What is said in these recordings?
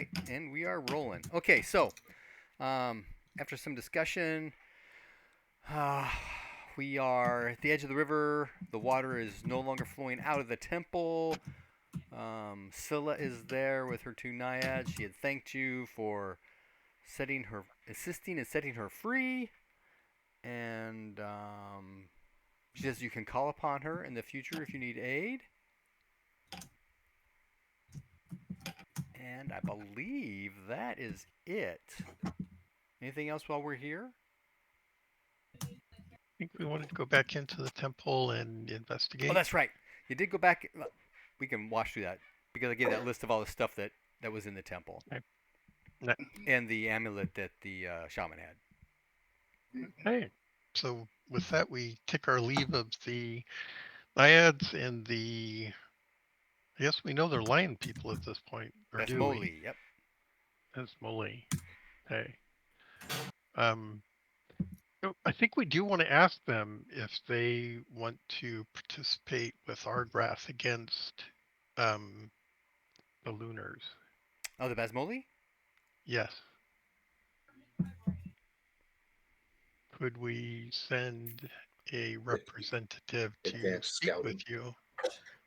right, and we are rolling. Okay, so after some discussion, we are at the edge of the river. The water is no longer flowing out of the temple. Scylla is there with her two naiads. She had thanked you for assisting and setting her free, and she says you can call upon her in the future if you need aid. And I believe that is it. Anything else while we're here? I think we wanted to go back into the temple and investigate. Oh, that's right. You did go back. We can wash through that because I gave that list of all the stuff that was in the temple Okay. and the amulet that the shaman had. Okay. So with that, we take our leave of the naiads and I guess we know they're lion people at this point, or That's do we? Moli. Yep. That's Molly. Okay. Um, I think we do want to ask them if they want to participate with Argrath against um, the Lunars. Oh, the Basmoli? Yes. Could we send a representative to Advanced speak with scouting. you?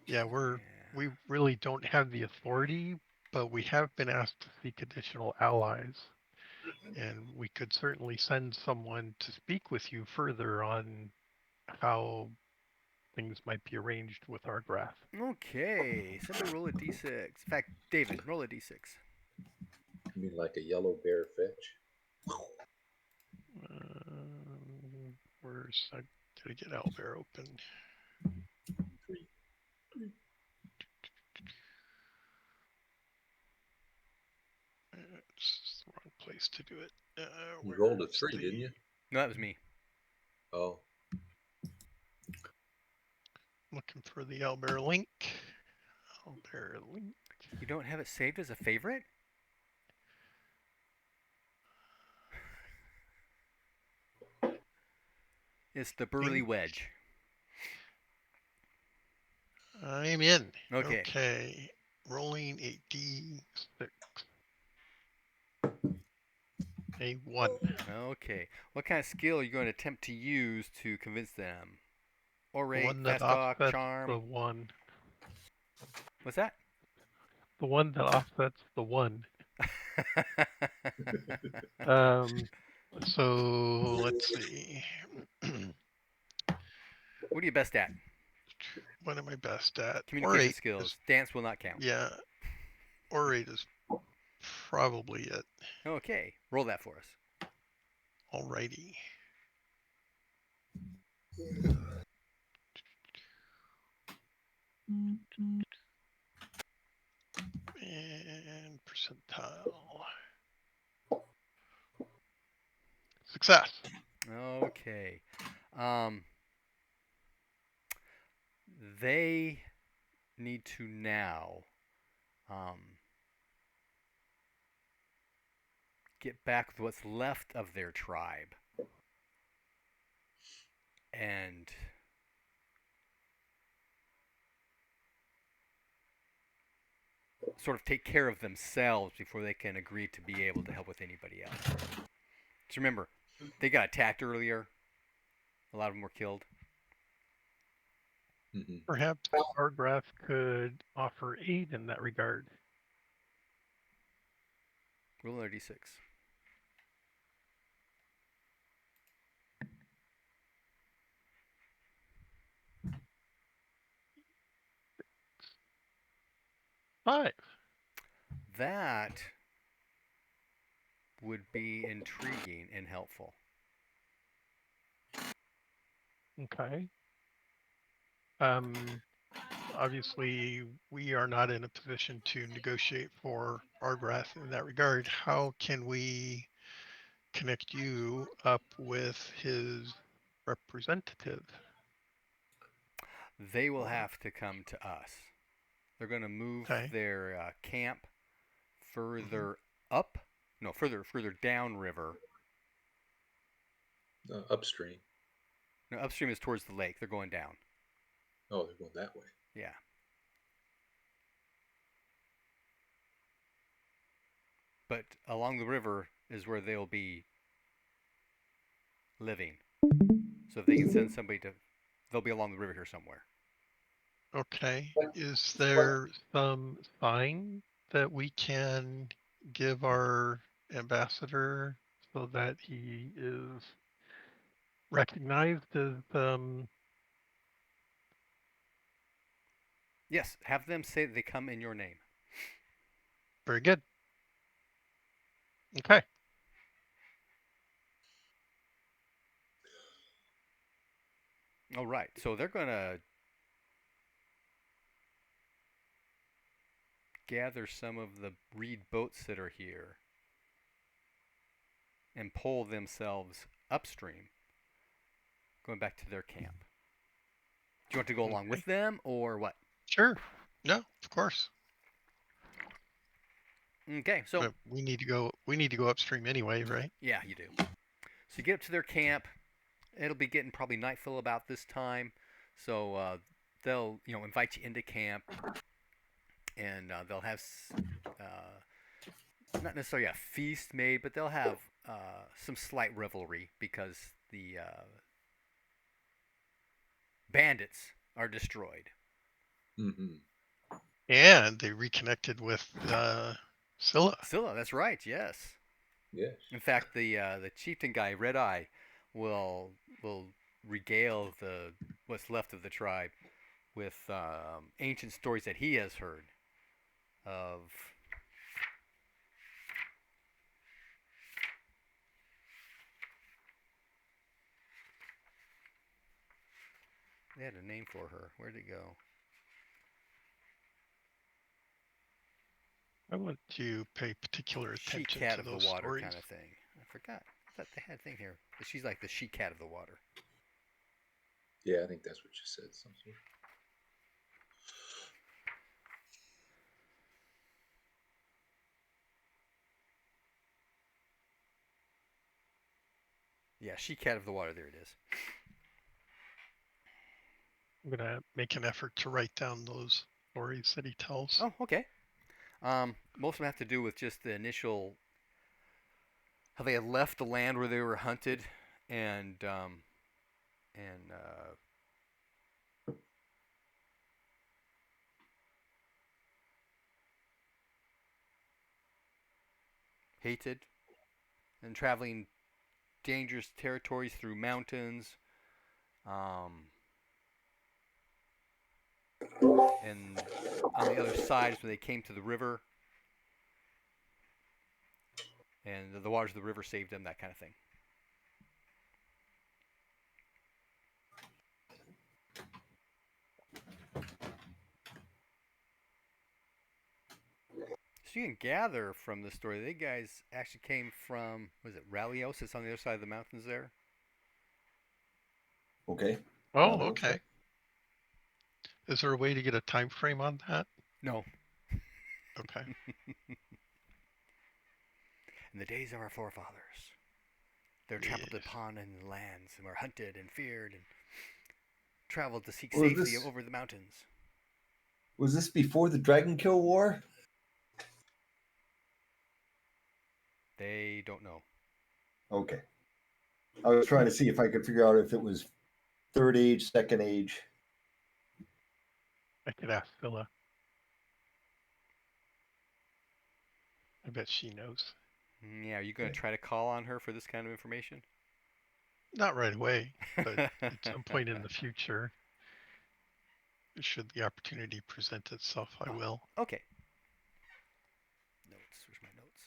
Yeah, Yeah. we really don't have the authority, but we have been asked to seek additional allies. And we could certainly send someone to speak with you further on how things might be arranged with our graph. Okay. Somebody roll a d6. In fact, David, roll a d6. You mean like a yellow bear fetch? Where's I gotta get Owlbear open. Three. It's the wrong place to do it. You rolled a 3, didn't you? No, that was me. Oh. Looking for the Owlbear link. Owlbear link. You don't have it saved as a favorite? It's the Burly Wedge. I'm in. Okay. Okay. Rolling a d6. A 1. Okay. What kind of skill are you going to attempt to use to convince them? The Orate, one that fast talk, offsets charm. the 1. What's that? The one that offsets the 1. So let's see. What are you best at? What am I best at? Communication skills. Dance will not count. Yeah. Orate is probably it. Okay. Roll that for us. Alrighty. And percentile. Success. Okay. They need to now get back with what's left of their tribe and sort of take care of themselves before they can agree to be able to help with anybody else. Just remember, they got attacked earlier. A lot of them were killed. Mm-hmm. Perhaps Argrath could offer aid in that regard. Roll another d6. Five. That would be intriguing and helpful. Okay. Obviously, we are not in a position to negotiate for Argrath in that regard. How can we connect you up with his representative? They will have to come to us. They're going to move their camp further up. No, further downriver. Upstream. No, upstream is towards the lake. They're going down. Oh, they're going that way. Yeah. but along the river is where they'll be living. So if they can send somebody to, they'll be along the river here somewhere. Okay. What- Is what- there some sign that we can give our ambassador so that he is recognized as Yes, have them say that they come in your name. very good. Okay. All right, so they're gonna gather some of the reed boats that are here and pull themselves upstream, going back to their camp. Do you want to go along Okay. with them or what? Sure. No, of course. Okay, so But we need to go upstream anyway, right? yeah, you do. So you get up to their camp. It'll be getting probably nightfall about this time, so they'll invite you into camp, and they'll have not necessarily a feast made, but they'll have some slight revelry because the bandits are destroyed. Mhm. And they reconnected with Scylla. Scylla, that's right. Yes. Yes. In fact, the chieftain guy, Red Eye, will regale the what's left of the tribe with ancient stories that he has heard of. They had a name for her. Where'd it go? I want to pay particular She attention cat to of the those water stories. kind of thing. I forgot. I thought they had a thing here. She's like the she cat of the water. Yeah, I think that's what you said. Something. Yeah, she cat of the water. There it is. I'm gonna make an effort to write down those stories that he tells. Oh, okay. Most of them have to do with just the initial how they had left the land where they were hunted, and hated, and traveling dangerous territories through mountains. Um, and on the other side is when they came to the river, and the waters of the river saved them. That kind of thing. So you can gather from the story, they guys actually came from, was it Rallios? It's on the other side of the mountains there. Okay. Oh, That'll okay. check. Is there a way to get a time frame on that? No. Okay. In the days of our forefathers, they were trampled Yes. upon in the lands and were hunted and feared and traveled to seek Well, safety this- over the mountains. Was this before the Dragon Kill War? They don't know. Okay. I was trying to see if I could figure out if it was third age, second age. I could ask Scylla. I bet she knows. Yeah, are you going to try to call on her for this kind of information? Not right away, but at some point in the future, should the opportunity present itself, I will. Okay. Notes. Where's my notes?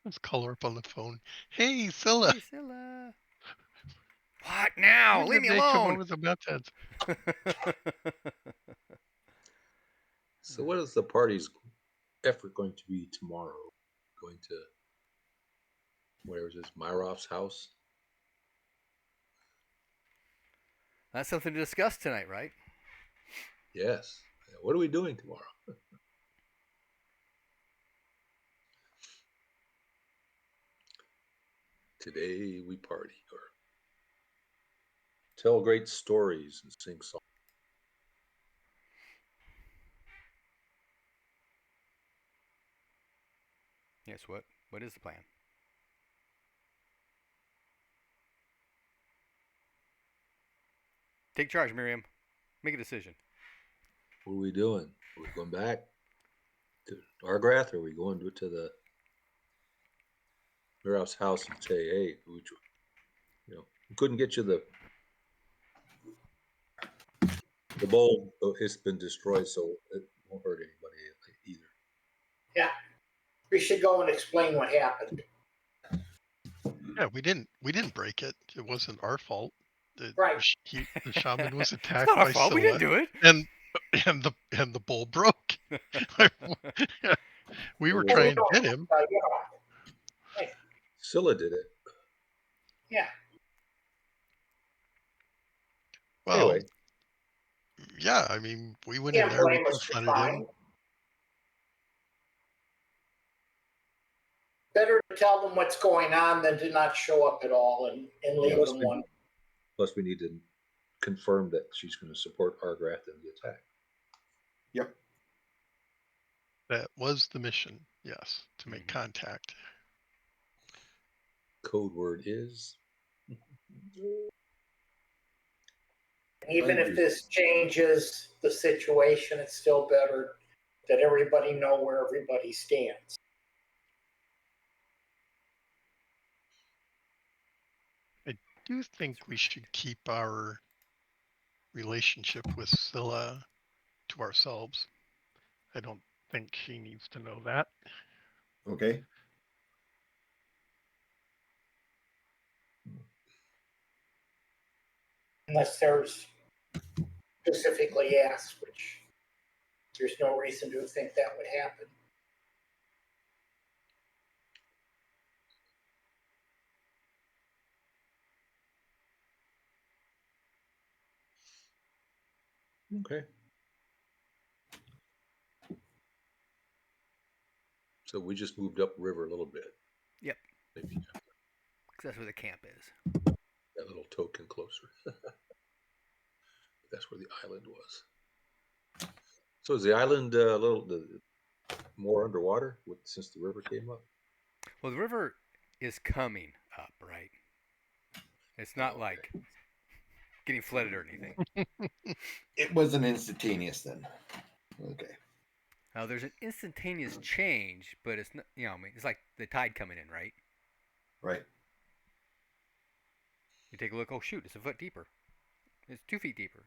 Let's call her up on the phone. Hey, Scylla. Hey, Scylla. What now? When Leave did me they come alone. over the mountains? So, what is the party's effort going to be tomorrow? Going to where is this? Myrov's house? That's something to discuss tonight, right? Yes. What are we doing tomorrow? Today we party or tell great stories and sing songs. Yes. What is the plan? Take charge, Miriam. Make a decision. What are we doing? Are we going back to Argrath, or are we going to the warehouse house and say, hey, we couldn't get you the bowl. It's been destroyed, so it won't hurt anybody either. Yeah, we should go and explain what happened. Yeah, we didn't break it. It wasn't our fault. Right. The shaman was It's attacked not our by fault. We didn't Scylla, do it. and the bowl broke. We were Well, trying to get him. Scylla did it. Yeah. Well, Anyway, yeah, I mean, we went in Can't there, we blame us for confronted trying. him. Better to tell them what's going on than to not show up at all and leave them one. plus we need to confirm that she's going to support Argrath in the attack. Yep. That was the mission, yes, to make contact. Code word is. Even if this changes the situation, it's still better that everybody know where everybody stands. I do think we should keep our relationship with Scylla to ourselves. I don't think she needs to know that. Okay. Unless there's specifically asked, which there's no reason to think that would happen. Okay. So we just moved upriver a little bit. Yep. Maybe Because that's where the camp is. that little token closer. That's where the island was. So is the island a little more underwater since the river came up? Well, the river is coming up, right? It's not like getting flooded or anything. It wasn't instantaneous then. Okay. Now, there's an instantaneous change, but it's not, I mean, it's like the tide coming in, right? Right. You take a look, oh, shoot, it's a foot deeper. It's 2 feet deeper.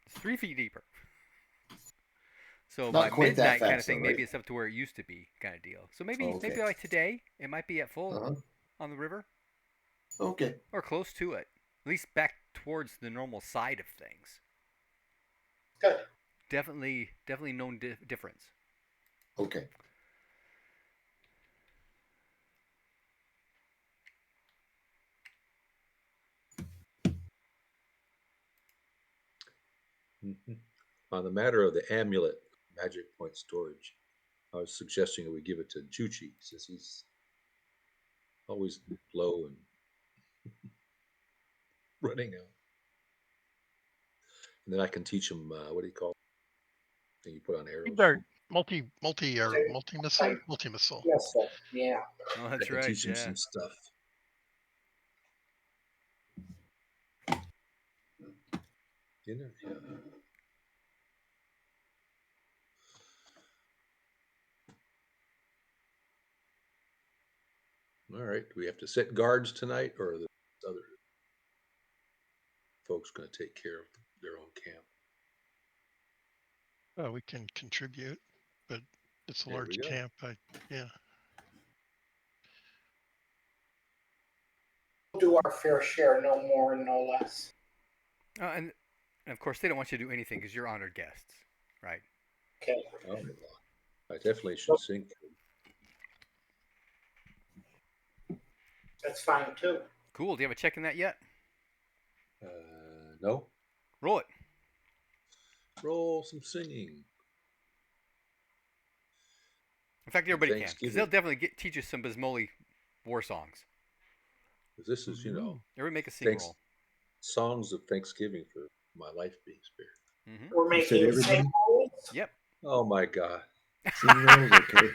It's 3 feet deeper. So Not by quite that midnight kind of fast, thing, though, maybe right? it's up to where it used to be kind of deal. So maybe Okay. maybe like today, it might be at full on the river. Okay. Or close to it. At least back towards the normal side of things. Good. Definitely known difference. Okay. Mm-hmm. On the matter of the amulet magic point storage, I was suggesting that we give it to Juchi since he's always low and running out. And then I can teach him what do you call it? Thing you put on arrows. Dart, multi-missile. Yes, sir. Yeah. Oh, I that's can right. teach him Yeah. some stuff. You know, yeah. All right. Do we have to set guards tonight, or are the other folks going to take care of their own camp? We can contribute, but it's a There we large go. camp. Yeah. We'll do our fair share, no more and no less. And of course, they don't want you to do anything because you're honored guests, right? Okay. Oh, I definitely should sing. That's fine too. Cool. Do you have a check in that yet? No. Roll it. Roll some singing. In fact, everybody can, because Thanksgiving. they'll definitely teach you some Bismoli war songs. This is, Everybody make a sing roll. songs of Thanksgiving for my life being spared. Mm-hmm. We're You said making the same everybody? rules. Yep. Oh my God. Sing rolls, okay.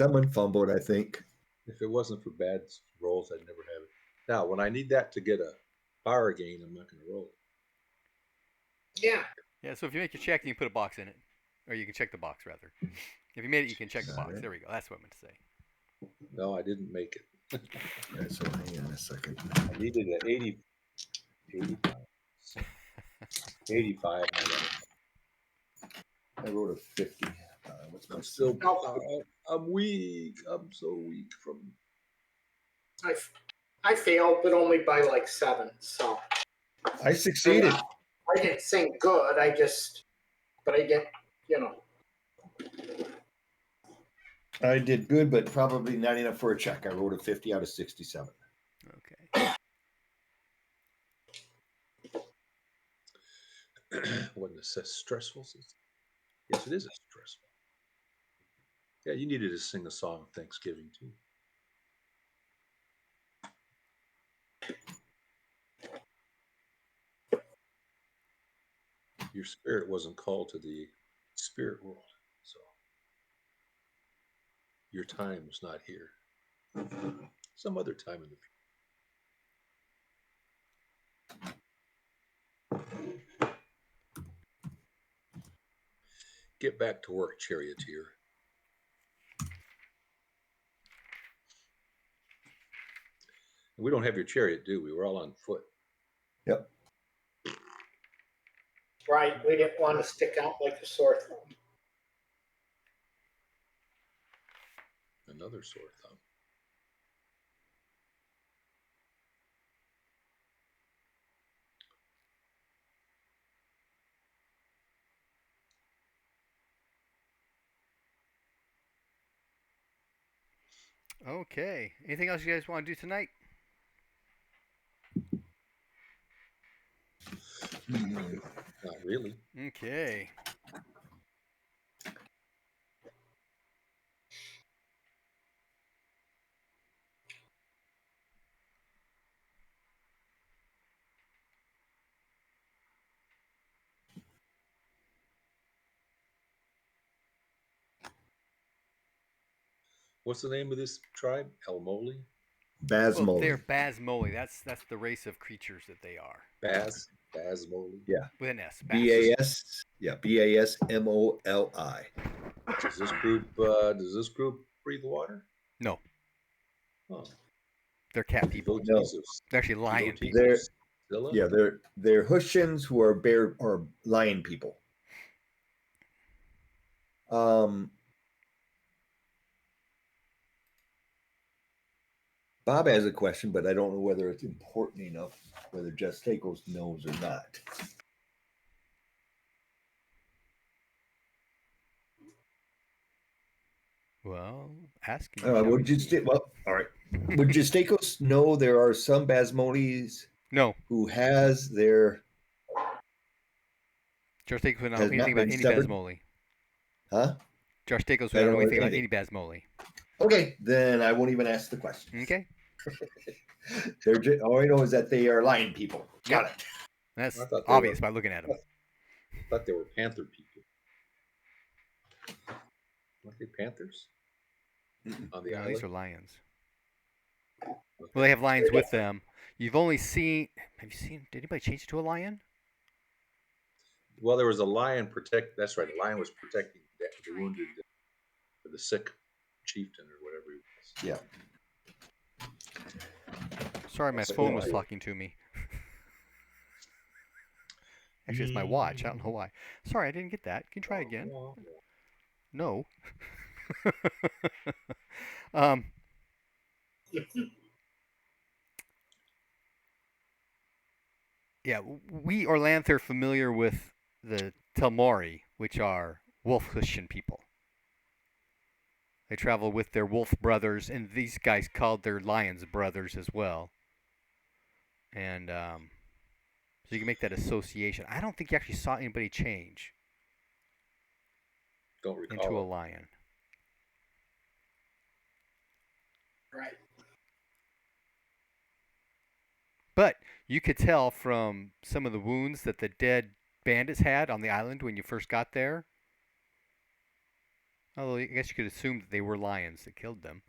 Someone fumbled, I think. If it wasn't for bad rolls, I'd never have it. Now, when I need that to get a power gain, I'm not going to roll it. Yeah. Yeah, so if you make your check, you can put a box in it. Or you can check the box, rather. If you made it, you can check the Got box. it. There we go. That's what I meant to say. No, I didn't make it. Yeah, so hang on a second. I needed an 85. 85. I wrote a 50. What's my I'm still, No. I'm weak. I'm so weak from. I failed, but only by like 7. So I succeeded. I didn't sing good. But I get, you know. I did good, but probably not enough for a check. I wrote a 50 out of 67. Okay. Wasn't it stressful? Yes, it is a stressful. Yeah, you needed to sing a song of Thanksgiving too. Your spirit wasn't called to the spirit world, so your time was not here. Some other time in the future. Get back to work, charioteer. We don't have your chariot, do we? We're all on foot. Yep. Right. We didn't want to stick out like a sore thumb. Another sore thumb. Okay. Anything else you guys want to do tonight? Not really. Okay. What's the name of this tribe? Elmoli? Basmoli. Well, they're Basmoli. That's the race of creatures that they are. Basmoli. Yeah. With an S. BAS. Yeah, BASMOLI. Does this group breathe water? No. Oh. They're cat people. Devotees of They're actually lion devotees people. of They're Scylla? yeah, they're Hushians who are bear or lion people. Bob has a question, but I don't know whether it's important enough, whether Justakos knows or not. Well, asking. Would all right. Would Justakos know there are some Basmolis No. who has their Josh Staples would not know has anything not about been any severed? Basmoli. Huh? Josh Staples They would not don't know know anything about any anything. Basmoli. Okay, then I won't even ask the question. Okay. All I know is that they are lion people. Got it. That's I thought they obvious were- by looking at them. I thought they were panther people. Aren't they panthers? On the No, island? these are lions. Well, they have lions with them. You've only seen. Have you seen? Did anybody change it to a lion? Well, there was a lion that's right. A lion was protecting the wounded, the sick chieftain or whatever he was. Yeah. Sorry, my That's phone cool. was talking to me. Actually, it's my watch. I don't know why. Sorry, I didn't get that. Can you try again? No. Yeah, we Orlanth are familiar with the Telmori, which are wolf Hushian people. They travel with their wolf brothers, and these guys called their lions brothers as well. And so you can make that association. I don't think you actually saw anybody change Don't recall. into a lion. Right. But you could tell from some of the wounds that the dead bandits had on the island when you first got there Although I guess you could assume that they were lions that killed them.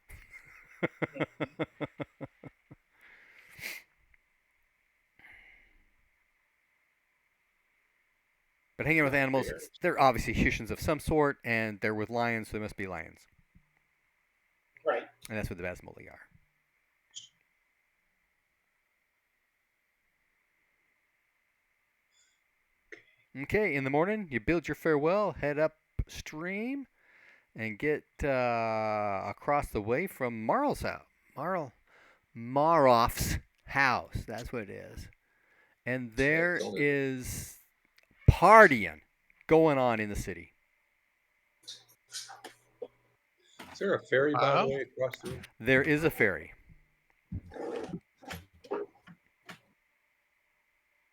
But hanging with animals, they're obviously humans of some sort, and they're with lions, so they must be lions. Right. And that's what the Basmoli are. Okay, in the morning, you build your farewell, head upstream, and get across the way from Marl's house. Maroff's house. That's what it is. And there is partying going on in the city. Is there a ferry, by the way, across the road? There is a ferry.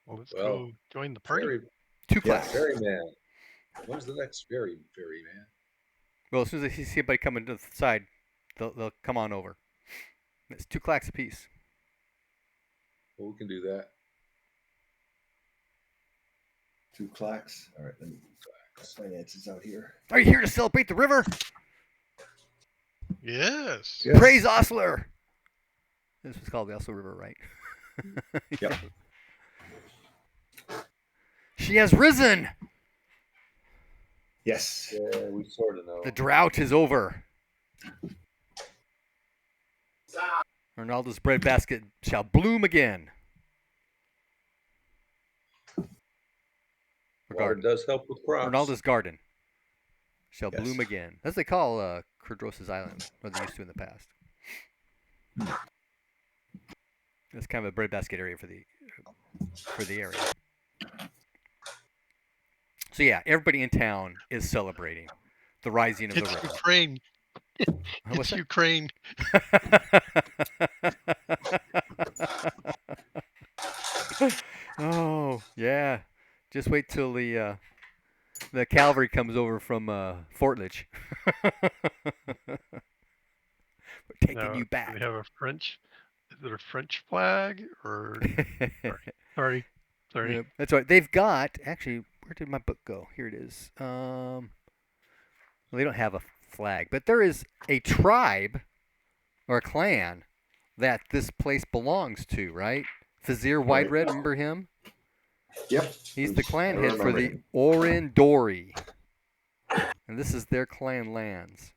Well, let's go join the party. Ferry, Two classes. ferryman. When's the next ferryman? Well, as soon as they see somebody coming to the side, they'll come on over. It's 2 clacks apiece. Well, we can do that. 2 clacks. All right, let me finances out here. Are you here to celebrate the river? Yes. Praise Osler. This was called the Osler River, right? Yep. She has risen. Yes. Yeah, we sort of know. The drought is over. Ronaldo's breadbasket shall bloom again. Water does help with crops. Ronaldo's garden shall bloom again. That's what they call Curdrosa's Island, or they used to in the past. That's kind of a breadbasket area for the area. So yeah, everybody in town is celebrating the rising of the river. Ukraine. What's It's Ukraine. Oh yeah, just wait till the cavalry comes over from Fortledge. We're taking you back. Do they have a French? Is it a French flag or? Sorry. Yeah, that's right. They've got actually. Where did my book go? Here it is. Well, they don't have a flag, but there is a tribe or a clan that this place belongs to, right? Fazir White Red, remember him? Yep. He's the clan head for the Orindori. And this is their clan lands.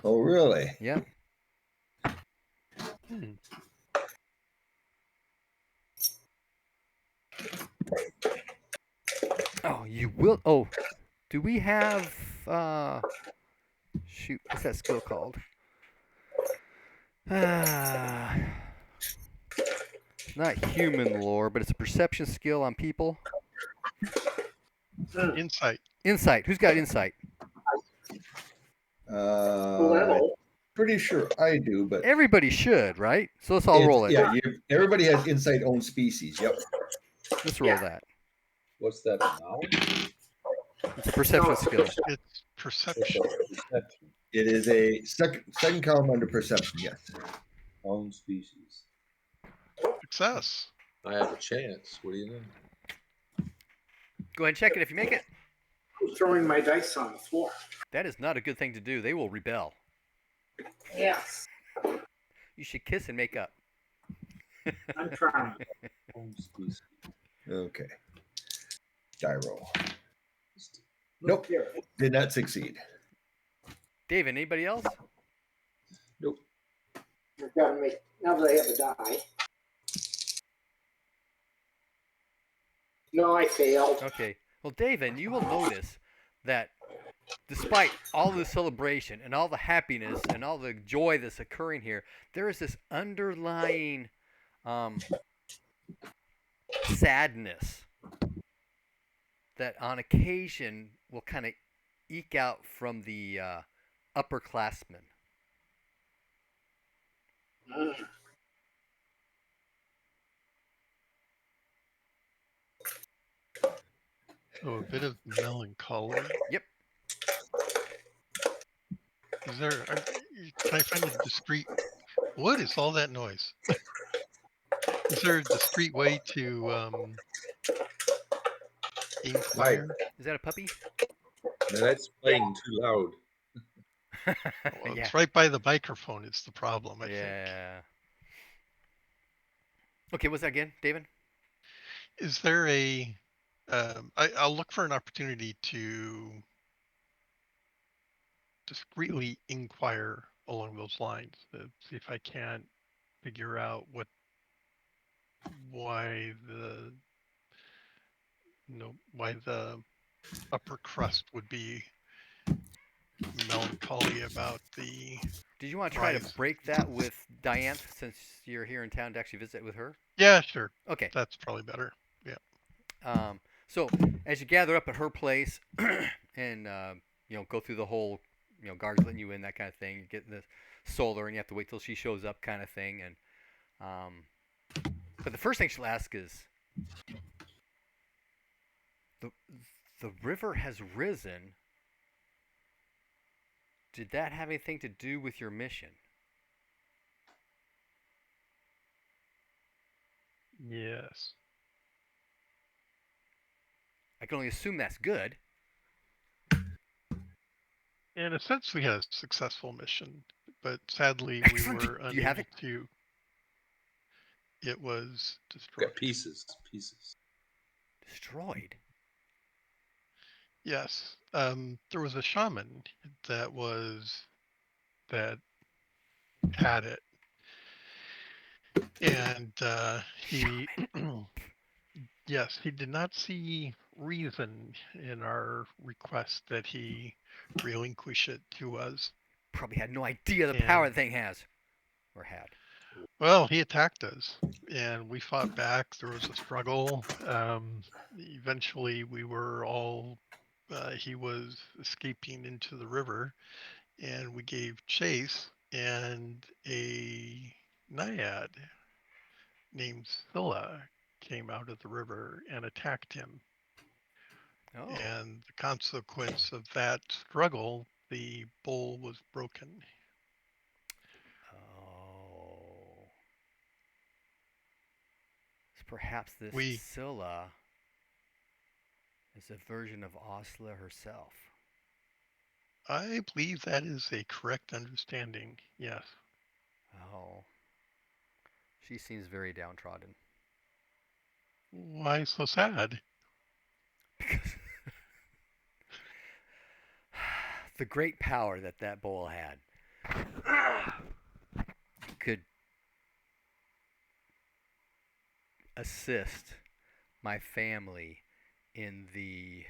Oh, really? Yep. Oh, you will. Oh, do we have? Shoot, what's that skill called? Not human lore, but it's a perception skill on people. Insight. Insight. Who's got insight? Pretty sure I do, but everybody should, right? So let's all roll it. Yeah, everybody has insight own species. Yep. Let's roll that. What's that now? It's a perception skill. It's perception. It is a second column under perception. Yes. Own species. Success. I have a chance. What do you know? Go ahead and check it if you make it. I'm throwing my dice on the floor. That is not a good thing to do. They will rebel. Yes. You should kiss and make up. I'm trying. Own species. Okay. Die roll. Nope. Did not succeed. David, anybody else? Nope. I've got to make, now that I have a die. No, I failed. Okay. Well, David, you will notice that despite all the celebration and all the happiness and all the joy that's occurring here, there is this underlying sadness that on occasion will kind of eke out from the upperclassmen. So a bit of melancholy. Yep. Is there? Can I find a discreet? What is all that noise? Is there a discreet way to inquire? Is that a puppy? That's playing too loud. Well, Yeah. it's right by the microphone. It's the problem, I think. Yeah. Okay, what's that again, David? Is there a? I'll look for an opportunity to discreetly inquire along those lines. See if I can't figure out why the why the upper crust would be melancholy about the Did you want to try to rise. break that with Diane since you're here in town to actually visit with her? Yeah, sure. Okay. That's probably better. Yeah. So as you gather up at her place and go through the whole guards letting you in, that kind of thing, you get the solar and you have to wait till she shows up, kind of thing. And but the first thing she'll ask is the the river has risen. Did that have anything to do with your mission? Yes. I can only assume that's good. In a sense, we had a successful mission, but sadly, Excellent. we were Do you have unable it? to. It was Got destroyed. pieces. Destroyed. Yes. There was a shaman that had it, and he yes, he did not see reason in our request that he relinquish it to us. Probably had no idea the power And the thing has, or had. well, he attacked us, and we fought back. There was a struggle. Eventually, we were all. He was escaping into the river, and we gave chase. And a naiad named Scylla came out of the river and attacked him. Oh. And the consequence of that struggle, the bowl was broken. Oh. So perhaps this We Scylla is a version of Osla herself. I believe that is a correct understanding. Yes. Oh. She seems very downtrodden. Why so sad? Because the great power that that bowl had could assist my family in the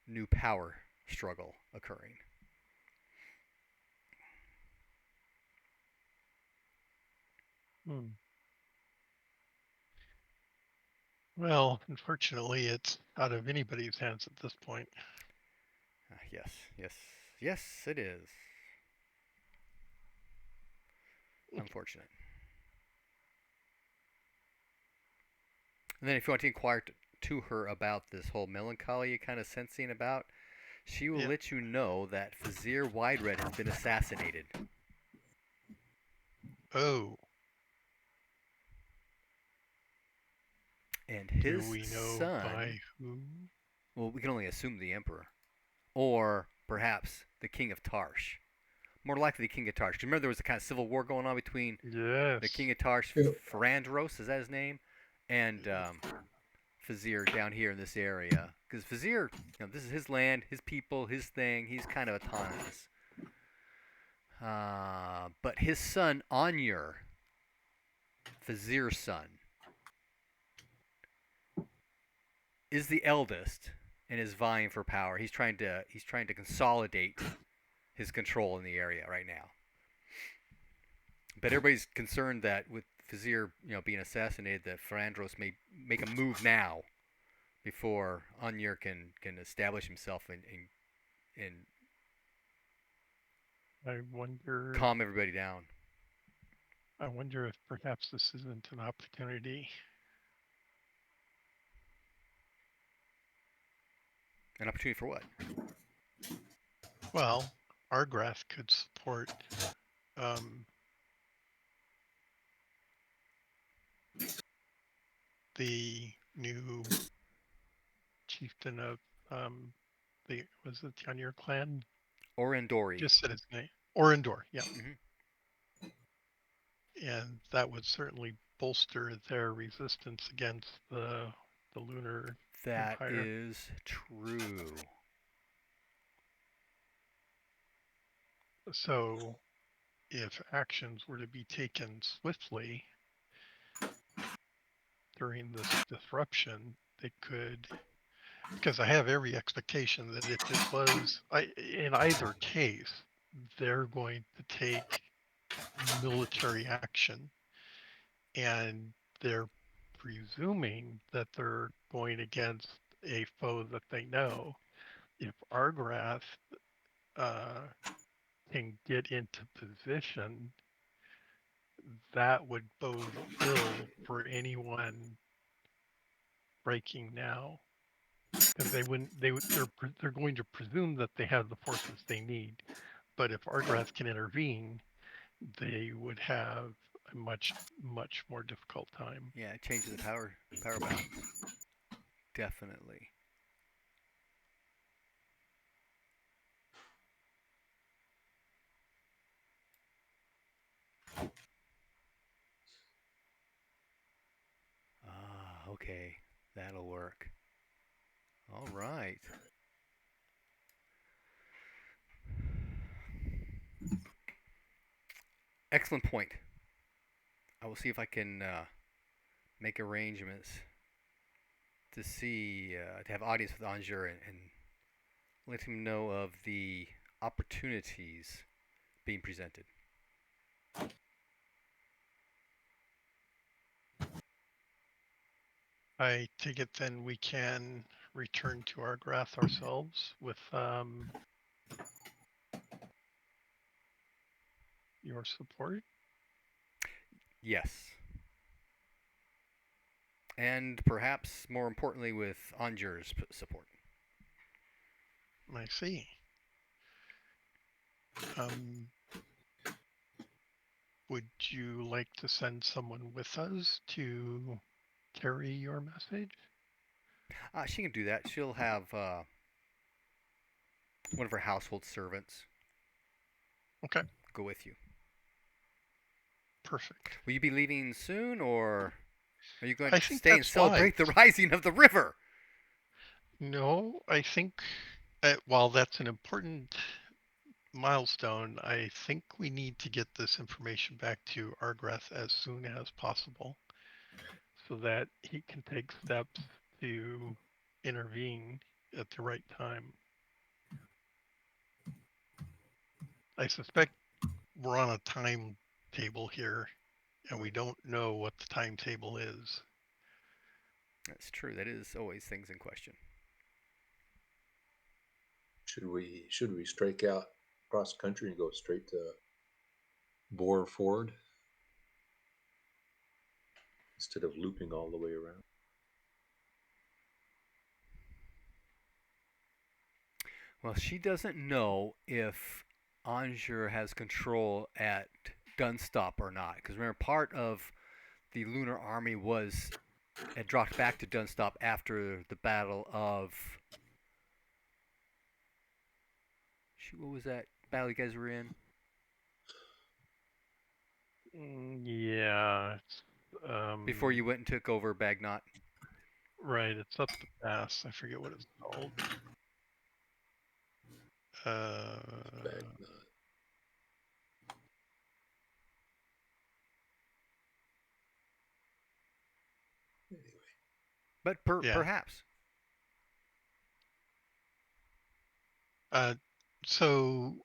new power struggle occurring. Well, unfortunately, it's out of anybody's hands at this point. Yes, it is. Unfortunate. And then if you want to inquire to her about this whole melancholy you're kind of sensing about, she will let you know that Vizier Widered has been assassinated. Oh. And his Do we know son, by who? well, we can only assume the Emperor. Or perhaps the King of Tarsh. More likely the King of Tarsh. Do you remember there was a kind of civil war going on between the King of Tarsh, Ferandros, is that his name? And Vizier down here in this area. Because Vizier, this is his land, his people, his thing. He's kind of autonomous. But his son, Anur, Vizier's son, is the eldest and is vying for power. He's trying to consolidate his control in the area right now. But everybody's concerned that with Vizier, being assassinated, that Ferandros may make a move now before Anur can establish himself and I wonder. calm everybody down. I wonder if perhaps this isn't an opportunity. An opportunity for what? Well, Argrath could support the new chieftain of was it the Anur clan? Orindori. Just said his name. Orindor, yeah. Mhm. And that would certainly bolster their resistance against the lunar That empire. is true. So if actions were to be taken swiftly during this disruption, they could, because I have every expectation that if it was, in either case, they're going to take military action, and they're presuming that they're going against a foe that they know. If Argrath uh, can get into position, that would bode ill for anyone breaking now, because they wouldn't. They're going to presume that they have the forces they need. But if Argrath can intervene, they would have a much more difficult time. Yeah, it changes the power balance. Definitely. Ah, okay. That'll work. All right. Excellent point. I will see if I can make arrangements to see to have audience with Anjur and let him know of the opportunities being presented. I take it then we can return to Argrath ourselves with your support. Yes. And perhaps more importantly with Anjur's support. I see. Would you like to send someone with us to carry your message? She can do that. She'll have one of her household servants Okay, go with you. perfect. Will you be leaving soon, or are you going I to think stay and that's wise. celebrate the rising of the river? No, I think while that's an important milestone, I think we need to get this information back to Argrath as soon as possible so that he can take steps to intervene at the right time. I suspect we're on a timetable here, and we don't know what the timetable is. That's true. That is always things in question. Should we strike out cross country and go straight to Bore Ford instead of looping all the way around? Well, she doesn't know if Anjur has control at Dunstop or not. Because remember, part of the Lunar Army had dropped back to Dunstop after the Battle of. Shoot, what was that battle you guys were in? Yeah. Before you went and took over Bagnot. Right, it's up the pass. I forget what it's called. Back anyway. But Yeah. perhaps. So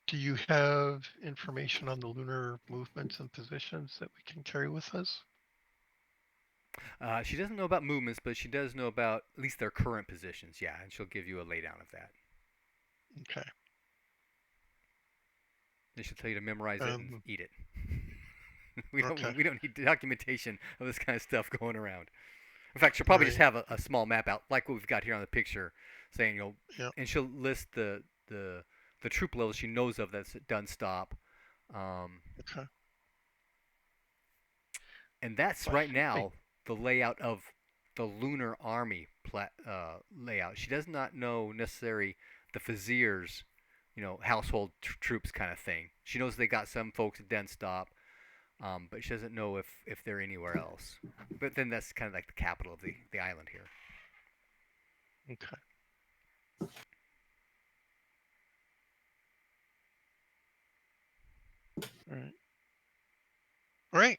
do you have information on the lunar movements and positions that we can carry with us? She doesn't know about movements, but she does know about at least their current positions. Yeah, and she'll give you a laydown of that. Okay. And she'll tell you to memorize it and eat it. Okay. We don't need documentation of this kind of stuff going around. In fact, she'll probably just Right. have a small map out like what we've got here on the picture, saying Yep. and she'll list the troop levels she knows of that's at Dunstop. Okay. And that's Well, I right think now the layout of the Lunar Army layout. She does not know necessarily the Viziers household troops kind of thing. She knows they got some folks at Den Stop, but she doesn't know if they're anywhere else. But then that's kind of like the capital of the island here. Okay. All right. All right.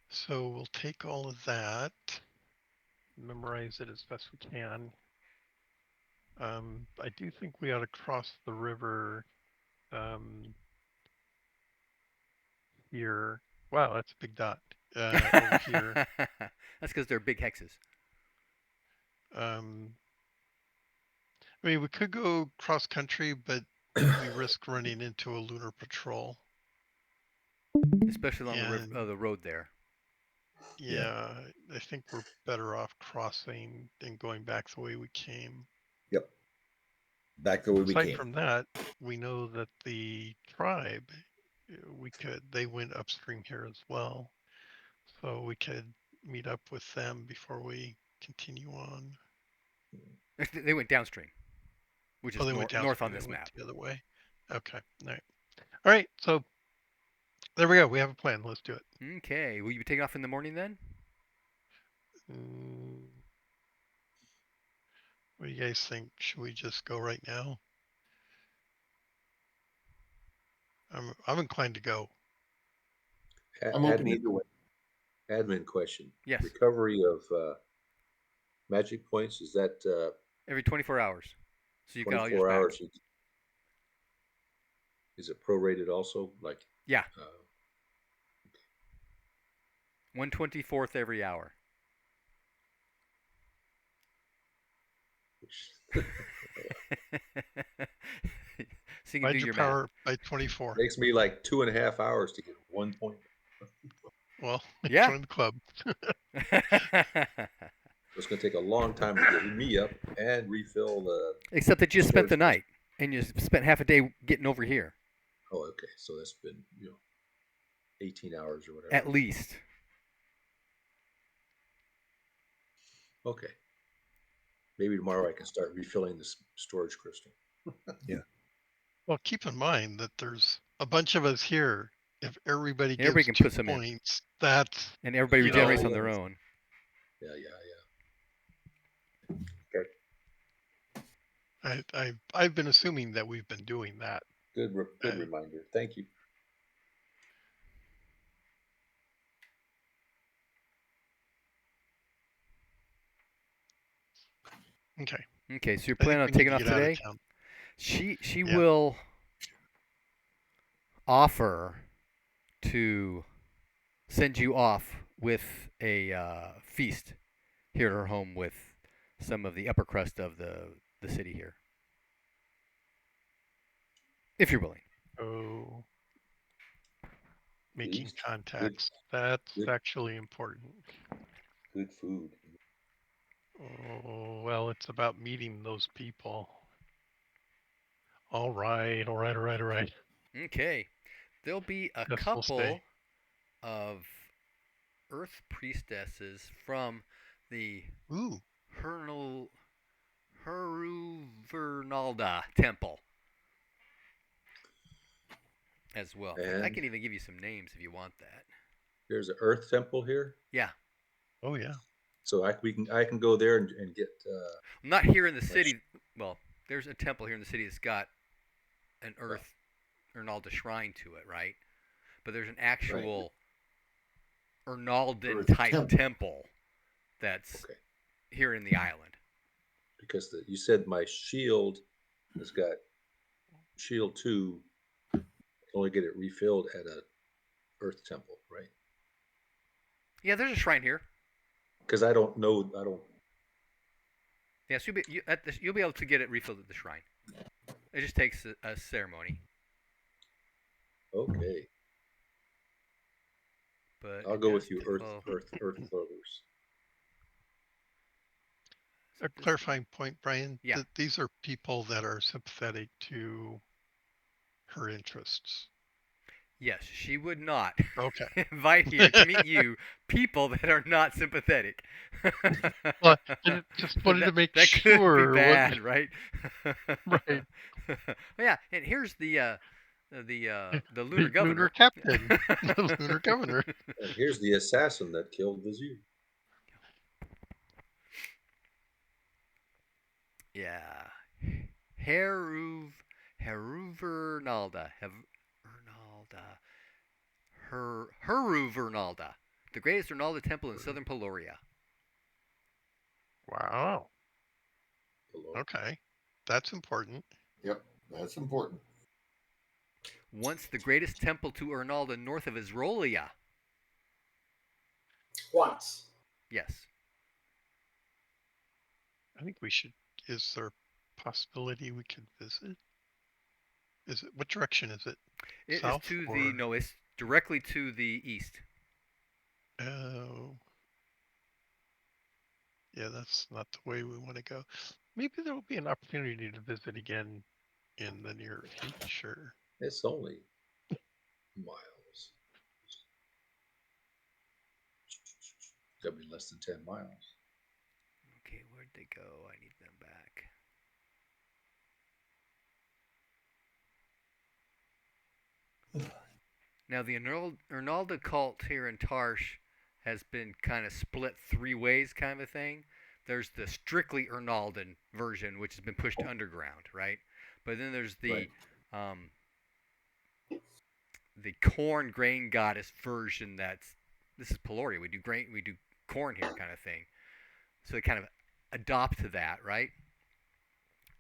So we'll take all of that, memorize it as best we can. I do think we ought to cross the river here. Wow, that's a big dot over here. That's because they're big hexes. I mean, we could go cross country, but we risk running into a lunar patrol. Especially along the road there. Yeah, I think we're better off crossing than going back the way we came. Yep. Back the way we Aside came. from that, we know that the tribe, they went upstream here as well. So we could meet up with them before we continue on. They went downstream, which is They went downstream. north on They this went map. the other way. Okay. All right. All right. So there we go. We have a plan. Let's do it. Okay. Will you be taking off in the morning then? What do you guys think? Should we just go right now? I'm inclined to go. I'm open either way. Admin question. Yes. Recovery of magic points, is that every 24 hours. So you've got all yours 24 back. hours? Is it prorated also? Like yeah. 1/24th every hour. So you can do your power math. by 24. Makes me like 2.5 hours to get 1 point. Well, yeah. Join the club. It's going to take a long time to get me up and refill the. Except that you spent the night and you spent half a day getting over here. Oh, okay. So that's been 18 hours or whatever. At least. Okay. Maybe tomorrow I can start refilling this storage crystal. Yeah. Well, keep in mind that there's a bunch of us here. If everybody gets can 2 put some points, that's and everybody regenerates on their own. Yeah. Okay. I've been assuming that we've been doing that. Good reminder. Thank you. Okay. Okay, so you're planning on taking off today? She will offer to send you off with a feast here at her home with some of the upper crust of the city here. If you're willing. Oh. Making contacts. That's actually important. Good food. Oh, well, it's about meeting those people. All right. Okay. There'll be a couple of earth priestesses from the Heruvernalda temple as well. And I can even give you some names if you want that. There's an earth temple here? Yeah. Oh, yeah. So I can go there and get. Not here in the city. Well, there's a temple here in the city that's got an earth Ernalda shrine to it, right? But there's an actual Ernaldan type temple that's here in the island. Because you said my shield has got shield 2. I can only get it refilled at a earth temple, right? Yeah, there's a shrine here. Because I don't know. Yeah, so you'll be able to get it refilled at the shrine. It just takes a ceremony. Okay. But I'll go with you, earth lovers. A clarifying point, Brian. Yeah. That these are people that are sympathetic to her interests. Yes, she would not Okay. invite here to meet you people that are not sympathetic. Well, I just wanted to make that could be sure what. bad, right? Right. Yeah, and here's the lunar The lunar governor. captain, the lunar governor. And here's the assassin that killed Vizier. Yeah. Heruvernalda. Heruvernalda. The greatest Ronalda temple in southern Peloria. Wow. Hello. Okay. That's important. Yep, that's important. Once the greatest temple to Ernalda north of Isrolia. Once. Yes. I think we should. Is there a possibility we could visit? Is it what direction is it? It is South to or? the no, it's directly to the east. Oh. Yeah, that's not the way we want to go. Maybe there will be an opportunity to visit again in the near future. It's only miles. Gotta be less than 10 miles. Okay, where'd they go? I need them back. Now, the Ernalda cult here in Tarsh has been kind of split three ways, kind of a thing. There's the strictly Ernaldan version, which has been pushed underground, right? But then there's the the corn grain goddess version. This is Peloria. We do corn here, kind of thing. So they kind of adopt to that, right?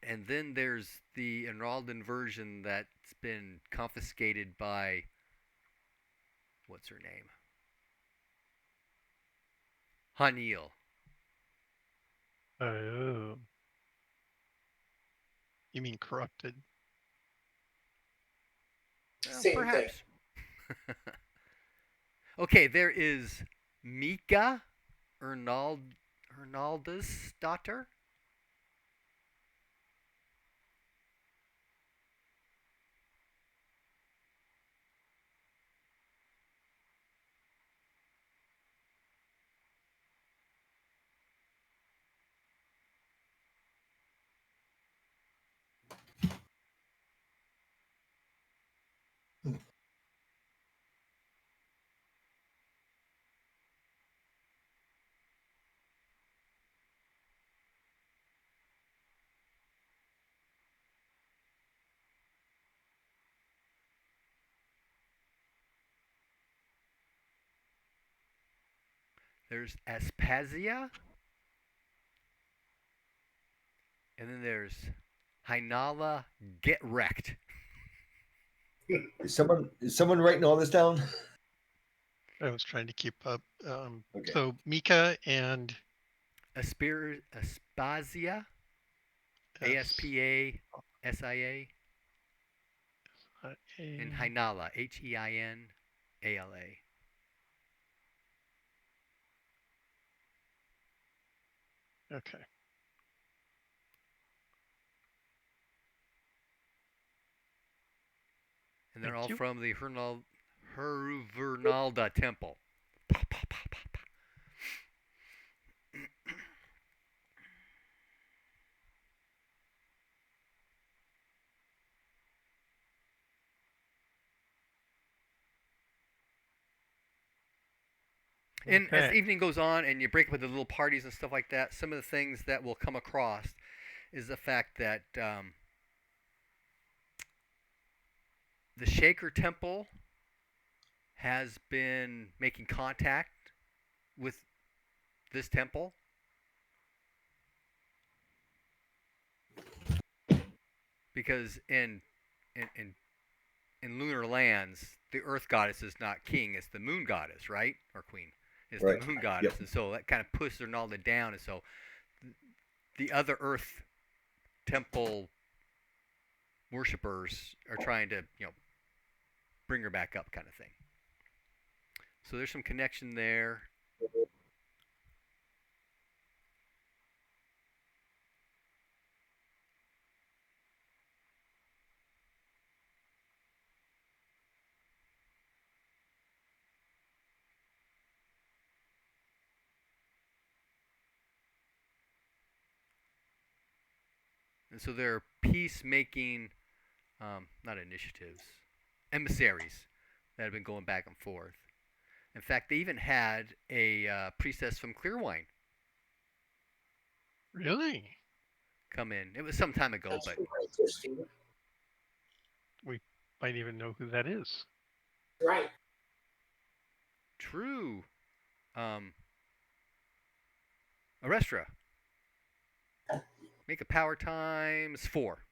And then there's the Ernaldan version that's been confiscated by what's her name? Hanil. Oh. You mean corrupted? Well, Same perhaps. Okay, there is Mika Ernalda's daughter. There's Aspasia. And then there's Hainala Get Wrecked. Is someone writing all this down? I was trying to keep up. Okay. So Mika and Aspasia. ASPASIA. And Hainala. HEINALA. Okay. And they're Thank all you. from the Heruvernalda temple. And as the evening goes on and you break up with the little parties and stuff like that, some of the things that we'll come across is the fact that the Shaker Temple has been making contact with this temple. Because in lunar lands, the Earth goddess is not king; it's the Moon goddess, right, or queen. It's Right. the Moon goddess, Yep. and so that kind of pushes Ronaldo down, and so the other Earth temple worshippers are trying to, bring her back up, kind of thing. So there's some connection there. And so they're peacemaking, not initiatives, emissaries that have been going back and forth. In fact, they even had a priestess from Clearwine Really? come in. It was some time ago, That's but interesting. We might even know who that is. Right. true. Arestra. Make a power times 4.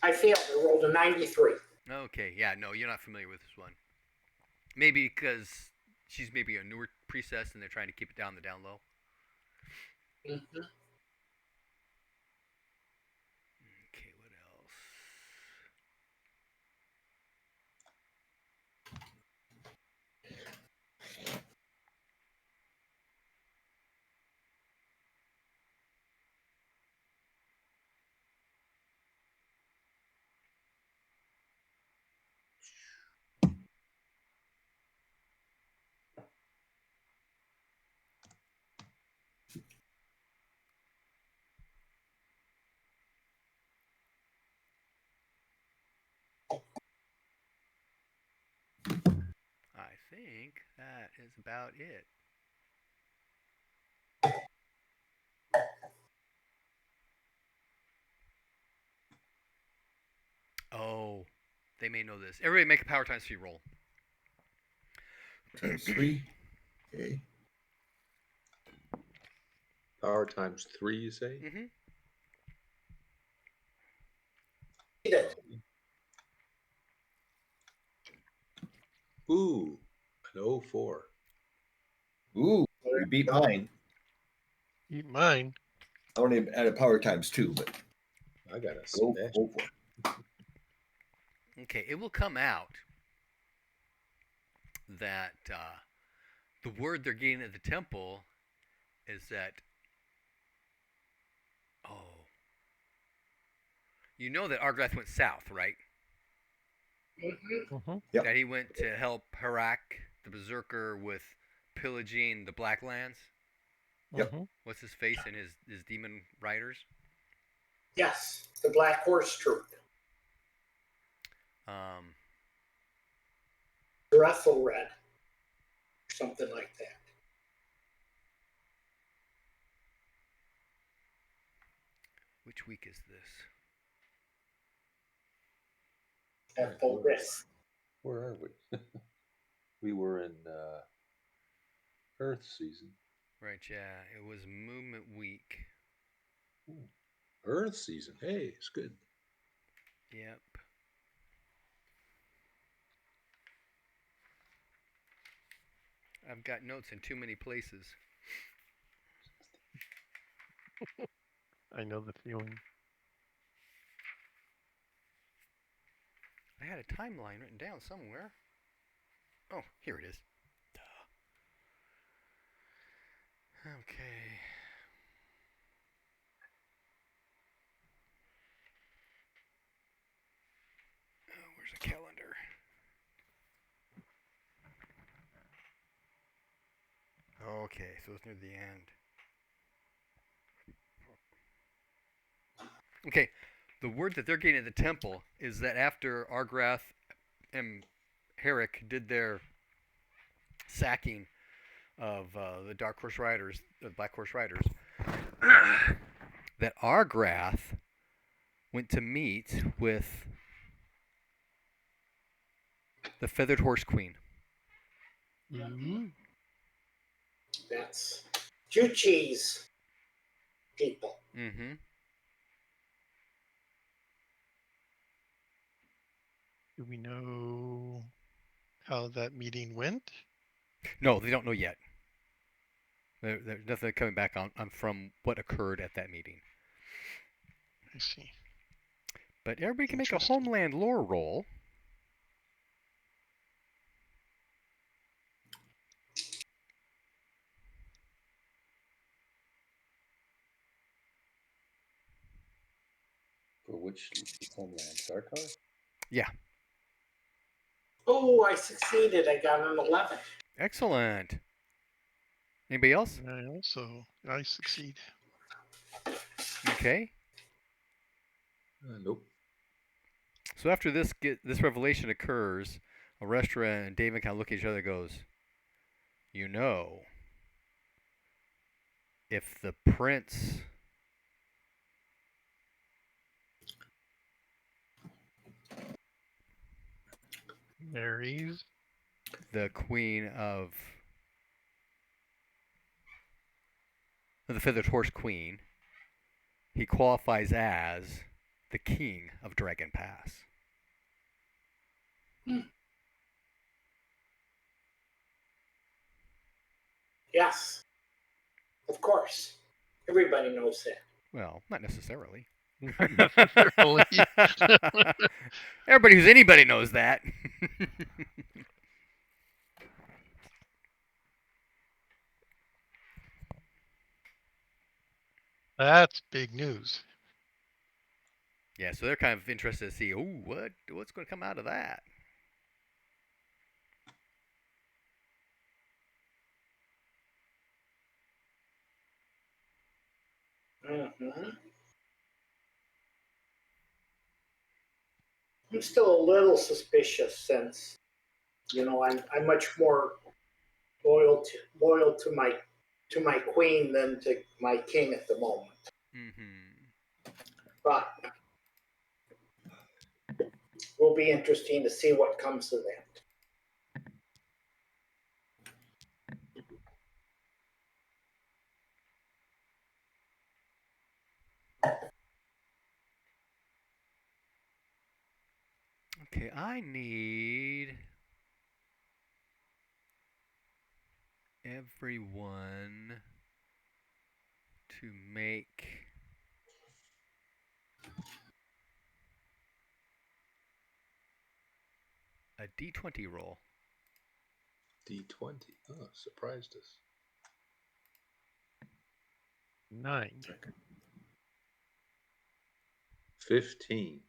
I failed. I rolled a 93. Okay, yeah, no, you're not familiar with this one. Maybe because she's maybe a newer priestess and they're trying to keep it down low. Mm-hmm. Okay, what else? I think that is about it. Oh, they may know this. Everybody make a power times 3 roll. Times 3. Okay. Power times 3, you say? Mm-hmm. Ooh, an 04. Ooh, you beat mine. Eat mine. I only added power times 2, but I got a go smash. for it. Okay, it will come out that the word they're getting at the temple is that, oh, you know that Argrath went south, right? Mm-hmm. Mm-hmm. Yep. That he went to help Harak, the Berserker, with pillaging the Blacklands. Yep. Mm-hmm. What's his face and his demon riders? Yes, the Black Horse Troop. Red. Something like that. Which week is this? At full risk. Where are we? We were in Earth season. Right, yeah. It was Movement Week. Ooh, Earth season. Hey, it's good. Yep. I've got notes in too many places. I know the feeling. I had a timeline written down somewhere. Oh, here it is. Duh. Okay. Oh, where's the calendar? Okay, so it's near the end. Okay, the word that they're getting at the temple is that after Argrath and Herrick did their sacking of the Dark Horse Riders, the Black Horse Riders, that Argrath went to meet with the Feathered Horse Queen. Mm-hmm. That's Juchi's people. Mm-hmm. Do we know how that meeting went? No, they don't know yet. There's nothing coming back on from what occurred at that meeting. I see. But everybody can make a Interesting. Homeland lore roll. For which homeland? Sarkar? Yeah. Oh, I succeeded. I got an 11. Excellent. Anybody else? I succeed. Okay. Nope. So after this revelation occurs, Arestra and David kind of look at each other and goes, you know, if the prince Marries. the queen of the feathered horse queen, he qualifies as the king of Dragon Pass. Yes, of course. Everybody knows that. Well, not necessarily. Not necessarily. Everybody who's anybody knows that. That's big news. Yeah, so they're kind of interested to see, what's going to come out of that? Mm-hmm. I'm still a little suspicious since, I'm much more loyal to my queen than to my king at the moment. Mm-hmm. But it will be interesting to see what comes of that. Okay, I need everyone to make a D20 roll. D20. Oh, surprised us. 9. 15.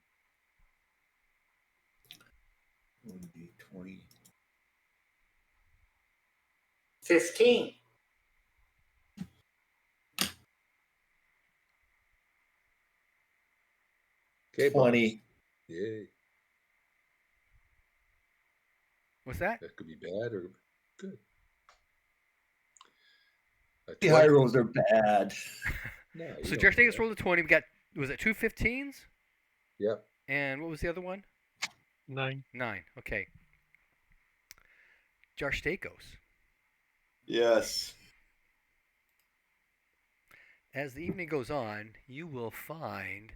1d20. 15. Okay, 20. Yay. What's that? That could be bad or good. The high rolls are bad. No, So Josh Davis rolled a 20. We got, was it two 15s? Yep. And what was the other one? 9. 9. Okay. Josh Stakos. Yes. As the evening goes on, you will find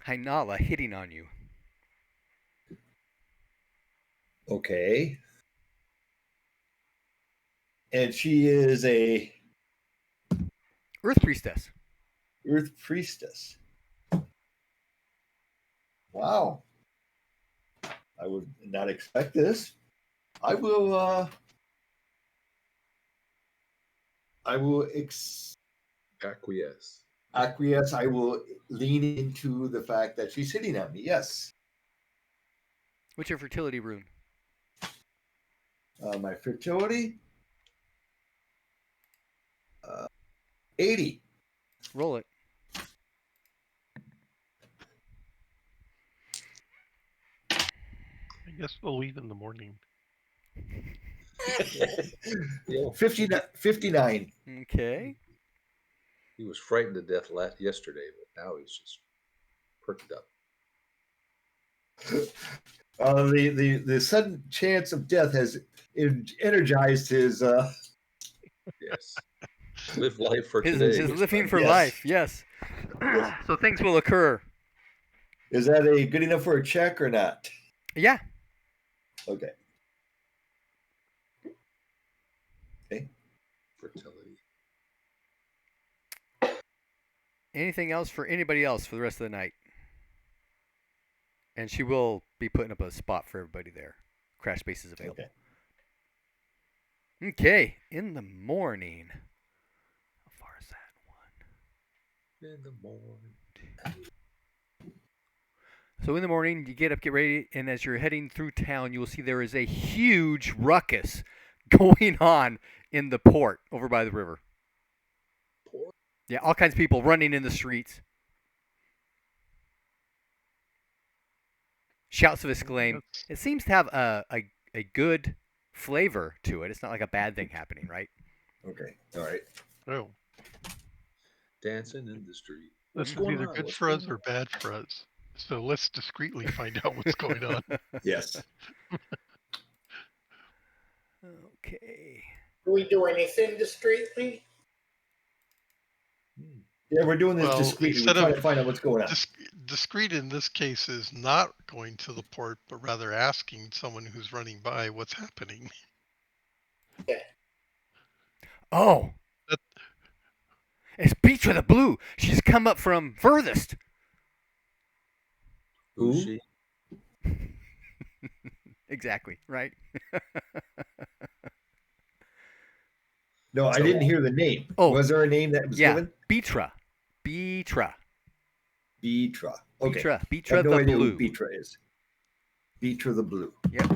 Hainala hitting on you. Okay. And she is a Earth Priestess. Earth Priestess. Wow. I would not expect this. I will Acquiesce. acquiesce. I will lean into the fact that she's hitting on me. Yes. What's your fertility rune? My fertility 80. Roll it. I guess we'll leave in the morning. Yeah. 59. Okay. He was frightened to death yesterday, but now he's just perked up. The sudden chance of death has energized his. Yes. Live life for His today. living for Yes. life, yes. So things will occur. Is that a good enough for a check or not? Yeah. Okay. Fertility. Anything else for anybody else for the rest of the night? And she will be putting up a spot for everybody there. Crash space is available. Okay. In the morning. How far is that one? In the morning. So in the morning, you get up, get ready, and as you're heading through town, you will see there is a huge ruckus going on in the port over by the river. Port? Yeah, all kinds of people running in the streets. Shouts of exclaim. It seems to have a good flavor to it. It's not like a bad thing happening, right? Okay. All right. Oh, Dancing in the street. this What's is going either on? good What's for us going or on? bad for us. So let's discreetly find out what's going on. Yes. Okay. Do we do anything discreetly? Hmm. Yeah, we're doing this Well, discreetly. We're instead trying of to find out what's going on. discreet in this case is not going to the port, but rather asking someone who's running by what's happening. Oh, That- it's Beach with a Blue. She's come up from furthest. Who's Who? she? Exactly, right? No, I didn't hear the name. Oh, Was there a name that was Yeah, given? Beatra. Beatra. Beatra. Okay. Beatra. I Beatra have no the idea Blue. who Beatra is. Beatra the Blue. Yep.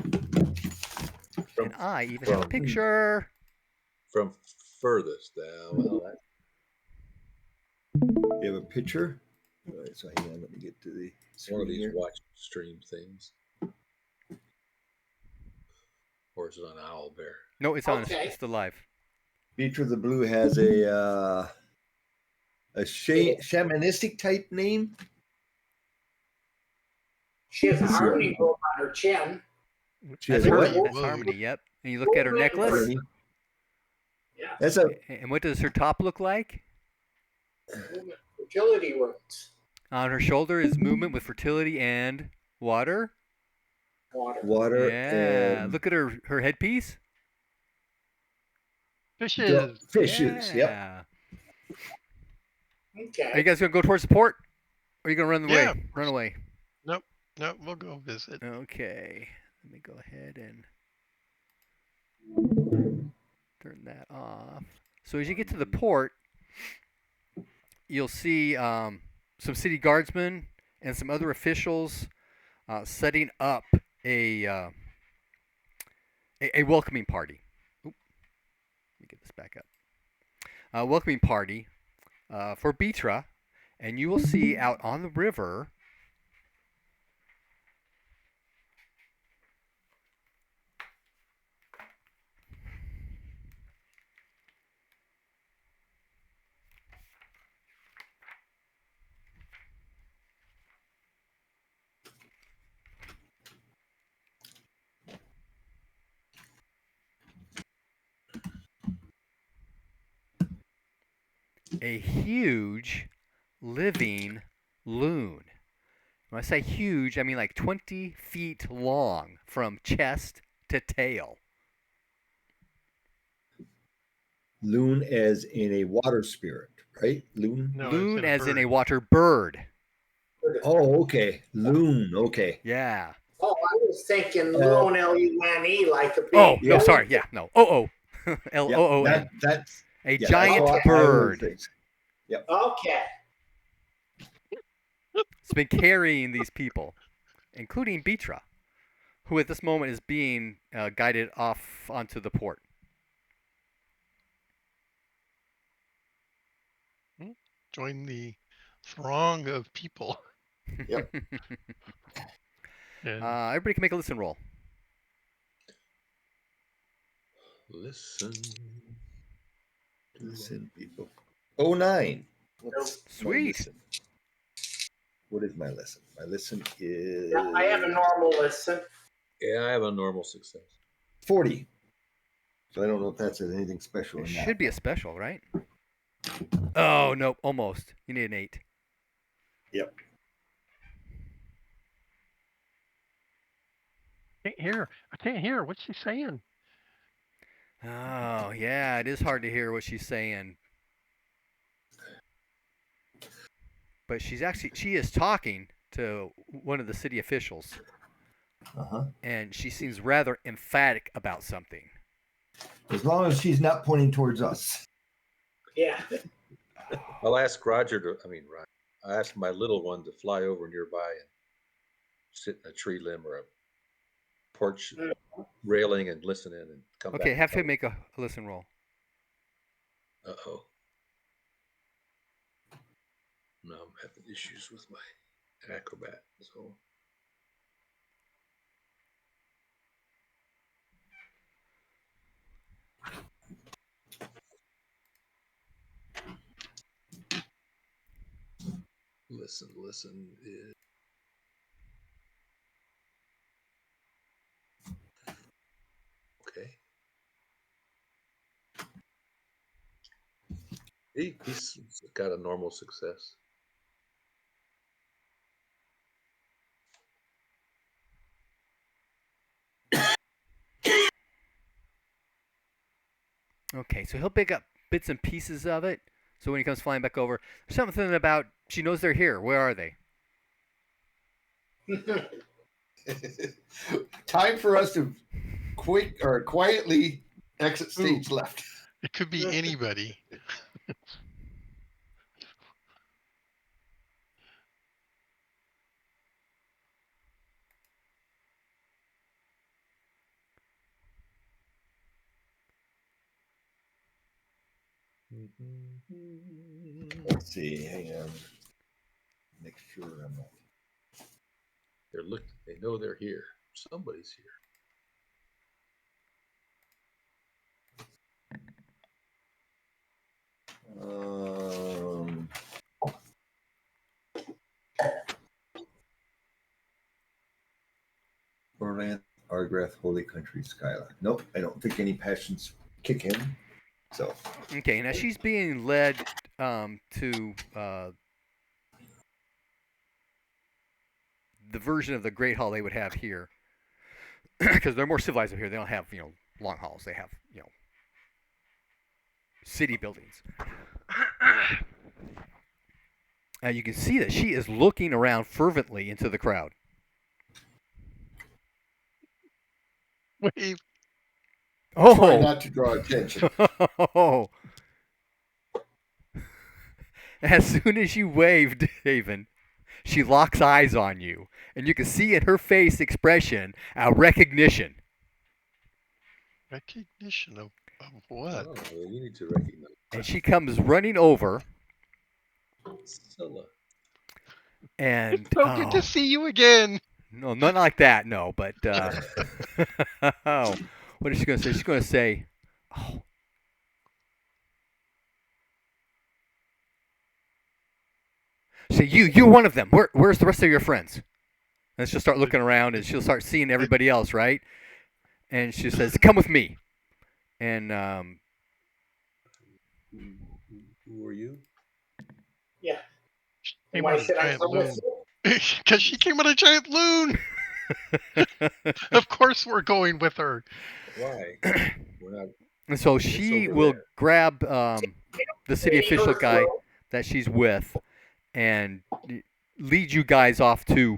From, And I even have a from- picture. from furthest. Well, that, You have a picture? All right, so hang on, let me get to the one of screen these here. watch stream things. Or is it on Owlbear? No, it's on. Okay. It's still live. Beatra the Blue has a shamanistic type name. She has a Let's see. harmony robe on her chin. She That's has a what? Harmony. That's Whoa. Harmony. Yep. And you look at her necklace. Harmony. Yeah, That's a And what does her top look like? movement fertility roots. On her shoulder is movement with fertility and water. Water. water Yeah. and Look at her headpiece. Fishes. fishes. Yep. Yeah. Are you Okay. guys gonna go towards the port? Or are you gonna run away? Yeah. Run away. No, we'll go visit. Okay. Let me go ahead and turn that off. So as you get to the port, you'll see some city guardsmen and some other officials setting up a welcoming party. Oop, let me get this back up. A welcoming party for Beatra, and you will see out on the river a huge living loon. When I say huge, I mean like 20 feet long from chest to tail. Loon as in a water spirit, right? Loon. No, Loon as in a bird. water bird. Oh, okay. Loon. Okay. Yeah. Oh, I was thinking Lune, L-U-N-E, like a big. Oh, no, Yeah. sorry. Yeah, no. Oh, L-O-O-N. That, that's A yeah, giant that's how I heard bird. things. Okay. It's been carrying these people, including Beatra, who at this moment is being guided off onto the port. Join the throng of people. Yep. And Everybody can make a listen roll. Listen. Listen, people. 09. What's my Sweet. listen? What is my listen? My listen is Yeah, I have a normal listen. Yeah, I have a normal success. 40. So I don't know if that says anything special It or not. should be a special, right? Oh, no, almost. You need an 8. Yep. I can't hear. What's she saying? Oh, yeah, it is hard to hear what she's saying. But she is talking to one of the city officials, Uh-huh. and she seems rather emphatic about something. As long as she's not pointing towards us. Yeah. Oh, I'll ask Roger to. I mean, Roger. I asked my little one to fly over nearby and sit in a tree limb or a porch railing and listen in and come back Okay, and have tell him me. make a listen roll. Uh-oh. Now I'm having issues with my acrobat. So listen. Okay. He's got a normal success. Okay, so he'll pick up bits and pieces of it. So when he comes flying back over, there's something about she knows they're here. Where are they? Time for us to quietly exit stage left. It could be anybody. Let's see. Hang on. Make sure I'm not. They're looking. They know they're here. Somebody's here. Orland, Argrath, Holy Country, Skylar. Nope, I don't think any passions kick in. So Okay, now she's being led to the version of the Great Hall they would have here, because they're more civilized up here. They don't have long halls. They have city buildings. You can see that she is looking around fervently into the crowd. Wave. try Oh, not to draw attention. oh. As soon as you waved, Haven, she locks eyes on you, and you can see in her face expression a recognition. Recognition of what? Oh, well, you need to recognize And she comes running over, Scylla. and So good to see you again. no, not like that, no. But oh, what is she going to say? She's going to say, "Oh, say you're one of them. Where's the rest of your friends?" And she'll start looking around, and she'll start seeing everybody else, right? And she says, "Come with me." And Who are you? Yeah. Came Why on a should I giant come with loon. you? Because she came on a giant loon. Of course we're going with her. Why? We're not. And so It's she over will there. grab the city official guy that she's with and lead you guys off to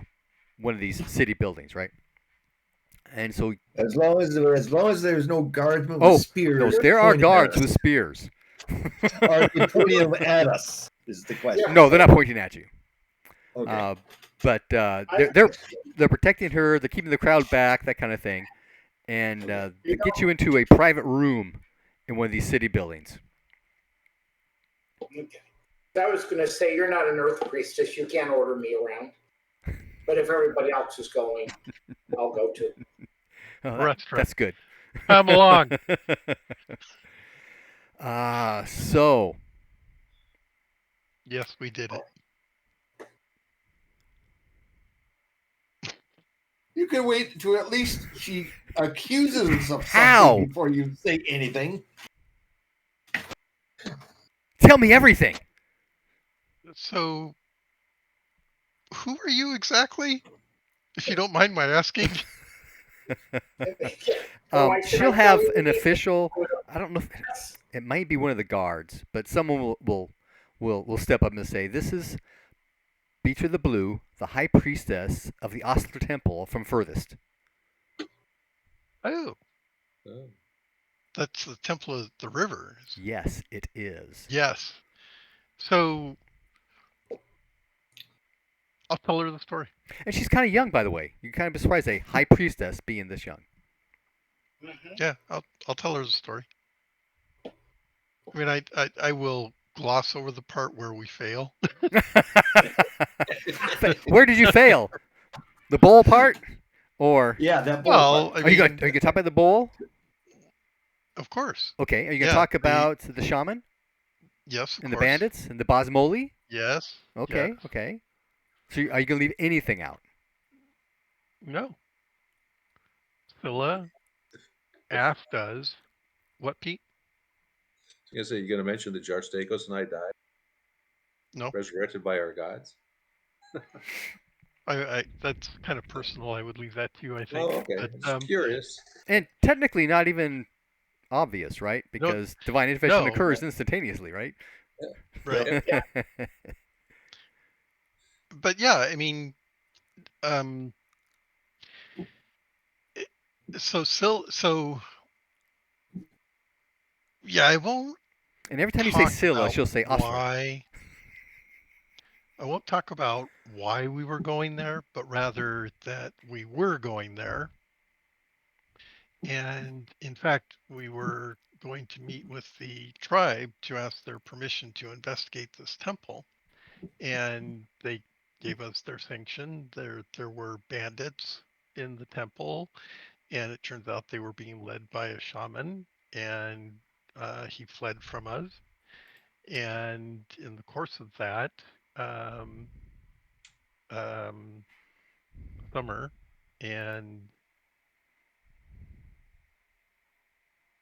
one of these city buildings, right? And so, As long as there's no guardsmen with oh, no, spears, there are pointing at guards us. with spears. Are they pointing them at us? Is the question. No, they're not pointing at you. Okay. But they're protecting her. They're keeping the crowd back, that kind of thing, and they get you into a private room in one of these city buildings. Okay. I was going to say, you're not an earth priestess. You can't order me around. But if everybody else is going, I'll go too. Oh, Restaurant. that's good. Come along. So Yes, we did it. You can wait until at least she accuses us of How? something before you say anything. tell me everything. So, who are you exactly? If you don't mind my asking. Why should She'll I have tell you an anything? official. I don't know if it might be one of the guards, but someone will step up and say, "This is Beecher the Blue, the High Priestess of the Ostler Temple from furthest." Oh, Oh. that's the Temple of the River. Yes, it is. Yes. So I'll tell her the story. And she's kind of young, by the way. You kind of be surprised a high priestess being this young. Yeah, I'll tell her the story. I mean, I will gloss over the part where we fail. Where did you fail? The bowl part, or Yeah, that bowl Well, part. I are you mean, gonna talk about the bowl? of course. Okay, are you gonna Yeah, talk about the shaman yes, of and the course. bandits and the Bosmoli? Yes. Yes. Okay, okay. So are you gonna leave anything out? No. Scylla asked us what, Pete? I was gonna say, you're gonna mention that Jarstakos and I died, No. resurrected by our gods. I that's kind of personal. I would leave that to you, I think. Oh, okay. But I'm just curious. And technically, not even obvious, right? no, Because divine intervention no, occurs instantaneously, right? right. Yeah. But yeah, I mean, um, it- so yeah, I won't And every time you say talk Scylla, about she'll say Osler. why. I won't talk about why we were going there, but rather that we were going there. And in fact, we were going to meet with the tribe to ask their permission to investigate this temple. And they gave us their sanction. There were bandits in the temple, and it turns out they were being led by a shaman, and he fled from us. And in the course of that, um, um, Summer and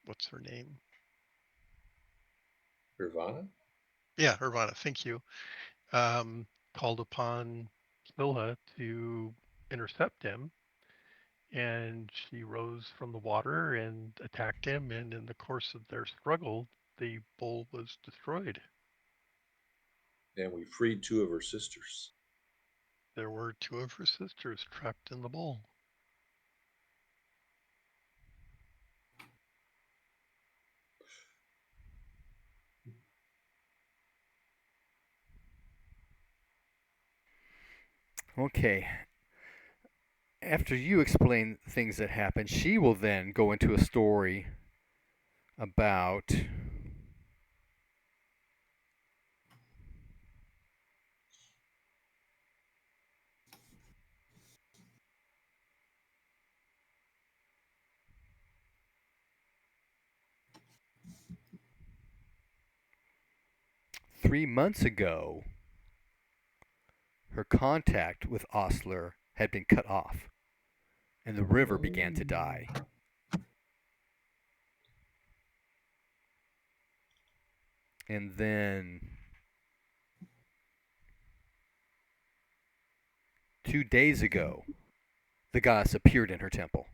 what's her name? Nirvana? Yeah, Urbana. Thank you. Um, called upon Scylla to intercept him, and she rose from the water and attacked him. And in the course of their struggle, the bull was destroyed. And we freed two of her sisters. There were two of her sisters trapped in the bull. Okay. After you explain things that happened, she will then go into a story about three months ago. Her contact with Osler had been cut off, and the river began to die. And then 2 days ago, the goddess appeared in her temple.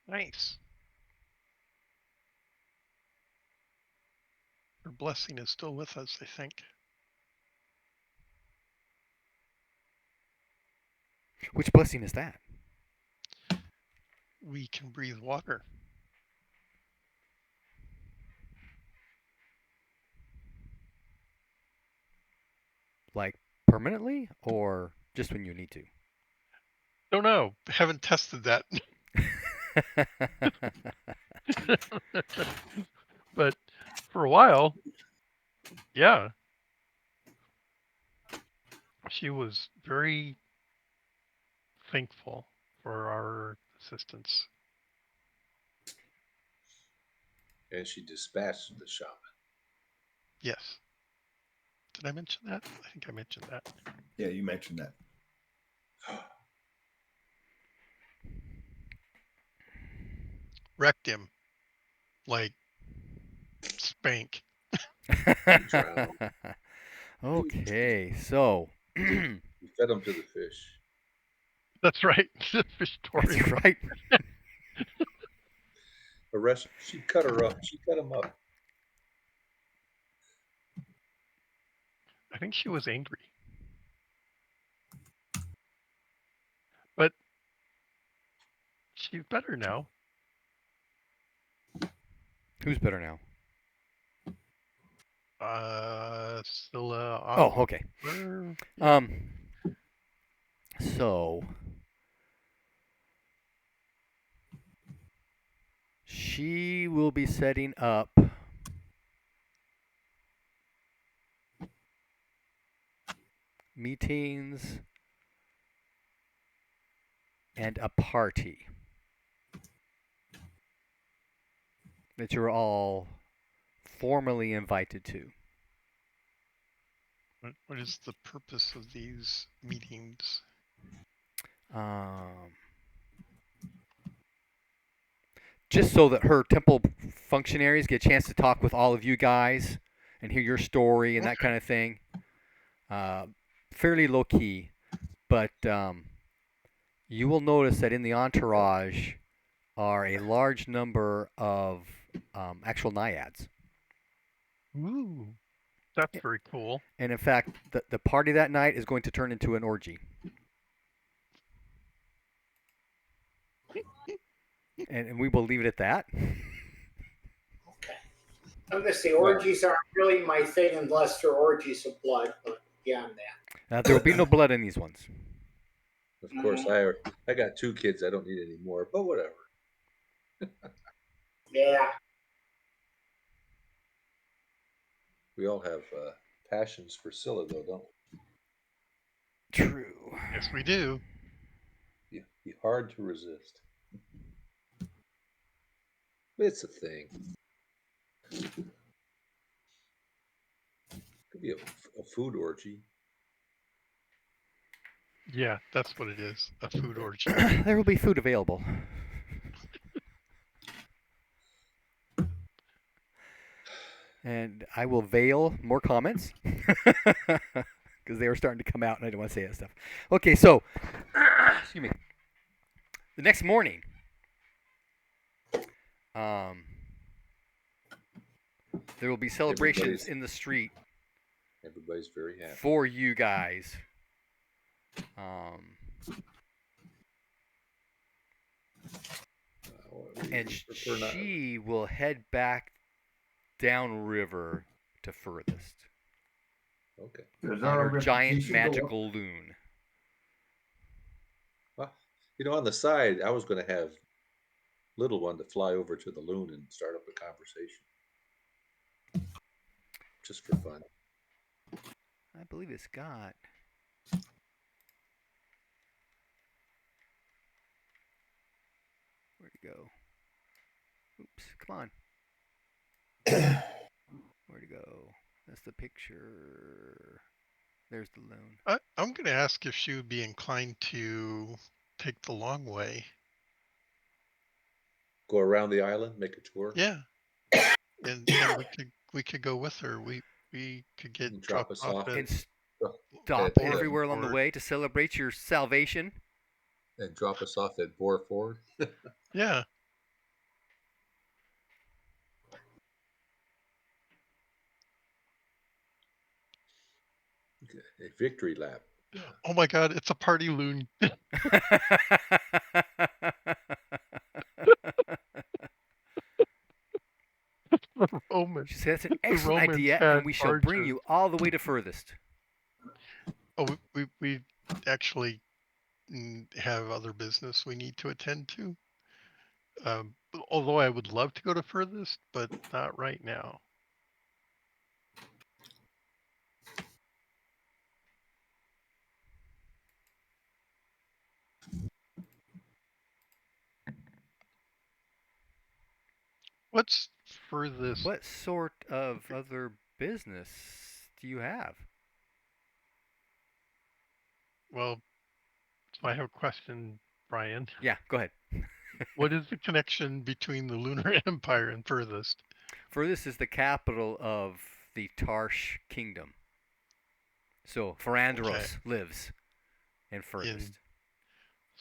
Nice. Her blessing is still with us, I think. Which blessing is that? We can breathe water. Like permanently, or just when you need to? Don't know. Haven't tested that. But for a while, yeah, she was very thankful for our assistance. And she dispatched the shaman. Yes. Did I mention that? I think I mentioned that. Yeah, you mentioned that. Wrecked him like spank. Drowned. Okay, so We fed them to the fish. That's right. The fish that's story. right. She cut her up. She cut him up. I think she was angry. But she's better now. Who's better now? Scylla Oh, off. okay. Yeah. So she will be setting up meetings and a party that you're all formally invited to. What is the purpose of these meetings? Just so that her temple functionaries get a chance to talk with all of you guys and hear your story and that kind of thing. Fairly low key, but you will notice that in the entourage are a large number of actual naiads. Ooh, that's very cool. And in fact, the party that night is going to turn into an orgy. And we will leave it at that. Okay. I'm gonna say orgies aren't really my thing unless they're orgies of blood, but beyond that. There will be no blood in these ones. Of course, I got 2 kids. I don't need any more, but whatever. Yeah. We all have passions for Scylla, though, don't we? True. Yes, we do. Be hard to resist. It's a thing. Could be a food orgy. Yeah, that's what it is. A food orgy. There will be food available. And I will veil more comments because they were starting to come out and I don't want to say that stuff. Okay, so, excuse me. The next morning, there will be celebrations in the street. Everybody's very happy. For you guys. And she will head back downriver to furthest. Okay. On her giant magical loon. Well, on the side, I was going to have little one to fly over to the loon and start up a conversation. Just for fun. I believe it's got... Where'd it go? Oops, come on. Where'd it go? That's the picture. There's the loon. I'm going to ask if she would be inclined to take the long way. Go around the island, make a tour. Yeah, and we could go with her. We could get drop us off and stop everywhere along the way to celebrate your salvation. And drop us off at Bore Ford. Yeah. A victory lap. Oh my God, it's a party loon. She said, that's an excellent idea, and we shall bring you all the way to furthest. Oh, we actually have other business we need to attend to. Although I would love to go to furthest, but not right now. What's furthest? What sort of other business do you have? Well, so I have a question, Brian. Yeah, go ahead. What is the connection between the Lunar Empire and furthest? Furthest is the capital of the Tarsh Kingdom. So Farandros lives in furthest.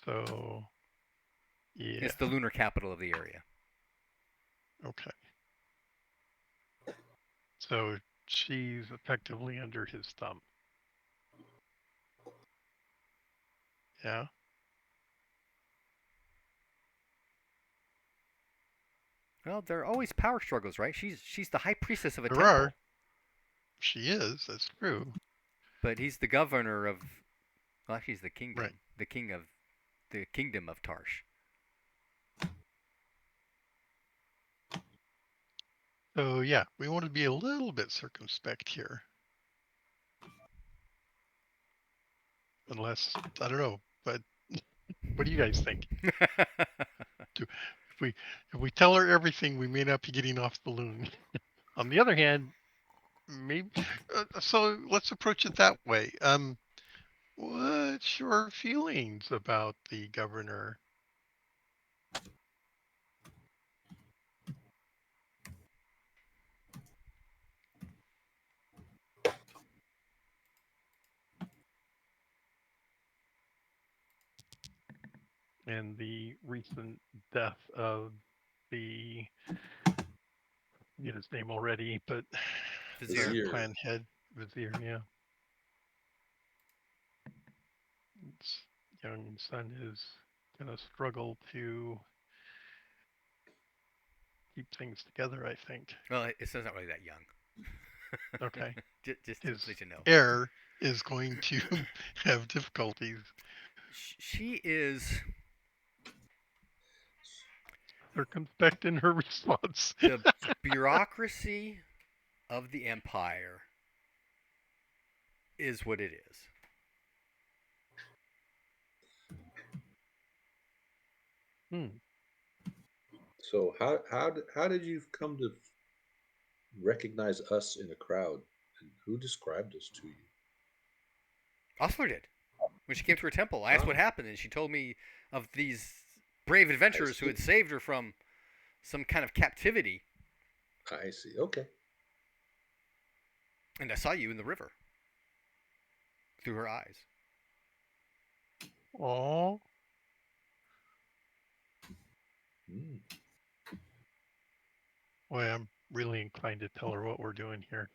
So, yeah. It's the lunar capital of the area. Okay. So she's effectively under his thumb. Yeah. Well, there are always power struggles, right? She's the high priestess of a There temple. are. She is. That's true. But he's the governor of. Well, actually, he's the kingdom. Right. The king of the kingdom of Tarsh. So yeah, we want to be a little bit circumspect here. Unless, I don't know, but what do you guys think? If we tell her everything, we may not be getting off the loon. On the other hand, maybe. So let's approach it that way. What's your feelings about the governor? And the recent death of the, get his name already, but Vizier. the clan head Vizier, yeah. His young son is gonna struggle to keep things together, I think. Well, it's not really that young. Okay. just His so you know. heir is going to have difficulties. She is Circumspect in her response. the bureaucracy of the empire is what it is. So how did you come to recognize us in a crowd? And who described us to you? Osler did. When she came to her temple, I asked what Ah. happened, and she told me of these brave adventurers who had saved her from some kind of captivity. I see. Okay. And I saw you in the river through her eyes. Oh. Mm. Boy, I'm really inclined to tell her what we're doing here.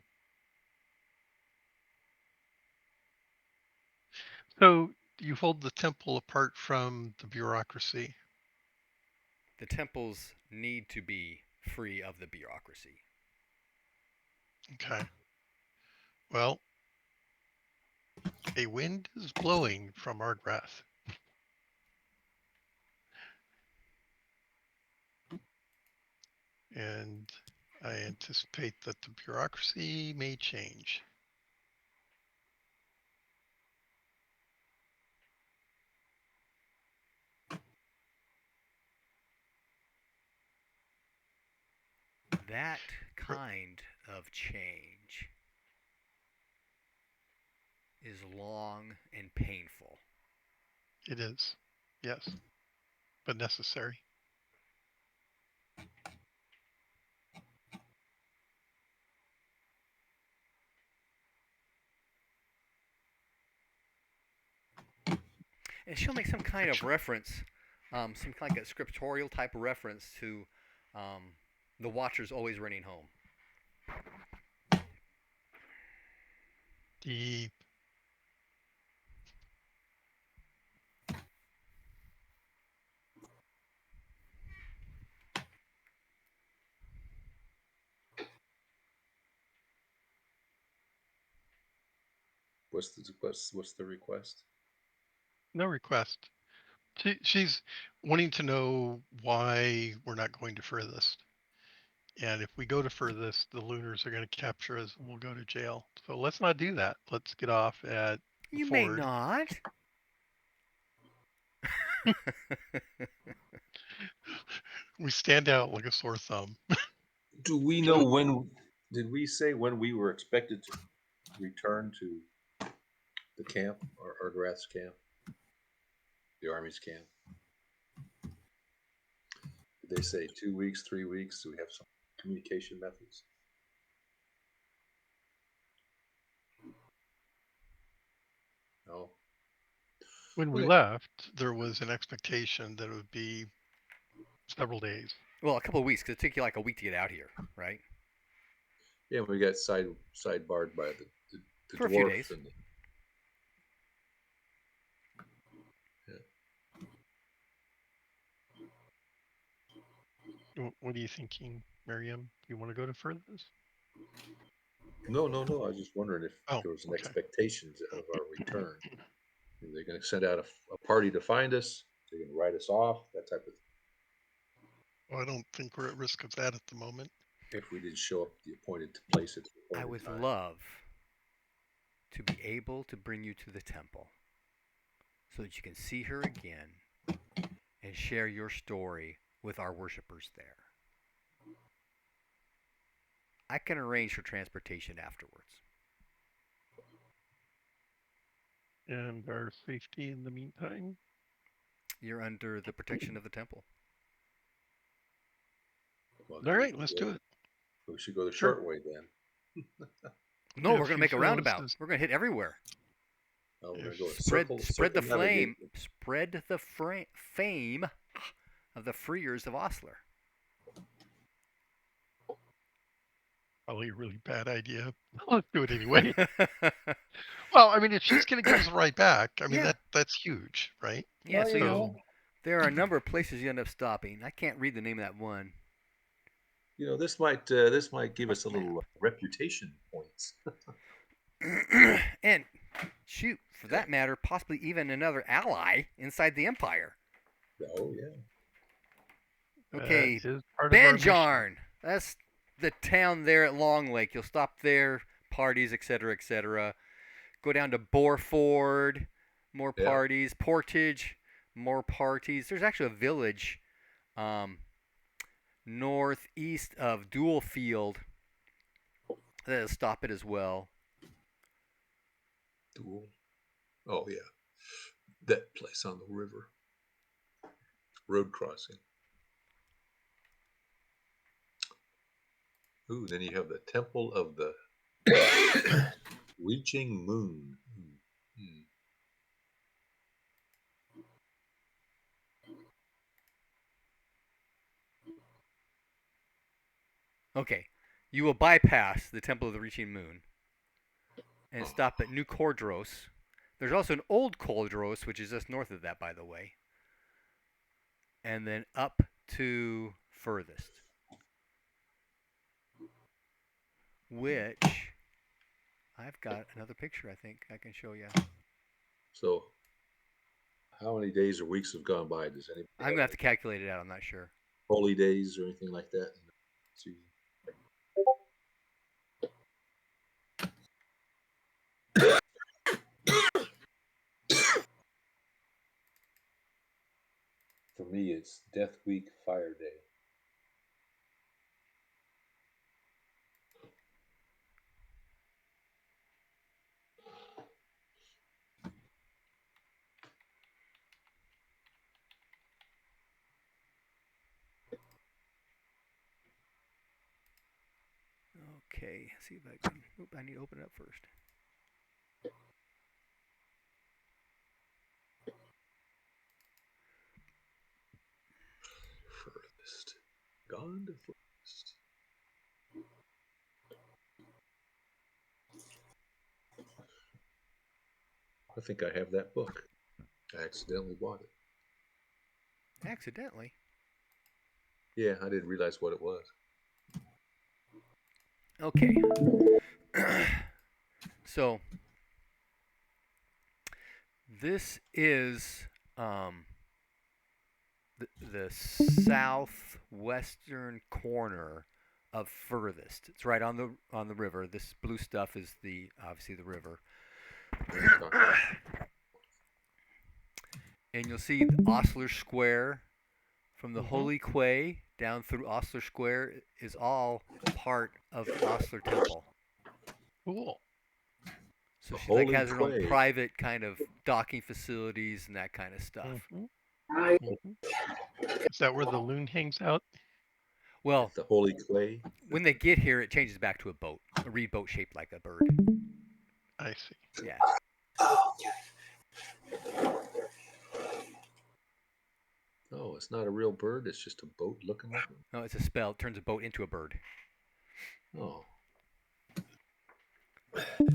So you hold the temple apart from the bureaucracy. The temples need to be free of the bureaucracy. Okay. Well, a wind is blowing from Argrath. And I anticipate that the bureaucracy may change. That kind of change is long and painful. It is, yes, but necessary. And she'll make some kind of reference, some like a scriptorial type of reference to the Watchers always running home. Deep. What's the request? No request. She's wanting to know why we're not going to furthest. And if we go to furthest, the Lunars are going to capture us and we'll go to jail. So let's not do that. Let's get off at the You may ford. not. We stand out like a sore thumb. Do we know when? Did we say when we were expected to return to the camp, or Argrath's camp, the army's camp? Did they say 2 weeks, 3 weeks? Do we have some communication methods? No. When we Okay. left, there was an expectation that it would be several days. Well, a couple of weeks, because it took you like a week to get out here, right? Yeah, we got sidebarred by the For a few dwarf days. and What are you thinking, Miriam? You want to go to furthest? No, no, no. I was just wondering if Oh, there was an okay. expectations of our return. Are they going to send out a party to find us? They're going to write us off, that type of Well, I don't think we're at risk of that at the moment. if we didn't show up at the appointed place at the I appointed would time. love to be able to bring you to the temple so that you can see her again and share your story with our worshippers there. I can arrange for transportation afterwards. And our safety in the meantime. You're under the protection of the temple. Well, All right, let's do it. We should go the Sure. short way then. No, Yeah, we're going to few make a shows roundabout. is- We're going to hit everywhere. Oh, we're going to go in Spread the flame. circumnavigation. Spread the fame of the freers of Osler. Probably a really bad idea. Let's do it anyway. Well, I mean, if she's going to give us a ride back, I mean, Yeah. that's huge, right? Yeah, Well, so you you, know, there are a number of places you end up stopping. I can't read the name of that one. You know, this might give us a little reputation points. And shoot, for that matter, possibly even another ally inside the Empire. Oh yeah. Okay, That is part of our mission. Banjarn. That's the town there at Long Lake. You'll stop there, parties, etc., etc. Go down to Boreford, more Yeah. parties. Portage, more parties. There's actually a village northeast of Dualfield that'll stop it as well. Duel. Oh yeah. That place on the river. Road crossing. Ooh, then you have the Temple of the Reaching Moon. Hmm. Okay, you will bypass the Temple of the Reaching Moon and stop at New Cordros. There's also an Old Cordros, which is just north of that, by the way. And then up to furthest, which I've got another picture I think I can show you. So, how many days or weeks have gone by? Does anybody I'm going to have to calculate it out. I'm not sure. holy days or anything like that? See. For me, it's Death Week Fire Day. Okay, see if I can. Oop, I need to open it up first. Furthest. Gone to furthest. I think I have that book. I accidentally bought it. Accidentally. Yeah, I didn't realize what it was. Okay. So this is the southwestern corner of furthest. It's right on the river. This blue stuff is obviously the river. And you'll see Osler Square from the Holy Quay down through Osler Square is all part of Osler Temple. Cool. So The she Holy has her own Quay. private kind of docking facilities and that kind of stuff. I Is that where the loon hangs out? Well, The Holy Clay. when they get here, it changes back to a boat, a reed boat shaped like a bird. I see. Yeah. Oh, it's not a real bird. It's just a boat looking like one. No, it's a spell. It turns a boat into a bird. Oh,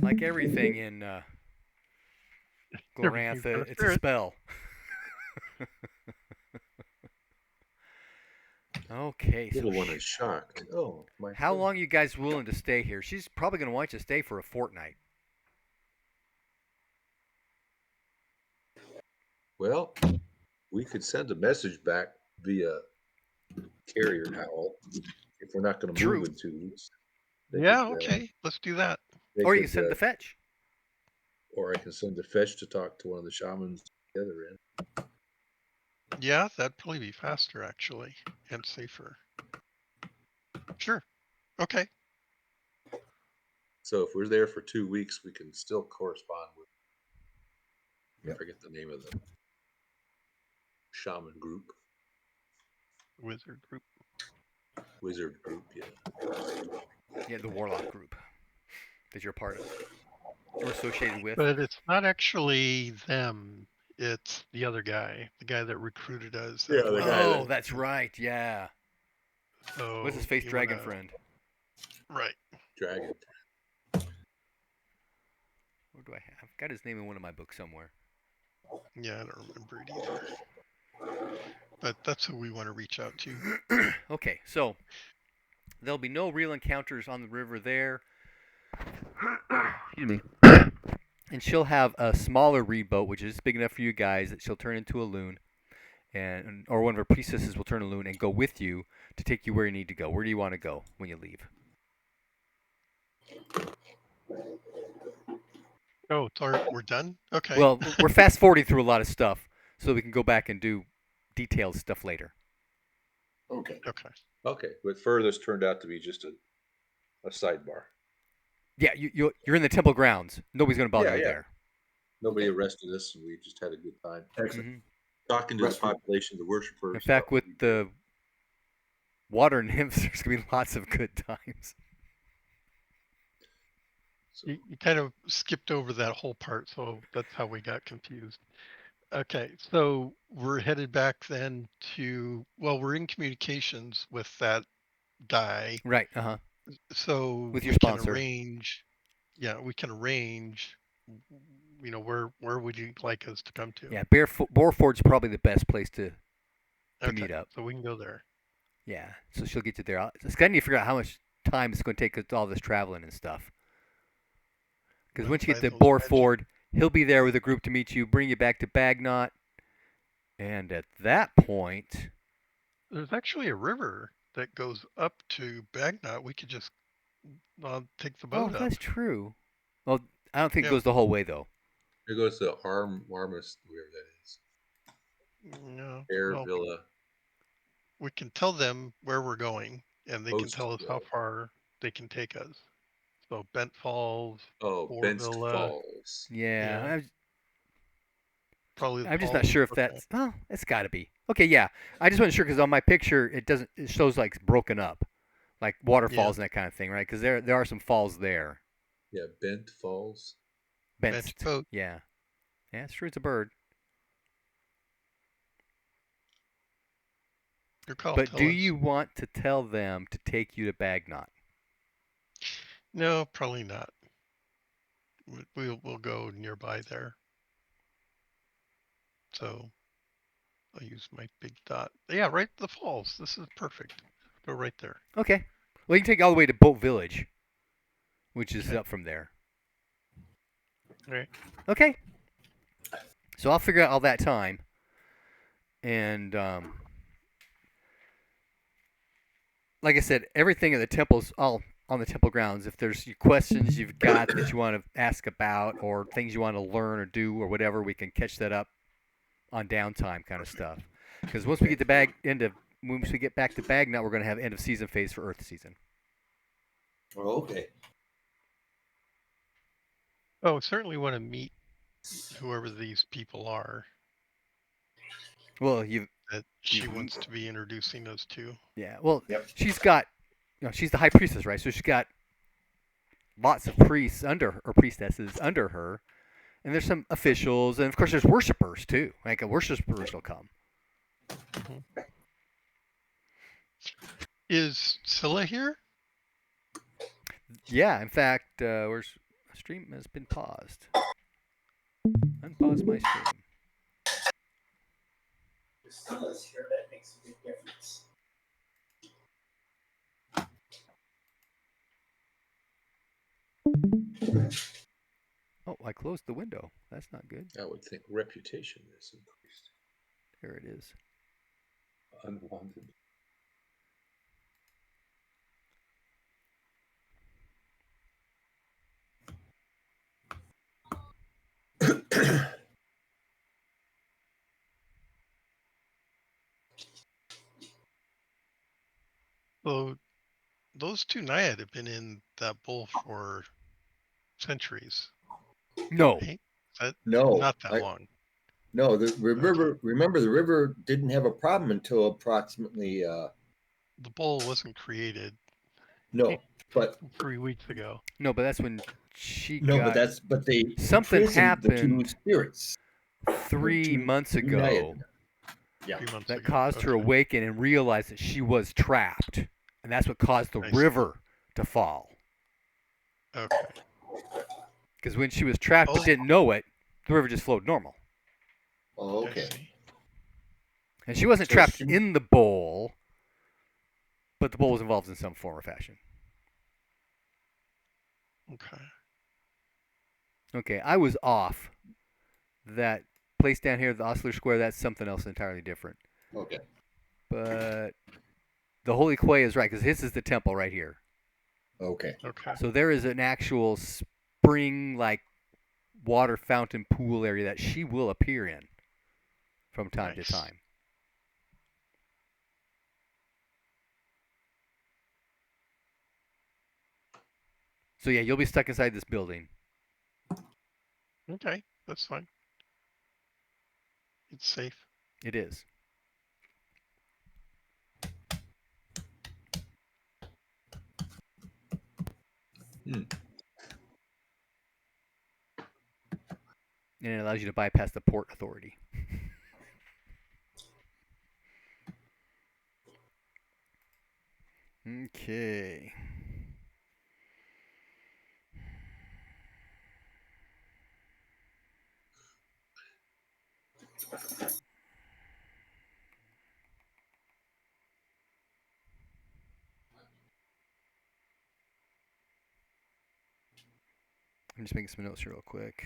Like everything in Everything's got Glorantha, a it's a spirit. spell. Okay, so Little one is shocked. Oh, my how friend. long are you guys willing to stay here? She's probably going to want you to stay for a fortnight. Well, we could send a message back via carrier owl if we're not going to True. move in 2 weeks. They Yeah, could, okay. Let's do that. they Or you can could, send the fetch. or I can send a fetch to talk to one of the shamans the other end. Yeah, that'd probably be faster actually and safer. Sure. Okay. So if we're there for 2 weeks, we can still correspond with. I Yep. forget the name of the shaman group, Wizard group. wizard group. Yeah. Yeah, the warlock group that you're part of or associated with. But it's not actually them. It's the other guy, the guy that recruited us. Yeah, the guy Oh, that- that's right. Yeah. So What's his face? you Dragon wanna- friend. Right. Dragon. Where do I have? I've got his name in one of my books somewhere. Yeah, I don't remember it either. But that's who we want to reach out to. Okay, so there'll be no real encounters on the river there. Excuse me. And she'll have a smaller reed boat, which is big enough for you guys, that she'll turn into a loon, or one of her priestesses will turn a loon and go with you to take you where you need to go. Where do you want to go when you leave? Oh, we're done? Okay. Well, we're fast forwarding through a lot of stuff, so we can go back and do detailed stuff later. Okay. Okay. Okay, but furthest turned out to be just a sidebar. Yeah, you're in the temple grounds. Nobody's going to bother Yeah, you yeah. there. Nobody arrested us, and we just had a good time Excellent. Mhm. talking to the Restful. population, the worshipers. In fact, stuff with we did. the water nymphs, there's going to be lots of good times. So, You kind of skipped over that whole part, so that's how we got confused. Okay, so we're headed back then we're in communications with that guy. Right, uh-huh. So With your we can sponsor. arrange, we can arrange, where would you like us to come to? Yeah, Boreford's probably the best place to meet up. So we can go there. Yeah, so she'll get you there. It's got to need to figure out how much time it's going to take with all this traveling and stuff. Because We'll once you get find to those Boreford, he'll be there with a group to meet you, bring you back to Bagnot, and at that point, There's actually a river that goes up to Bagnot. We could just take the boat up. that's true. Well, I don't think Yeah. it goes the whole way though. there goes the Armus, wherever that is. No, Air well, Villa. we can tell them where we're going, and they can Post tell us how Villa. far they can take us. So Bent Falls, Oh, Fort Benst Villa. Falls. Yeah, Probably the I'm just not falls. sure if Okay. that's. Oh, it's got to be. Okay, yeah. I just wasn't sure because on my picture it doesn't. It shows like broken up, like waterfalls and that kind of thing, right? Because there are some falls there. Yeah, Bent Falls. Bent. boat. Yeah. Yeah, it's true. It's a bird. Your call. But tell do us. you want to tell them to take you to Bagnot? No, probably not. We'll go nearby there. So I'll use my big dot. Yeah, right at the falls. This is perfect. Go right there. Okay. Well, you can take all the way to Boat Village, which is Okay. up from there. All right. Okay. So I'll figure out all that time. And like I said, everything at the temple's all on the temple grounds. If there's questions you've got that you want to ask about or things you want to learn or do or whatever, we can catch that up on downtime kind of stuff. Because once we get once we get back to Bagnot, we're going to have end of season phase for Earth season. Oh, okay. Oh, certainly want to meet whoever these people are Well, that she wants to be introducing us to. yeah. Well, Yep. she's got, she's the high priestess, right? So she's got lots of priests under her, or priestesses under her, and there's some officials, and of course there's worshipers too. Like a worshipers will come. Is Scylla here? Yeah. In fact, where's stream has been paused. Unpause my stream. Still is here. That makes a big difference. I closed the window. That's not good. I would think reputation is increased. There it is. Unwanted. So those two naiad have been in that bowl for centuries. No. Right? That, No, not that long. No, the river. Okay. Remember, the river didn't have a problem until approximately The bowl wasn't created no, but 3 weeks ago. No, but that's when she no, got but they something imprisoned the two happened spirits 3 months two naiad. ago Yeah, 3 months that ago. caused her Okay. awaken and realize that she was trapped, and that's what caused the I see. river to fall. Okay. Because when she was trapped but Oh. didn't know it, the river just flowed normal. Oh, I okay. see. And she wasn't So trapped she- in the bowl, but the bowl was involved in some form or fashion. Okay. Okay, I was off. That place down here, the Osler Square, that's something else entirely different. Okay. But the Holy Quay is right, because this is the temple right here. Okay. Okay. So there is an actual spring, like, water fountain pool area that she will appear in from time Nice. to time. So yeah, you'll be stuck inside this building. Okay. That's fine. It's safe. It is. And it allows you to bypass the port authority. Okay. I'm just making some notes here real quick.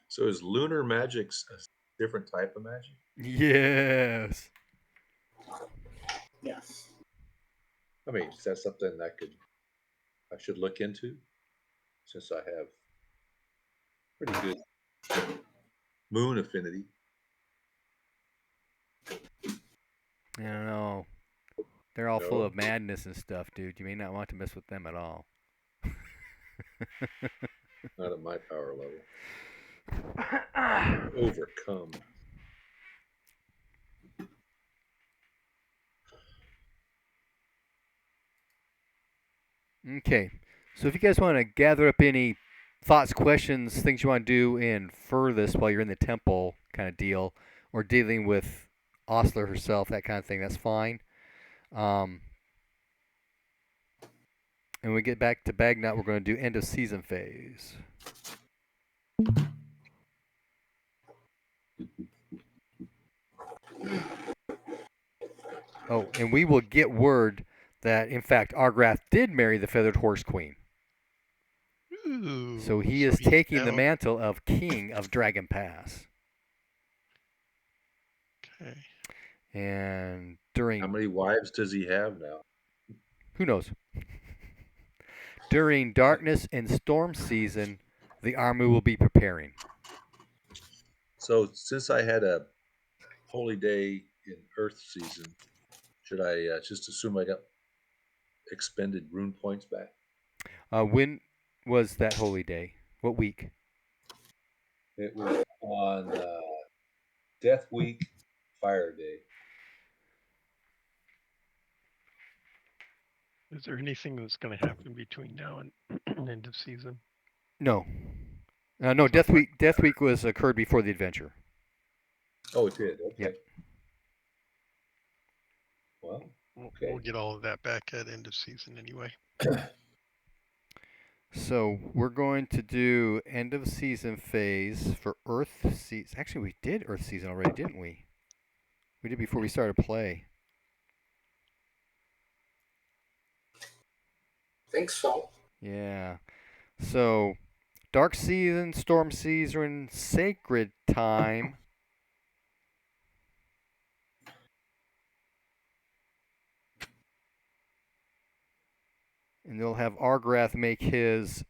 So is lunar magic a different type of magic? Yes. Yes. I mean, is that something I should look into, since I have pretty good moon affinity? I don't know. They're all full No? of madness and stuff, dude. You may not want to mess with them at all. Not at my power level. Overcome. Okay. So if you guys want to gather up any thoughts, questions, things you want to do in furthest while you're in the temple kind of deal, or dealing with Osler herself, that kind of thing, that's fine. And when we get back to Bagnut, we're going to do end of season phase. Oh, and we will get word that, in fact, Argrath did marry the Feathered Horse Queen. Ooh. So he is he's taking the now- mantle of King of Dragon Pass. Okay. And How during, many wives does he have now? who knows? During darkness and storm season, the army will be preparing. So since I had a holy day in Earth season, should I just assume I got expended rune points back? When was that holy day? What week? It was on Death Week, Fire Day. Is there anything that's going to happen between now and end of season? No. No, Death fine. Week. Death Week was occurred before the adventure. Oh, it did. Okay. Yep. Well, We'll okay. get all of that back at end of season anyway. So we're going to do end of season phase for Earth season. Actually, we did Earth season already, didn't we? We did before we started play. Think so. Yeah. So dark season, storm season, sacred time. And they'll have Argrath make his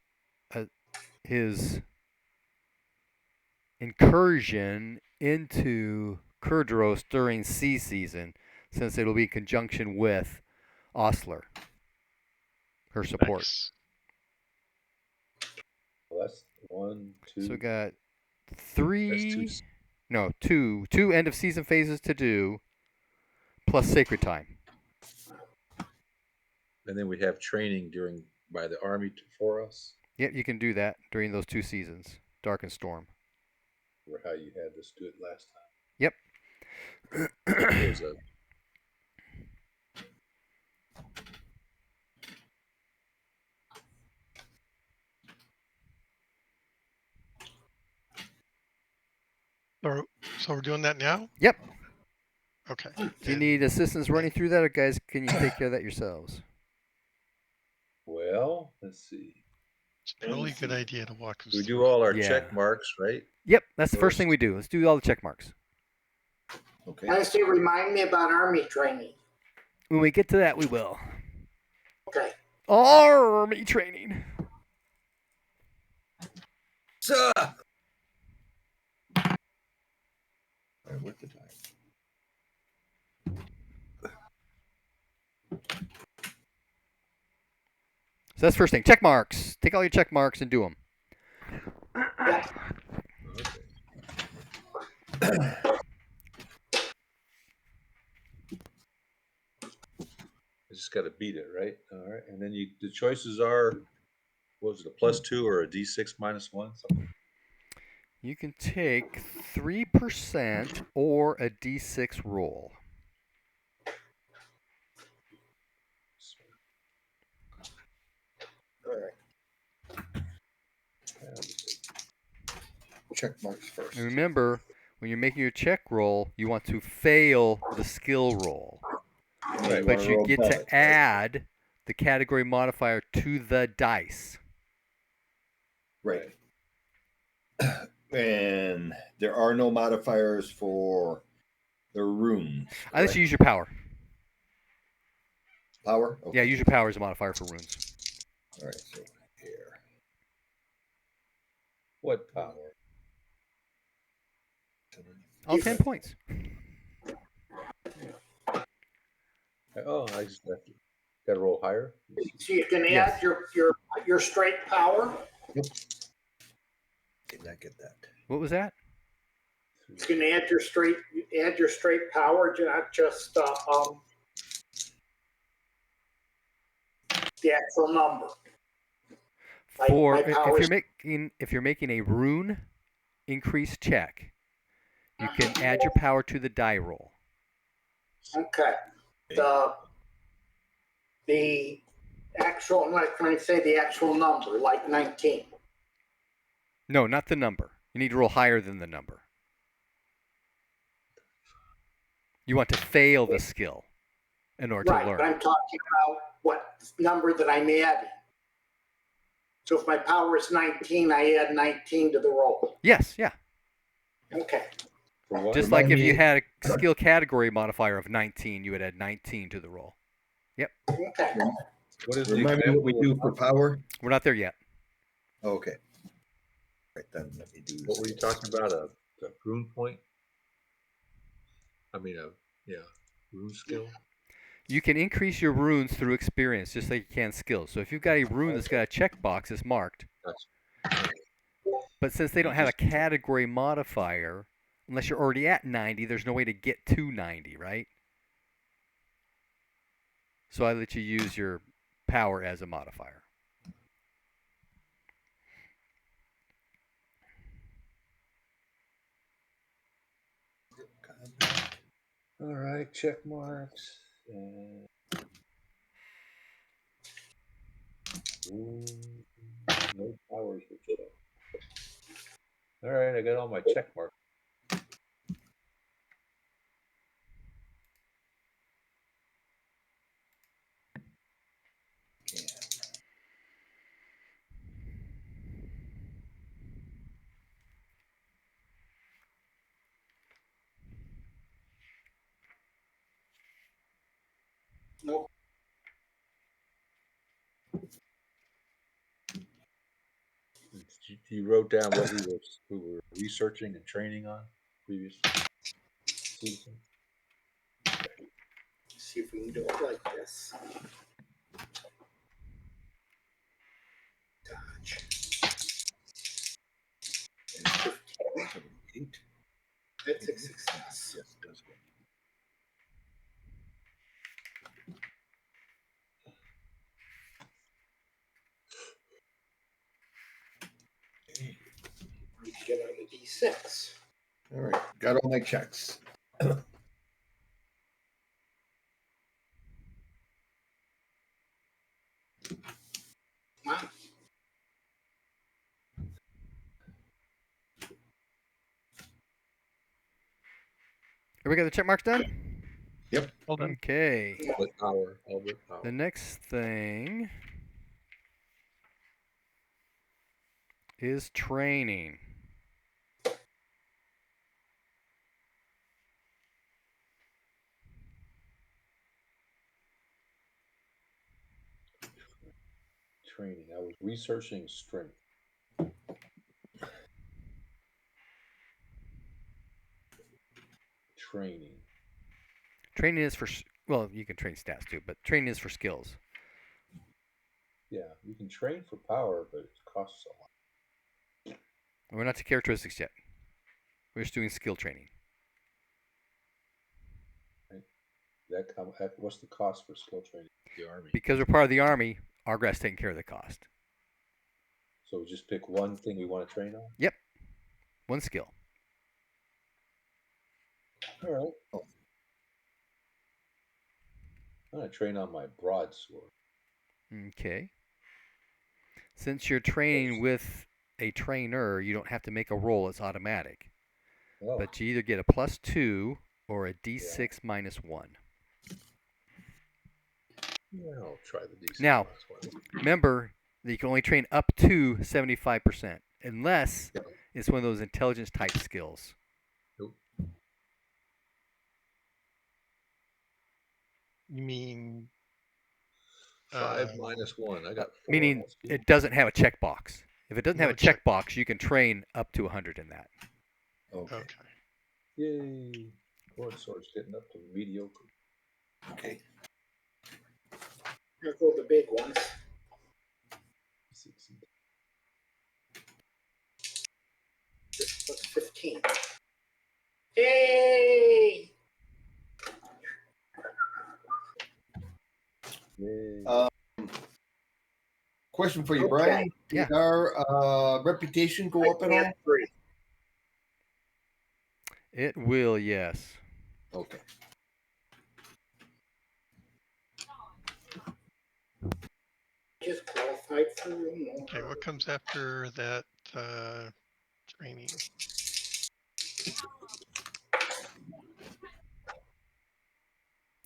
incursion into Kurderos during sea season, since it'll be in conjunction with Osler, her support. Nice. Well, that's 1, 2. So we got That's two end of season phases to do, plus sacred time. And then we have training by the Army for us, Yep, you can do that during those 2 seasons, dark and storm. or how you had us do it last time. Yep. There's a So we're doing that now? Yep. Okay. Do you need assistance running through that, or guys, can you take care of that yourselves? well, let's see. It's probably a good idea to walk us We through do all our Yeah. check marks, right? Yep, that's the first First. thing we do. Let's do all the check marks. Okay. I say, remind me about Army training. When we get to that, we will. Okay. Army training. Sir! All right, where's the time? So that's the first thing. Check marks. Take all your check marks and do them. Yeah. Okay. I just got to beat it, right? All right. And then the choices are, what was it, a +2 or a D6 -1? Something. You can take 3% or a D6 roll. All right. Check marks first. And remember, when you're making your check roll, you want to fail the skill roll. Right, But wanna you roll get damage, to right? add the category modifier to the dice. Right. And there are no modifiers for the runes. Unless correct? you use your power. Power? Okay. Yeah, use your power as a modifier for runes. All right, so here. What power? All 10 points. Oh, I just got to roll higher. So you can Yes. add your straight power. Did not get that. What was that? You can add your straight power, not just the actual number. For My power is- if you're making a rune increase check, you can add your power to the die roll. Okay. The actual, I'm not trying to say the actual number, like 19. No, not the number. You need to roll higher than the number. You want to fail the skill in order Right, to but learn. I'm talking about what number that I'm adding. So if my power is 19, I add 19 to the roll. Yes, yeah. Okay. For what? Just like Remind if you me- had a skill category modifier of 19, you would add 19 to the roll. Okay. What is the Remind me what we example do of- for power. We're not there yet. Okay. Right then, let me do. What were you talking about? A rune point? I mean, rune skill. You can increase your runes through experience, just like you can skills. So if you've got a rune that's got a checkbox that's marked, Gotcha. but since they don't have a category modifier, unless you're already at 90, there's no way to get to 90, right? So I let you use your power as a modifier. All right, check marks. And... No powers for Jedi. All right, I got all my check marks. Nope. You wrote down what we were researching and training on previous season. See if we can do it like this. Dodge. 8. That's a success. Yes, that's good. Okay. We can get out a D6. All right, got all my checks. Wow. Everybody got the check marks done? Well done. Okay. Albert Power. The next thing is training. Training. I was researching strength. Training. Training is for, well, you can train stats too, but training is for skills. Yeah, you can train for power, but it costs a lot. We're not to characteristics yet. We're just doing skill training. What's the cost for skill training in the Army? Because we're part of the Army, our guy's taking care of the cost. So we just pick one thing we want to train on? Yep. One skill. All right. I'm going to train on my broadsword. Okay. Since you're training with a trainer, you don't have to make a roll. It's automatic. Oh, But you either get a +2 or a D6 -1. yeah, I'll try the D6. Now, remember that you can only train up to 75%, unless it's one of those intelligence type skills. Nope. You mean 5 -1. I got 4. Meaning That's good. it doesn't have a checkbox. If it doesn't have No a checkbox, you can train up to 100 in that. Okay. okay? Yay. Broadsword's getting up to mediocre. Okay. Here go the big ones. 6. What's 15? Yay! Yay. Question for you, Okay. Brian. Yeah. Did our reputation go up at all? 3. It will, yes. Okay. Just qualified for room. Okay, what comes after that training?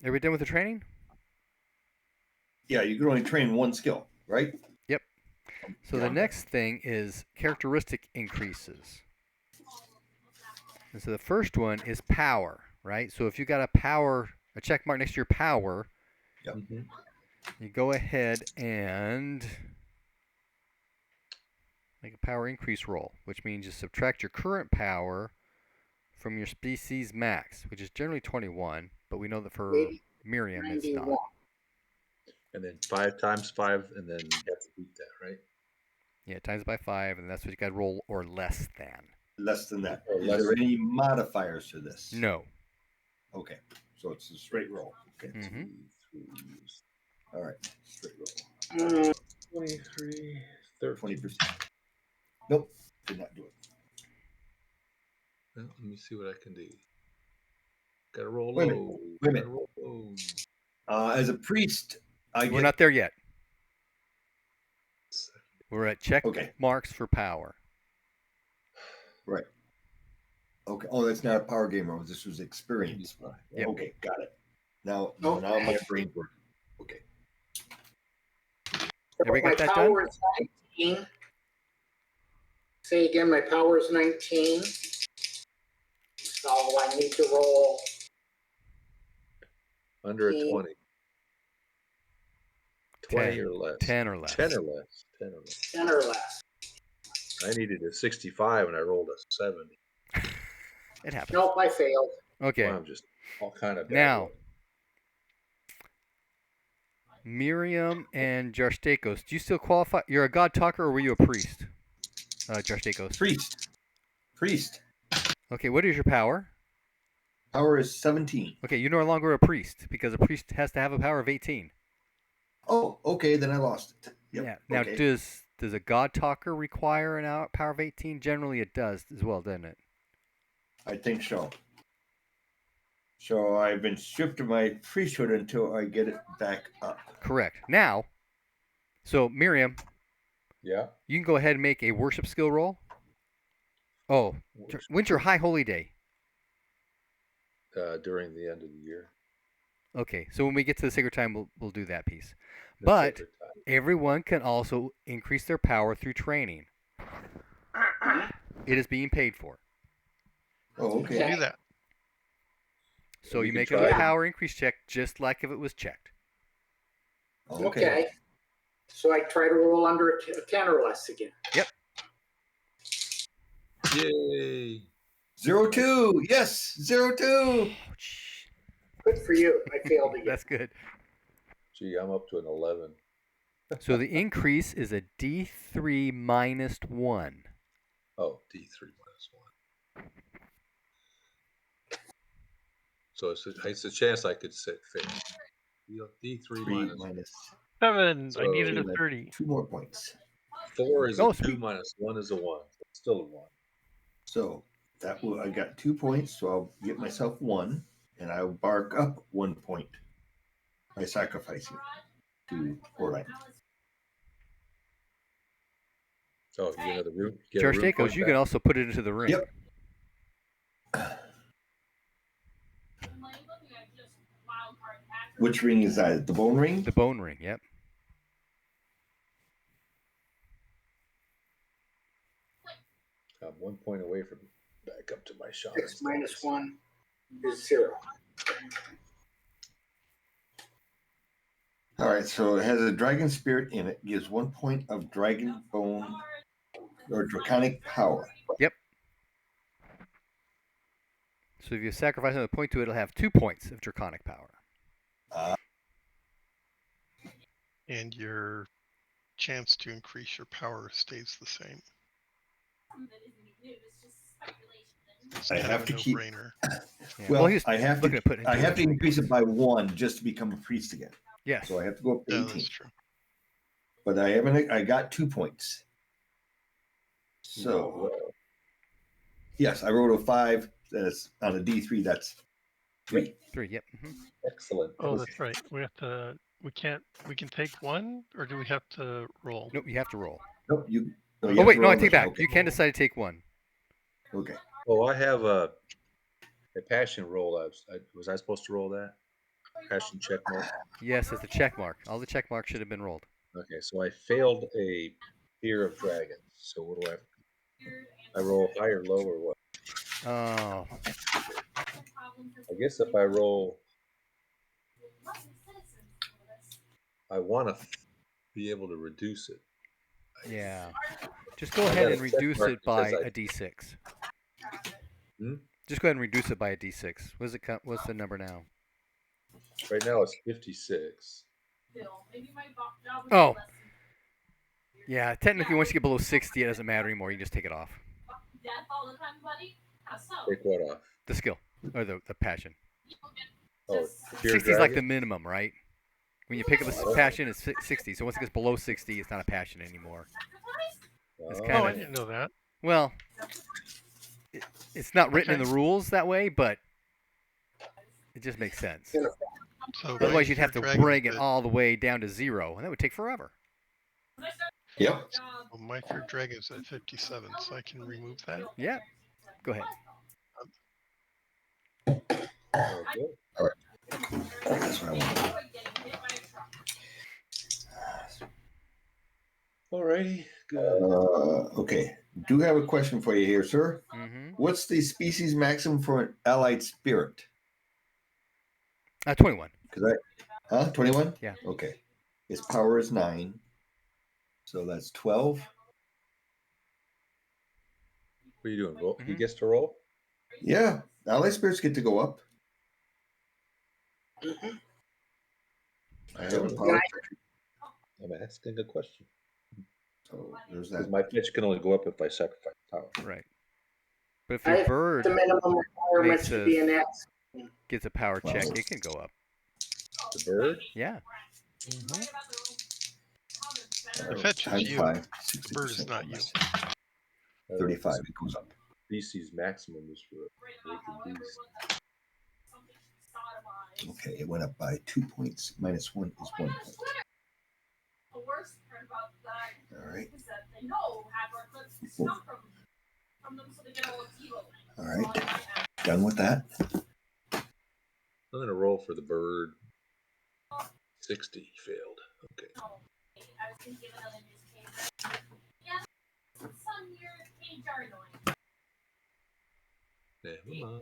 Are we done with the training? Yeah, you can only train one skill, right? Yep. So Yeah. the next thing is characteristic increases. And so the first one is power, right? So if you got a check mark next to your power, Mhm. you go ahead and make a power increase roll, which means you subtract your current power from your species max, which is generally 21, but we know that for 80, Miriam it's 91. not. And then 5 times 5, and then you have to beat that, right? Yeah, times by 5, and that's what you got to roll, or less than. Less than that. Or Is less there than- any modifiers to this? No. Okay. So it's a straight roll. Okay. Mhm. 3, All right. Straight roll. 23, 13. 20%. Nope. Did not do it. Well, let me see what I can do. Gotta roll Wait a minute, low. wait a Gotta minute. roll low. As a priest, I We're get not there yet. We're at check Okay. marks for power. Right. Okay. Oh, that's not a power game mode. This was experience. Yep. Okay, got it. Now Okay. my brain's working. Okay. Everybody my got that power done? is 19. Say again, my power is 19. So I need to roll Under a 10. 20. 20 10. or less. 10 or less. 10 or less. 10 or less. 10 or less. I needed a 65 and I rolled a 70. It happens. Nope, I failed. Okay. Well, I'm just all kind of bad Now, luck. Miriam and Jarstakos, do you still qualify? You're a god talker, or were you a priest? Jarstakos. Priest. Okay, what is your power? Power is 17. Okay, you're no longer a priest because a priest has to have a power of 18. Oh, okay, then I lost it. Yep. Yeah. Now, okay. does a god talker require an power of 18? Generally, it does as well, doesn't it? I think so. So I've been stripped of my priesthood until I get it back up. Correct. Now, so Miriam, Yeah. you can go ahead and make a worship skill roll. Oh, when's your high holy day? During the end of the year. Okay, so when we get to the sacred time, we'll do that piece. The But sacred time. everyone can also increase their power through training. It is being paid for. Oh, okay. Do that. So We you can make try a it. power increase check just like if it was checked. Okay. So I try to roll under a 10 or less again. Yay. 02. Yes, 02. Oh, Good for you. I failed again. that's good. Gee, I'm up to an 11. So the increase is a D3 minus 1. Oh, D3 minus 1. So it's a chance I could fail. D3 3 minus minus 7. I So- needed a 30. 2 more points. 4 is Oh, a 2 sweet. minus 1 is a 1. It's still a 1. So I got 2 points, so I'll get myself 1, and I'll bark up 1 point by sacrificing to Orline. So if you get another root, get a root Jarstakos, point you back. can also put it into the ring. Yep. Which ring is that? The bone ring? The bone ring, yep. I'm 1 point away from back up to my shot. 6 minus 1 is 0. All right, so it has a dragon spirit in it. Gives 1 point of dragon bone or draconic power. So if you sacrifice another point to it, it'll have 2 points of draconic power. And your chance to increase your power stays the same. It's I kind have of to a keep- no-brainer. Yeah. Well, he's I have looking to at putting it I into have to the- increase it by 1 just to become a priest again. Yes. So I have to go up to Yeah, 18. that's true. But I got 2 points. So Well, yes, I rolled a 5. That's on a D3. That's 3. 3, yep. excellent. Oh, that's right. We can take 1, or do we have to roll? Nope, you have to roll. Nope, you. Oh, wait, no, I take back. Okay. You can decide to take 1. Okay. Oh, I have a passion roll. Was I supposed to roll that? Passion check mark. Yes, it's a check mark. All the check marks should have been rolled. Okay, so I failed a fear of dragons. So what do I roll high or low or what? Oh, I guess if I roll, I want to be able to reduce it. yeah. Just go I ahead got and a check reduce mark it by because a D6. Hmm? Just go ahead and reduce it by a D6. What's the number now? Right now it's 56. Oh. Yeah, technically once you get below 60, it doesn't matter anymore. You can just take it off. Take what off? The skill. Or the passion. Oh, fear 60 is like the dragon? minimum, right? When you pick up a passion, it's 60. So once it gets below 60, it's not a passion anymore. It's Oh, kind Oh, I of- didn't know that. Well, it's not written in the rules that way, but it just makes sense. So by Otherwise, you'd have to your dragon bring it bit- all the way down to 0, and that would take forever. Yep. Well, my third dragon's at 57, so I can remove that. Yeah. Go ahead. Okay. That's what I want. Alrighty. Good. Okay. Do have a question for you here, sir. Mm-hmm. What's the species maximum for an allied spirit? 21. 21? Yeah. Okay. Its power is 9. So that's 12. What are you doing? Roll? He Mhm. gets to roll? Yeah. Allied spirits get to go up. I have a Sure. power. I'm asking a question. So there's Because that. my pitch can only go up if I sacrifice power. Right. But if I your have bird the minimum requirements makes to a- be an X. gets a power check, it can go up. The bird? Yeah. The fetch is times you. 5. The bird is 60% not you. bonus. 35. It goes up. Species maximum is for wicked beast. Okay. It went up by 2 points. Minus 1 is 1 point. All right. All right. Done with that. I'm going to roll for the bird. 60 failed. Okay. Never mind.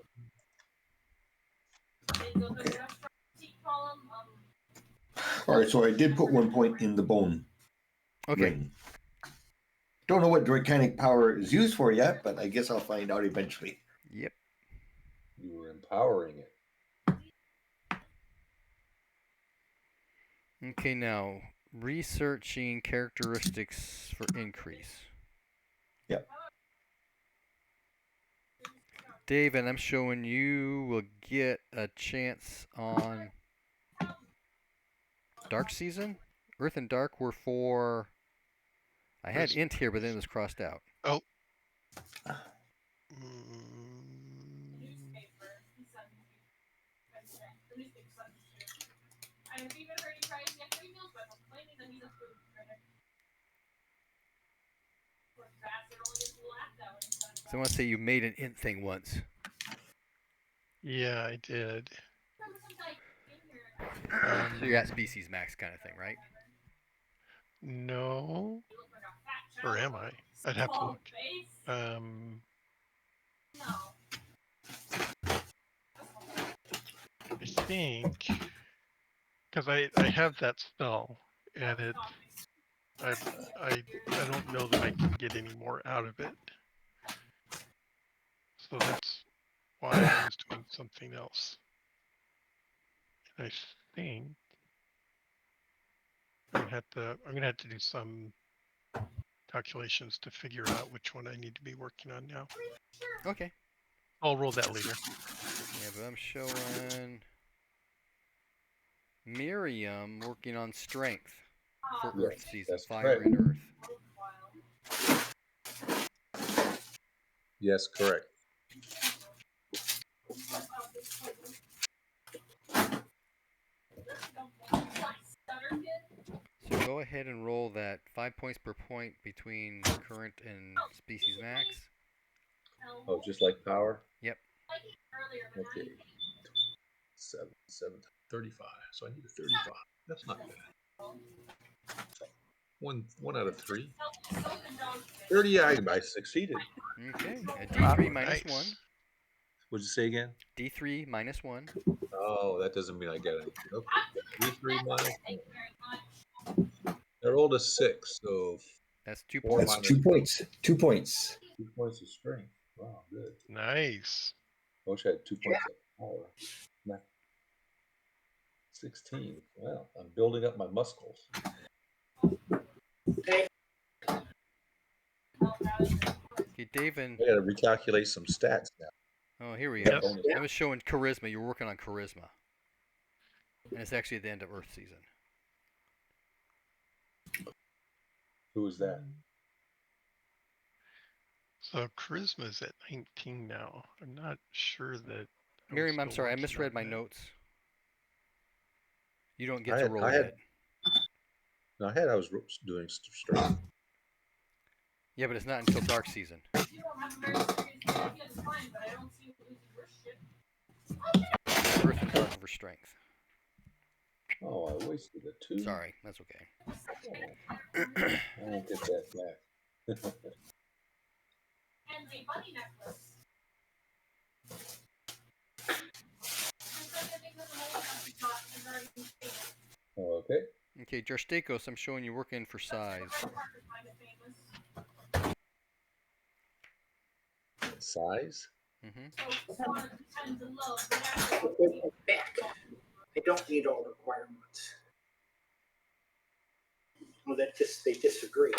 Okay. All right. So I did put 1 point in the bone Okay. ring. Don't know what draconic power is used for yet, but I guess I'll find out eventually. Yep. You were empowering it. Okay, now researching characteristics for increase. Yep. David, I'm showing you will get a chance on Dark Season. Earth and Dark were for. I had int here, but then it was crossed out. Oh. So I want to say you made an int thing once. Yeah, I did. So you're at species max kind of thing, right? No. Or am I? I'd have to look. I think because I have that spell and it I don't know that I can get any more out of it. So that's why I was doing something else. And I think I'm gonna have to do some calculations to figure out which one I need to be working on now. Okay. I'll roll that later. Yeah, but I'm showing Miriam working on strength for Yes, Earth season, that's fire correct. and Earth. Yes, correct. So go ahead and roll that 5 points per point between current and species max. Oh, just like power? Yep. Okay. 7, 35. So I need a 35. That's not bad. One out of 3. 30. I succeeded. Okay. A D3 Wow, minus nice. 1. What'd you say again? D3 minus 1. Oh, that doesn't mean I get anything. Okay. D3 minus 1. I rolled a 6, so That's 2 4 points. That's minus 2 points. 2 points. 2 points of strength. Wow, good. Nice. I wish I had 2 points of power. Nah. 16. Well, I'm building up my muscles. Okay, David. I gotta recalculate some stats now. Oh, here we Yes. go. I was showing charisma. You're working on charisma. And it's actually at the end of Earth season. Who is that? So charisma's at 19 now. I'm not sure that. Miriam, I'm sorry, I misread my notes. You don't get I to had- roll I had- yet. No, I was doing strength. Yeah, but it's not until dark season. Earth and dark over strength. Oh, I wasted a 2. Sorry, that's okay. Oh, I won't get that back. Okay. Okay, Jarstakos, I'm showing you working for size. Size? Back. I don't need all requirements. Well, they disagree.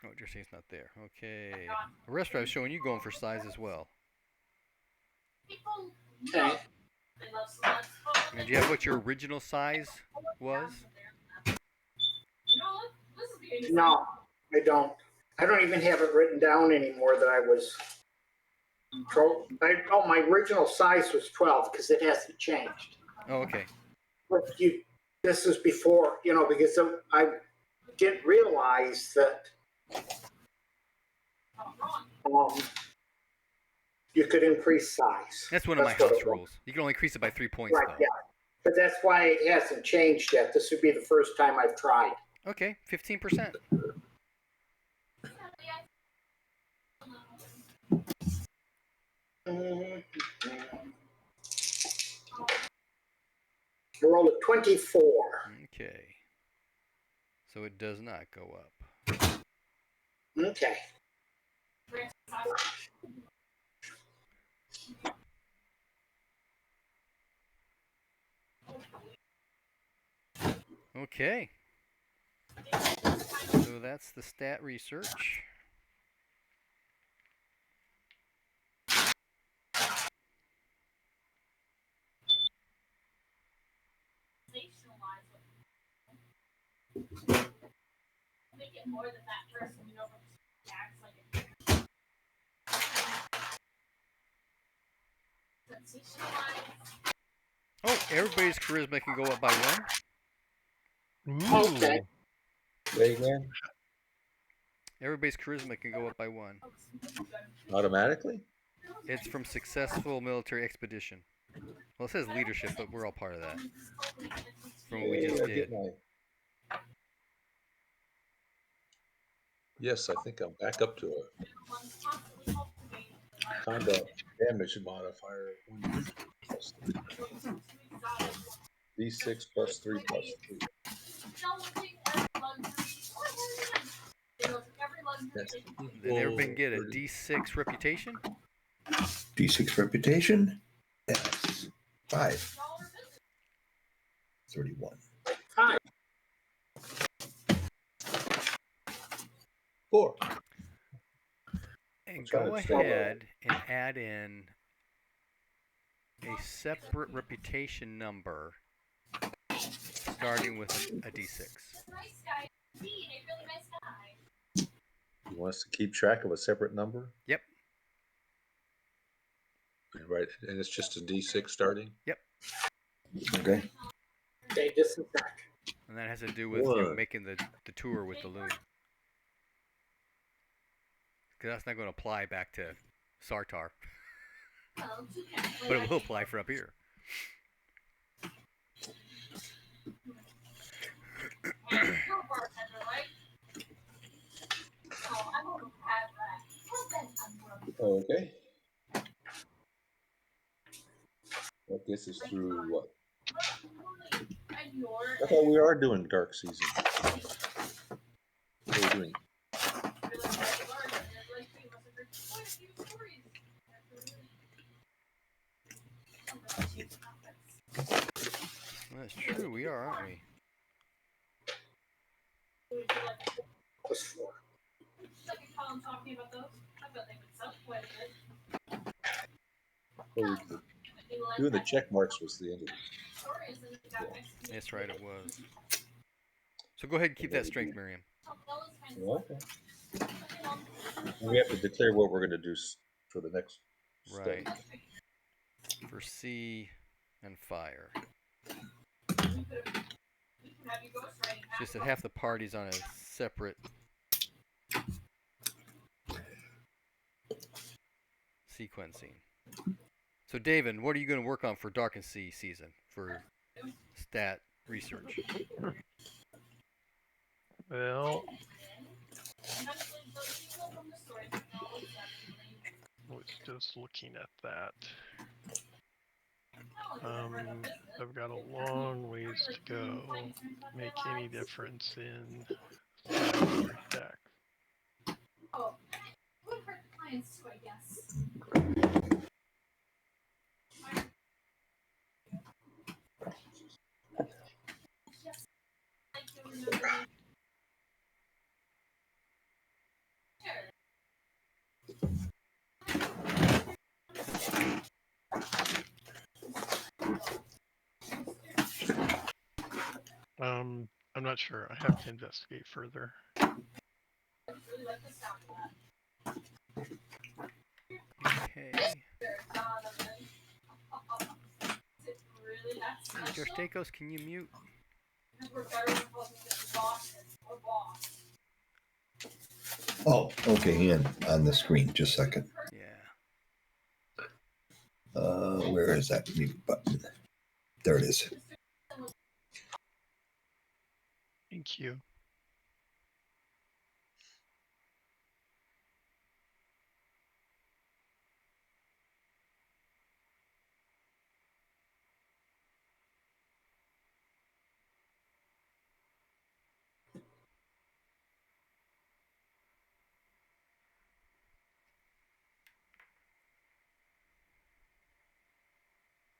Oh, Jerseys not there. Okay. The rest I was showing you going for size as well. Okay. And do you have what your original size was? No, I don't. I don't even have it written down anymore that I was. My original size was 12 because it hasn't changed. Oh, okay. But this is before, because I didn't realize that you could increase size. That's one of my house rules. You can only increase it by 3 points, Right, though. yeah. But that's why it hasn't changed yet. This would be the first time I've tried. Okay, 15%. Roll a 24. Okay. So it does not go up. Okay. Okay. So that's the stat research. Oh, everybody's charisma can go up by 1. Okay. Say again? Everybody's charisma can go up by 1. Automatically? It's from successful military expedition. Well, it says leadership, but we're all part of that. From what we just did. Yes, I think I'm back up to a combat damage modifier. D6 plus 3 plus 3. Did everybody get a D6 reputation? D6 reputation. Yes. 5. 31. 4. And go ahead and add in a separate reputation number starting with a D6. You want us to keep track of a separate number? Yep. Right, and it's just a D6 starting? Yep. Okay. Okay, just a sec. And that has to do with making the tour with the loon. Because that's not going to apply back to Sartar. But it will apply for up here. Okay. But this is through what? I thought we are doing dark season. What are we doing? That's true, we are, aren't we? Plus 4. Well, doing the check marks was the end of it. That's right, it was. So go ahead and keep that strength, Miriam. Okay. We have to declare what we're going to do for the next Right. study. For sea and fire. Just that half the party's on a separate sequencing. So, David, what are you going to work on for Dark and Sea season for stat research? Well, I was just looking at that. I've got a long ways to go to make any difference in Cyber Deck. I'm not sure. I have to investigate further. Okay. George Stakos, can you mute? Oh, okay, hang on the screen, just a second. Yeah. Where is that mute button? There it is. Thank you.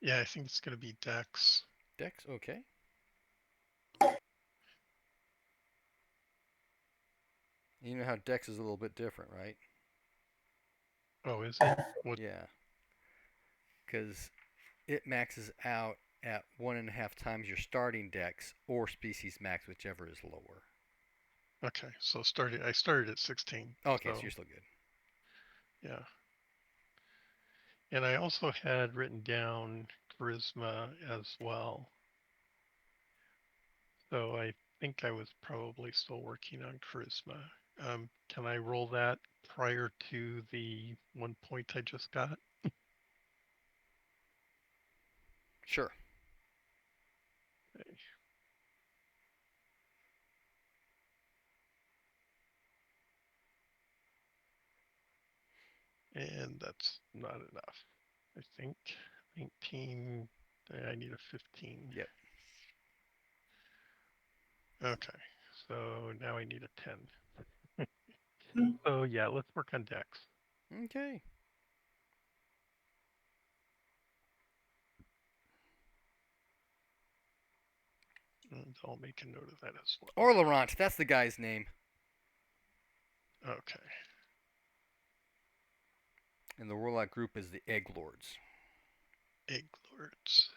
Yeah, I think it's going to be Dex. Dex, okay. You know how Dex is a little bit different, right? Oh, is it? What? Yeah. Because it maxes out at 1.5 times your starting Dex or species max, whichever is lower. Okay, so I started at 16. Okay, so you're still good. Yeah. And I also had written down charisma as well. So I think I was probably still working on charisma. Can I roll that prior to the 1 point I just got? Sure. Okay. And that's not enough. I think 19, I need a 15. Yep. Okay, so now I need a 10. So yeah, let's work on Dex. Okay. And I'll make a note of that as well. Orlaurent, that's the guy's name. Okay. And the warlock group is the Egg Lords. Egg Lords.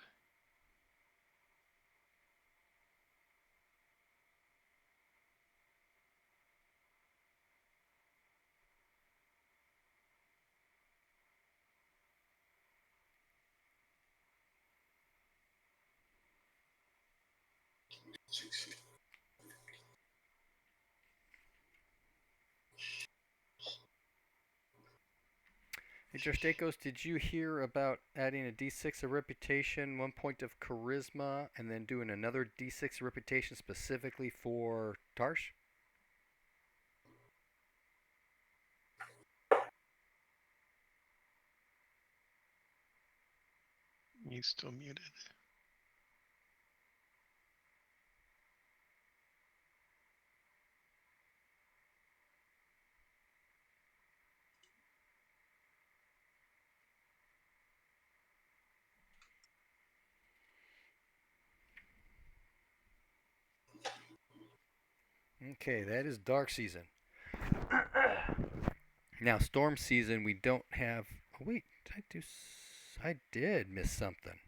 Hey, Jostakos, did you hear about adding a d6 of reputation, 1 point of charisma, and then doing another d6 of reputation specifically for Tarsh? He's still muted. Okay, that is dark season. Now, storm season, we don't have. Oh, wait, I did miss something.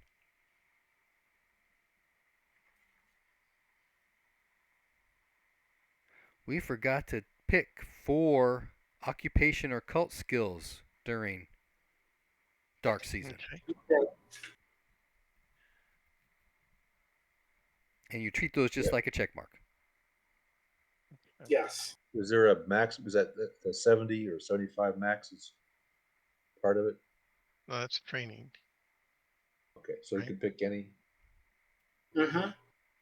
We forgot to pick 4 occupation or cult skills during dark season. Okay. And you treat those just like a check mark. Yes. Is there a max? Is that the 70 or 75 maxes part of it? No, that's training. Okay, so you Right. can pick any. Mm-hmm.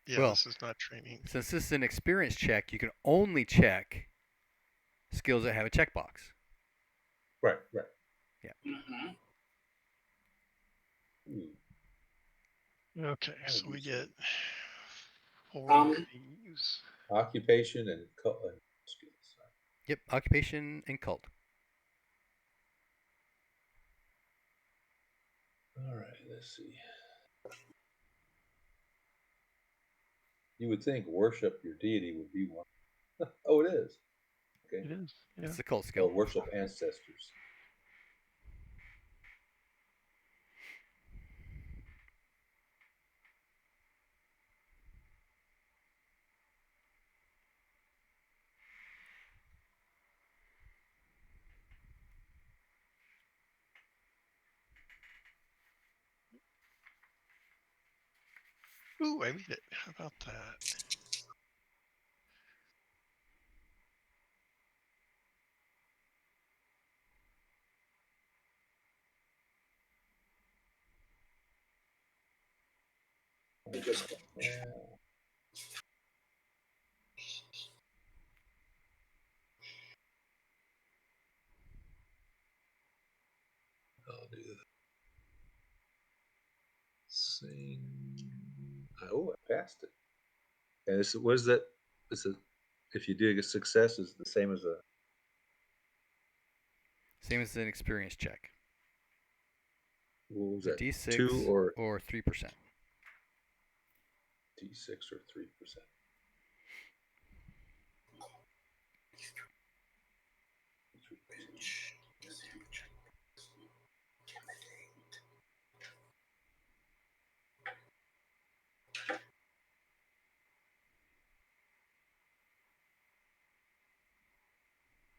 Yeah, Well, this is not training. Since this is an experience check, you can only check skills that have a checkbox. Right, right. Mm-hmm. Ooh, Okay, I'll so do we some. get 4 Um, of these. Occupation and skills. Yep, occupation and cult. All right, let's see. You would think worship your deity would be one. Oh, it is. Okay. It is. Yeah. It's a cult Or skill. worship ancestors. Ooh, I made it. How about that? Yeah. I'll do the sing. Oh, I passed it. And this what is that? This is if you do a success is the same as a Same as an experience check. what was A that? D6 2 or 3%. D6 or 3%.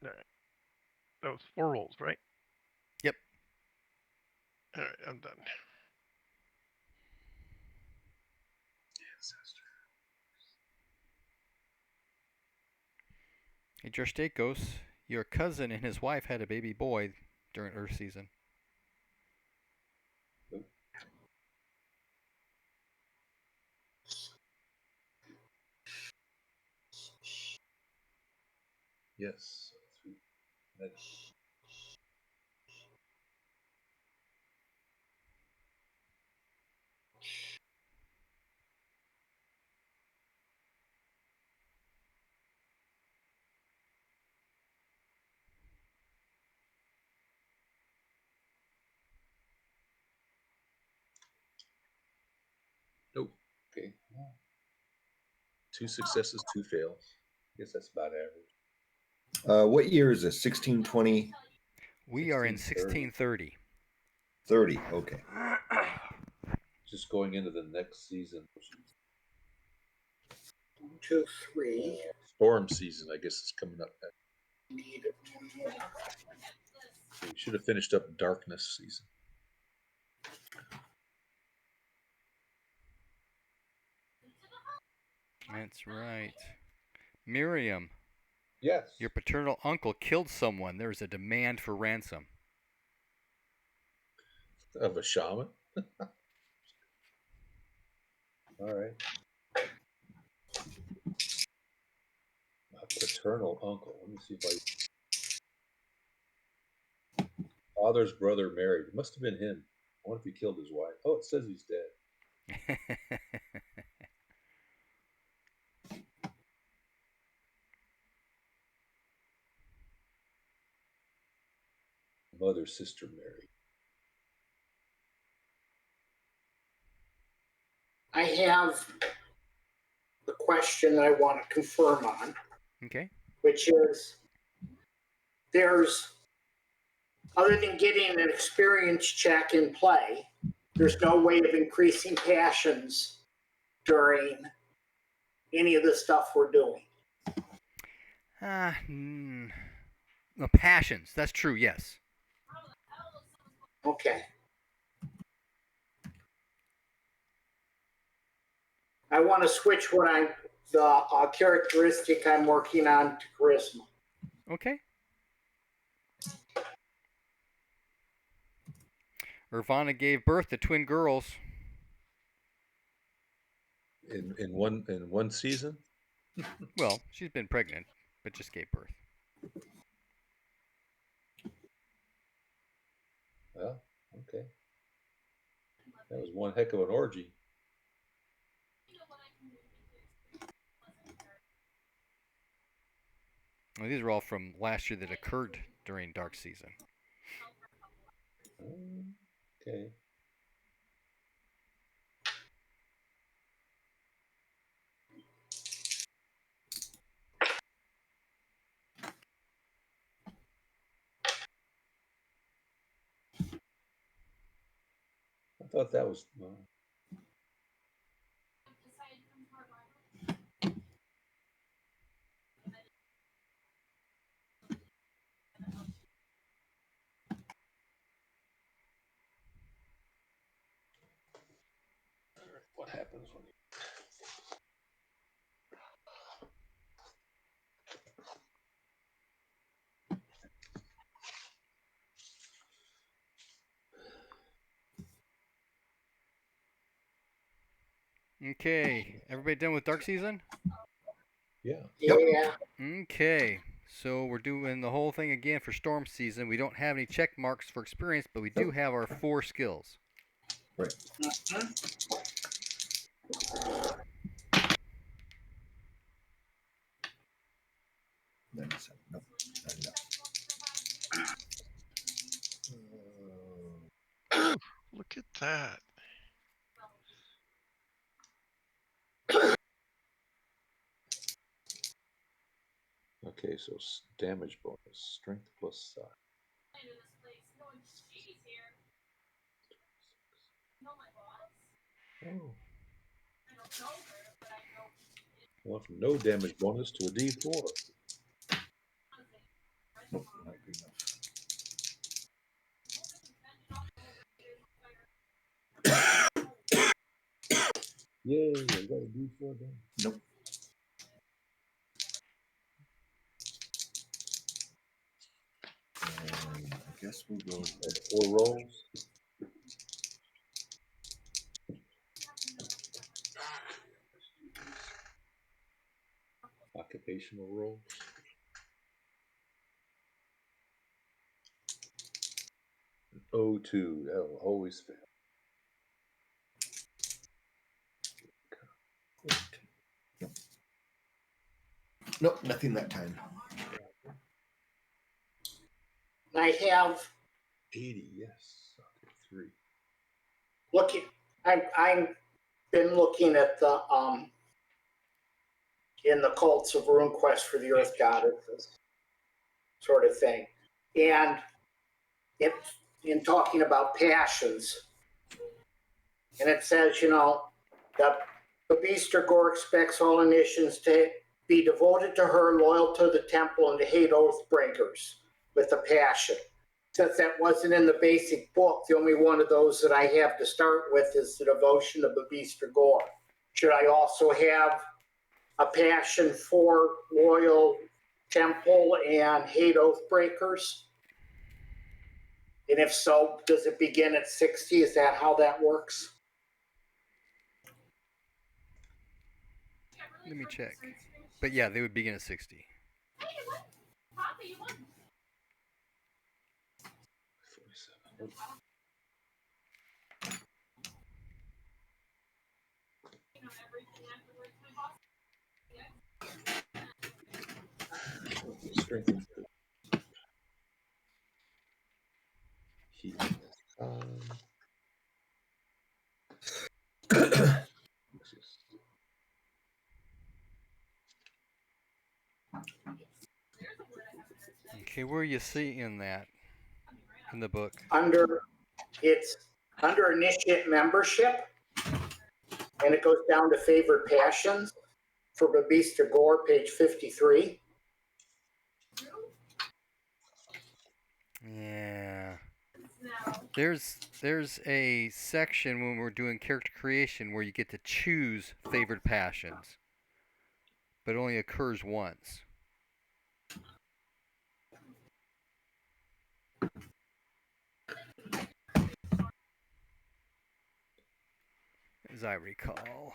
All right. That was 4 rolls, right? Yep. All right, I'm done. Hey, Gerstakos, your cousin and his wife had a baby boy during Earth season. Yes. Nope. Okay. 2 successes, 2 fails. I guess that's about average. What year is this? 1620, We are in 1630. 1630. 30. Okay. Just going into the next season, which is 1, 2, 3. storm season, I guess is coming up next. Need one more. So we should have finished up darkness season. That's right. Miriam, Yes. your paternal uncle killed someone. There's a demand for ransom. Of a shaman. All right. My paternal uncle. Let me see if father's brother married. It must have been him. I wonder if he killed his wife. Oh, it says he's dead. Mother's sister married. I have a question that I want to confirm on, Okay. which is there's, other than getting an experience check in play, there's no way of increasing passions during any of the stuff we're doing. No, passions. That's true, yes. Okay. I want to switch the characteristic I'm working on to charisma. Okay. Irvana gave birth to twin girls. In one season. Well, she's been pregnant, but just gave birth. Well, okay. That was one heck of an orgy. Well, these are all from last year that occurred during dark season. Okay. I thought that was. What happens when you. Okay, everybody done with dark season? Yeah. Yeah. Okay, so we're doing the whole thing again for storm season. We don't have any check marks for experience, but we do have our 4 skills. Right. Nope. Not enough. Look at that. Okay, so damage bonus, strength plus size. Oh. Well, from no damage bonus to a D4. Nope, not good enough. Yay, I got a D4 then. Nope. I guess we'll go with 4 rolls. Occupational rolls. An O2, that'll always fail. Nope. Nope, nothing that time. I have 80, yes. 3. looking. I've been looking at the in the cults of RuneQuest for the Earth Goddesses sort of thing, and it in talking about passions, and it says, that the Beaster Gore expects all nations to be devoted to her, loyal to the temple, and to hate oath breakers with a passion. Since that wasn't in the basic book, the only one of those that I have to start with is the devotion of the Beaster Gore. Should I also have a passion for loyal temple and hate oath breakers? And if so, does it begin at 60? Is that how that works? Let me check. But yeah, they would begin at 60. 47. Strength. Heat. Okay, where are you seeing that in the book? It's under initiate membership, and it goes down to favored passions for Babista Gore, page 53. Yeah. There's a section when we're doing character creation where you get to choose favored passions, but it only occurs once. as I recall.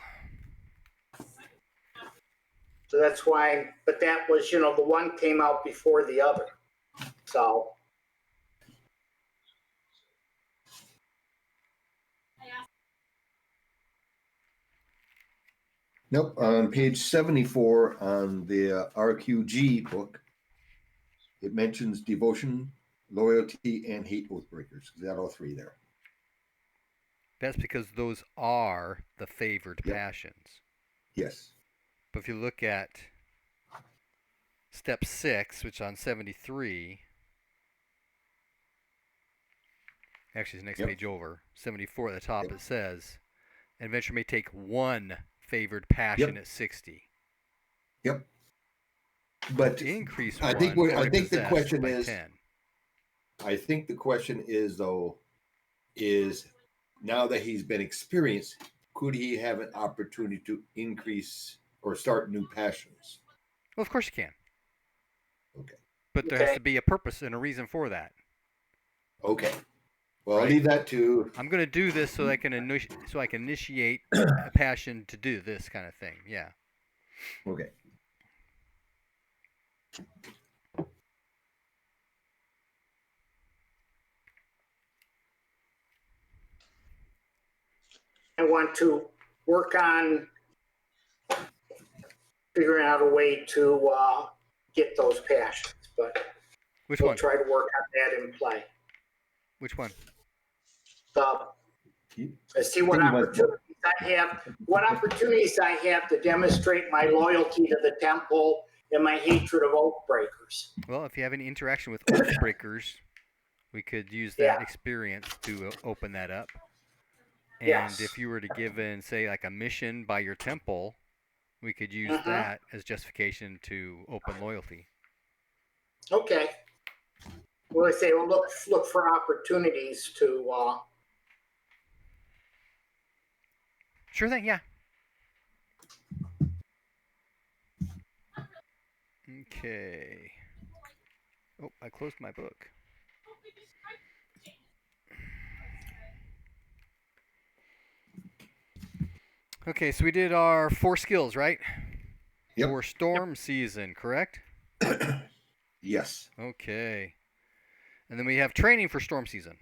So that's why, but that was, the one came out before the other. So, Nope. On page 74 on the RQG book, it mentions devotion, loyalty, and hate oath breakers. Is that all three there? That's because those are the favored Yep. passions. Yes. But if you look at step 6, which on 73, actually it's the next Yep. page over, 74 at the top, Yep. it says, an adventurer may take one favored passion Yep. at 60. Yep. But Increase I one think or I think the possessed question by is 10. I think the question is though is now that he's been experienced, could he have an opportunity to increase or start new passions? Well, of course you can. Okay. But there has to be a purpose and a reason for that. Okay. Well, Right. I'll leave that to. I'm going to do this so I can initiate a passion to do this kind of thing. Yeah. Okay. I want to work on figuring out a way to get those passions, but Which we'll one? try to work on that in play. Which one? See what opportunities I have to demonstrate my loyalty to the temple and my hatred of oath breakers. Well, if you have any interaction with oath breakers, we could use that Yeah. experience to open that up. And Yes. if you were to give in, say, like a mission by your temple, we could use Mhm. that as justification to open loyalty. Okay. Well, I say, look for opportunities to. Sure thing, yeah. Okay. Oh, I closed my book. Okay, so we did our 4 skills, right? Yep. For storm season, correct? Yes. Okay. And then we have training for storm season.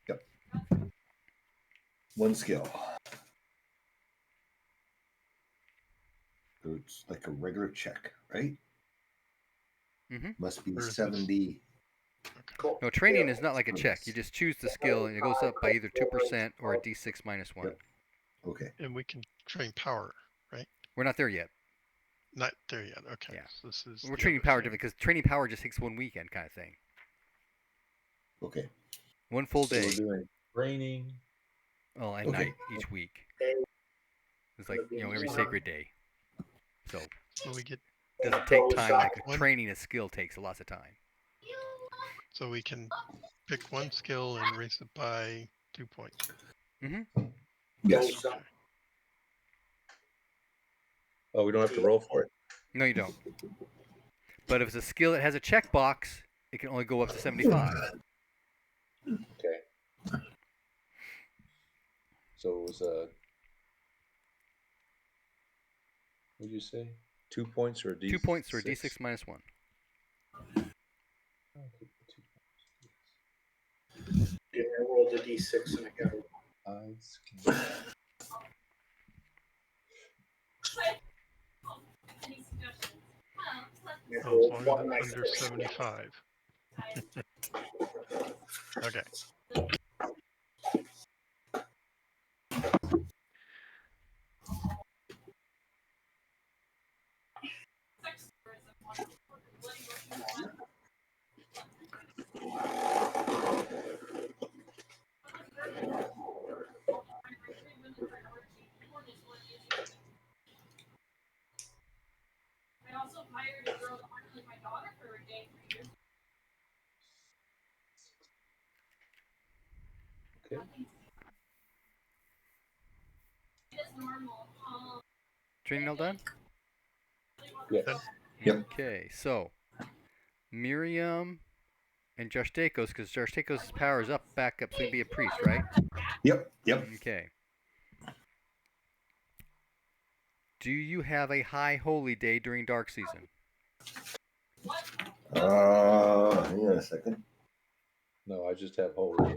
Yep. One skill. So it's like a regular check, right? Mm-hmm. Must be Or is this- 70. Cool. No, training is not like a check. You just choose the skill, and it goes up by either 2% or a d6 minus 1. Yep. Okay. And we can train power, right? We're not there yet. Not there yet. Okay. Yeah. So this is We're the training other power thing. different because training power just takes 1 weekend kind of thing. Okay. One full So day. we're doing training. Well, at Okay. night each week. It's like, every sacred day. So So we get. it doesn't take time like One- training a skill takes lots of time. So we can pick one skill and raise it by 2 points. Mm-hmm. Yes. Oh, we don't have to roll for it. No, you don't. But if it's a skill that has a checkbox, it can only go up to 75. Okay. So it was what did you say? 2 points or a D6? 2 points or a d6 minus 1. I rolled a d6 and I got a Oh, as long as it's under 75. Okay. Okay. Training all done? Yes. Yep. Okay, so Miriam and Justakos, because Justakos' power is back up, so he'd be a priest, right? Yep. Yep. Okay. Do you have a high holy day during dark season? Hang on a second. No, I just have holy.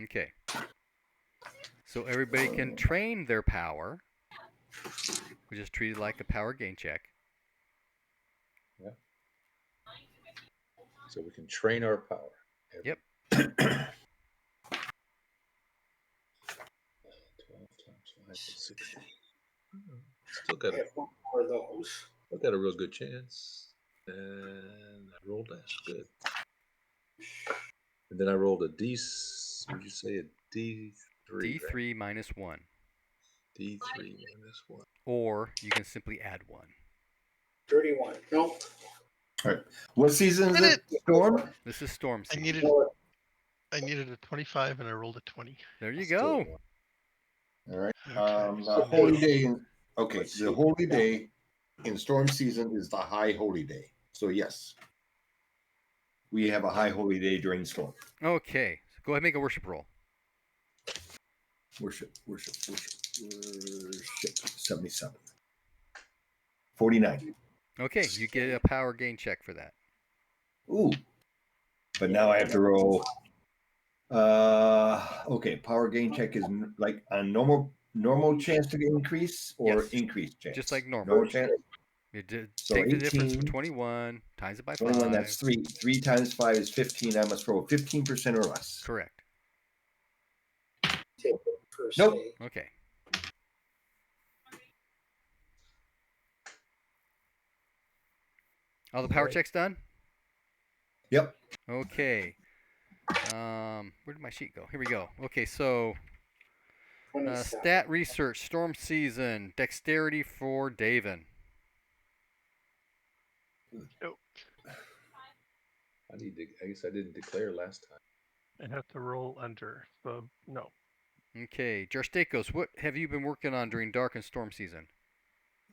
Okay. So everybody can train their power, which is treated like a power gain check. So we can train our power. Yep. 12 times 5 is 60. Still got I have one more of those. I got a real good chance. And I rolled that. Good. And then I rolled a D. Would you say a D3? D3 right? minus 1. D3 minus 1. Or you can simply add 1. 31. Nope. All right. What season is Did it? Storm? This is storm I season. needed a 25 and I rolled a 20. There you Still go. All right. Okay, The so holy now- day. Okay, Let's the see. holy day in storm season is the high holy day. So yes, we have a high holy day during storm. Okay. So go ahead and make a worship roll. Worship. 77. 49. Okay, you get a power gain check for that. Ooh. But now I have to roll. Okay, power gain check is like a normal chance to increase or Yes, increased chance. just like normal. Normal chance. You did So take the difference from 18, 21, times it by 21. 5. That's 3. 3 times 5 is 15. I must roll 15% or less. Correct. Take the first Nope. day. Okay. All the power Alright. checks done? Yep. Okay. Where did my sheet go? Here we go. Okay, so 27. stat research, storm season, dexterity for Davin. I guess I didn't declare last time. I have to roll under. So no. Okay, Jarstakos, what have you been working on during dark and storm season?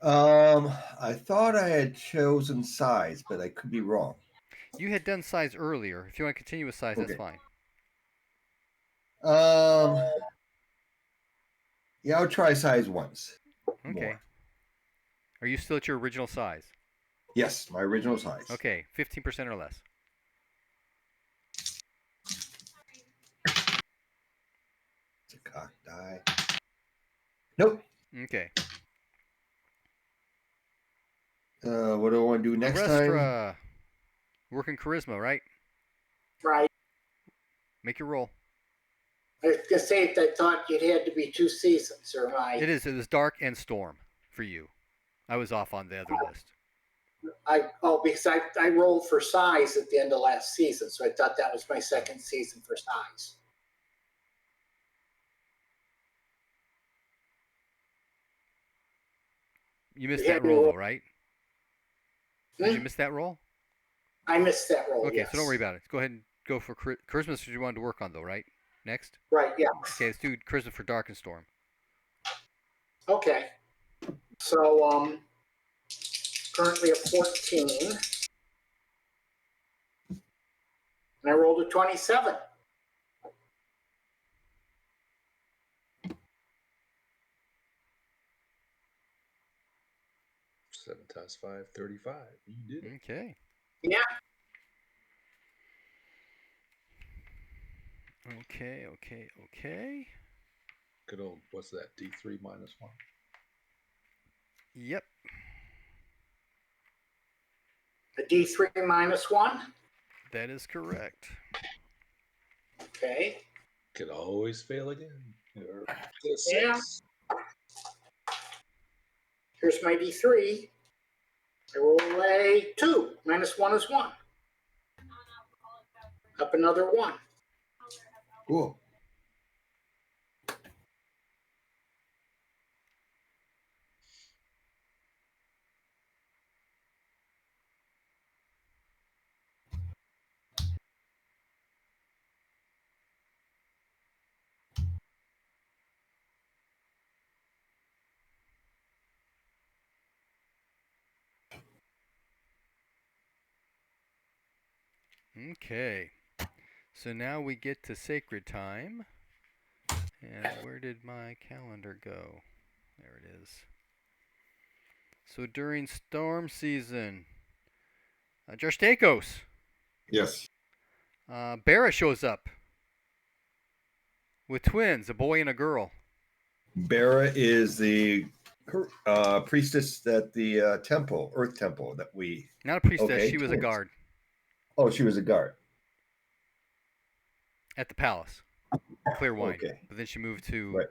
I thought I had chosen size, but I could be wrong. You had done size earlier. If you want to continue with size, that's Okay. fine. Yeah, I'll try size once. Okay. More. Are you still at your original size? Yes, my original size. Okay, 15% or less. It's a cock die. Nope. Okay. What do I want to do next time? Restra. Working charisma, right? Right. Make your roll. I was going to say, I thought it had to be 2 seasons, or am I? It is. It is dark and storm for you. I was off on the other list. Because I rolled for size at the end of last season, so I thought that was my second season for size. You missed Yeah, that roll, though, right? Did you Hmm? miss that roll? I missed that roll. Okay, yes. so don't worry about it. Go ahead and go for charisma, which you wanted to work on, though, right? Next. Right. Yeah. Okay, let's do charisma for dark and storm. Okay. So currently a 14, and I rolled a 27. Seven times 5, 35. You did it. Okay. Yeah. Okay. Good old, what's that? D3 minus 1. Yep. A D3 minus 1. That is correct. Okay. Could always fail again. Or get a Yeah. 6. Here's my D3. I roll a 2. Minus 1 is 1. Up another 1. Cool. Okay. So now we get to sacred time. And where did my calendar go? There it is. So during storm season, Jarstakos, Yes. Barra shows up with twins, a boy and a girl. Bera is the priestess at the temple, Earth Temple that we. Not a priestess, Okay, she was a twins. guard Oh, she was a guard. at the palace. Clear wine. Okay. But then she moved to Right.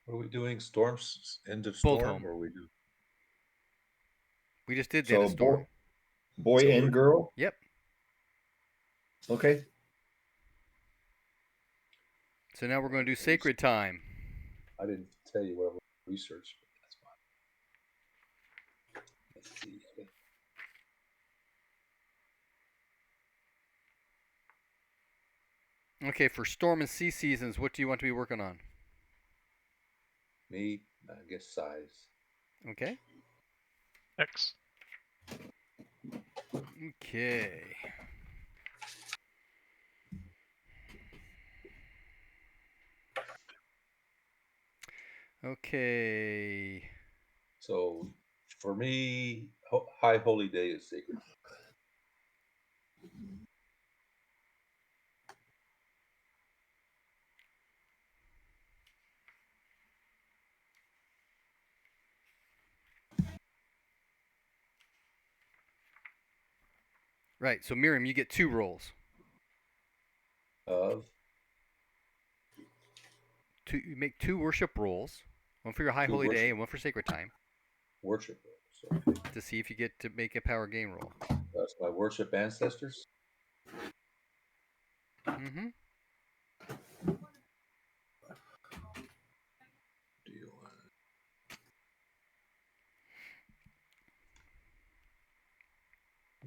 What are we doing? Storms? End of Bold storm? Home. Or we do? We just did the end So of storm. boy So and we're- girl. Yep. Okay. So now we're going to do sacred time. I didn't tell you what I researched, but that's fine. Let's see. Okay, for storm and sea seasons, what do you want to be working on? Me, I guess size. Okay. X. Okay. Okay. So for me, High Holy Day is sacred. Right. So Miriam, you get 2 rolls. Of You make 2 worship rolls, one for your high Two holy day worship. and one for sacred time, worship. So to see if you get to make a power gain roll. that's my worship ancestors. Mm-hmm. Do you want?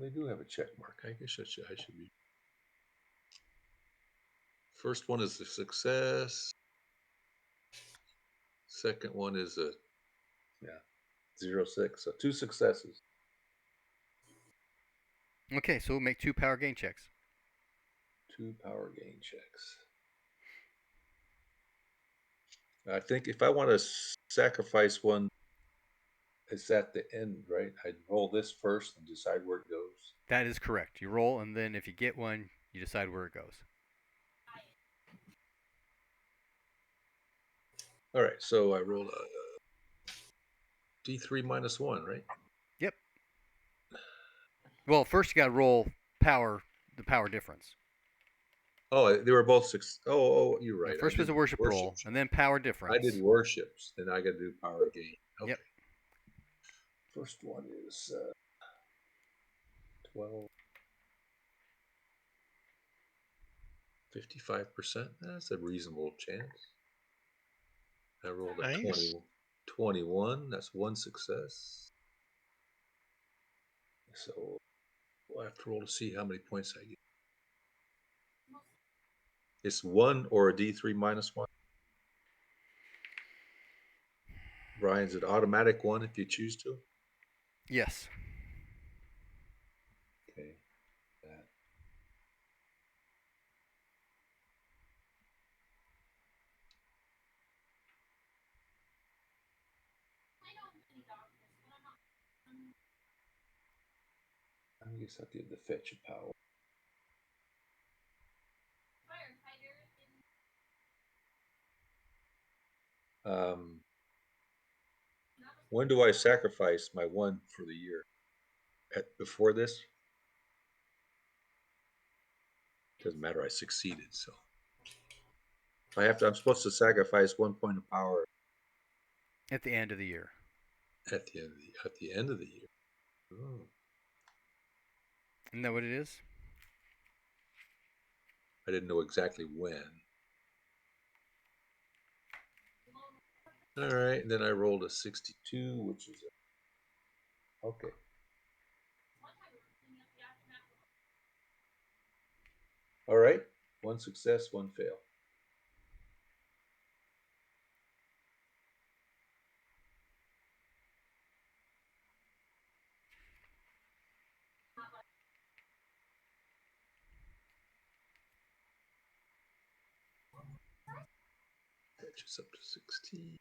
They do have a check mark. I guess I should be. First one is a success. Second one is a 0-6. So 2 successes. Okay, so we'll make 2 power gain checks. 2 power gain checks. I think if I want to sacrifice one, it's at the end, right? I'd roll this first and decide where it goes. That is correct. You roll, and then if you get one, you decide where it goes. All right, so I rolled a D3 minus 1, right? Yep. Well, first you got to roll the power difference. Oh, they were both 6. Oh, you're Now, right. first was a worship roll, and then power difference. I did worships, then I got to do power gain. Okay. Yep. First one is 12. 55%. That's a reasonable chance. I rolled a Nice. 21. That's 1 success. So we'll have to roll to see how many points I get. It's 1 or a D3 minus 1. Brian's an automatic 1 if you choose to. Yes. Okay. That. I guess I'll give the fetch a power. When do I sacrifice my 1 for the year? Before this? Doesn't matter. I succeeded, so I'm supposed to sacrifice 1 point of power At the end of the year. at the end of the year. Oh. Isn't that what it is? I didn't know exactly when. All right, and then I rolled a 62, which is okay. All right, 1 success, 1 fail. fetches up to 16.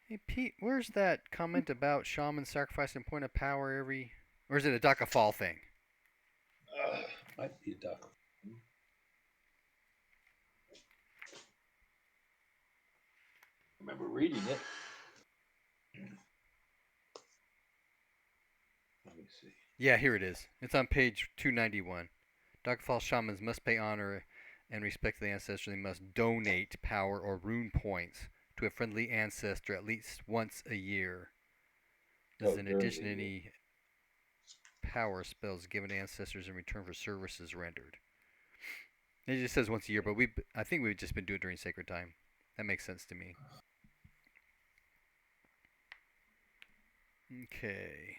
Hey Pete, where's that comment about shaman sacrificing point of power every, or is it a Daka Fall thing? Might be a duck. I remember reading it. Let me see. Yeah, here it is. It's on page 291. Daka Fall shamans must pay honor and respect to the ancestors. They must donate power or rune points to a friendly ancestor at least once a year. This is in during addition to the any power spells given to ancestors in return for services rendered. It just says once a year, but I think we've just been doing it during sacred time. That makes sense to me. Okay.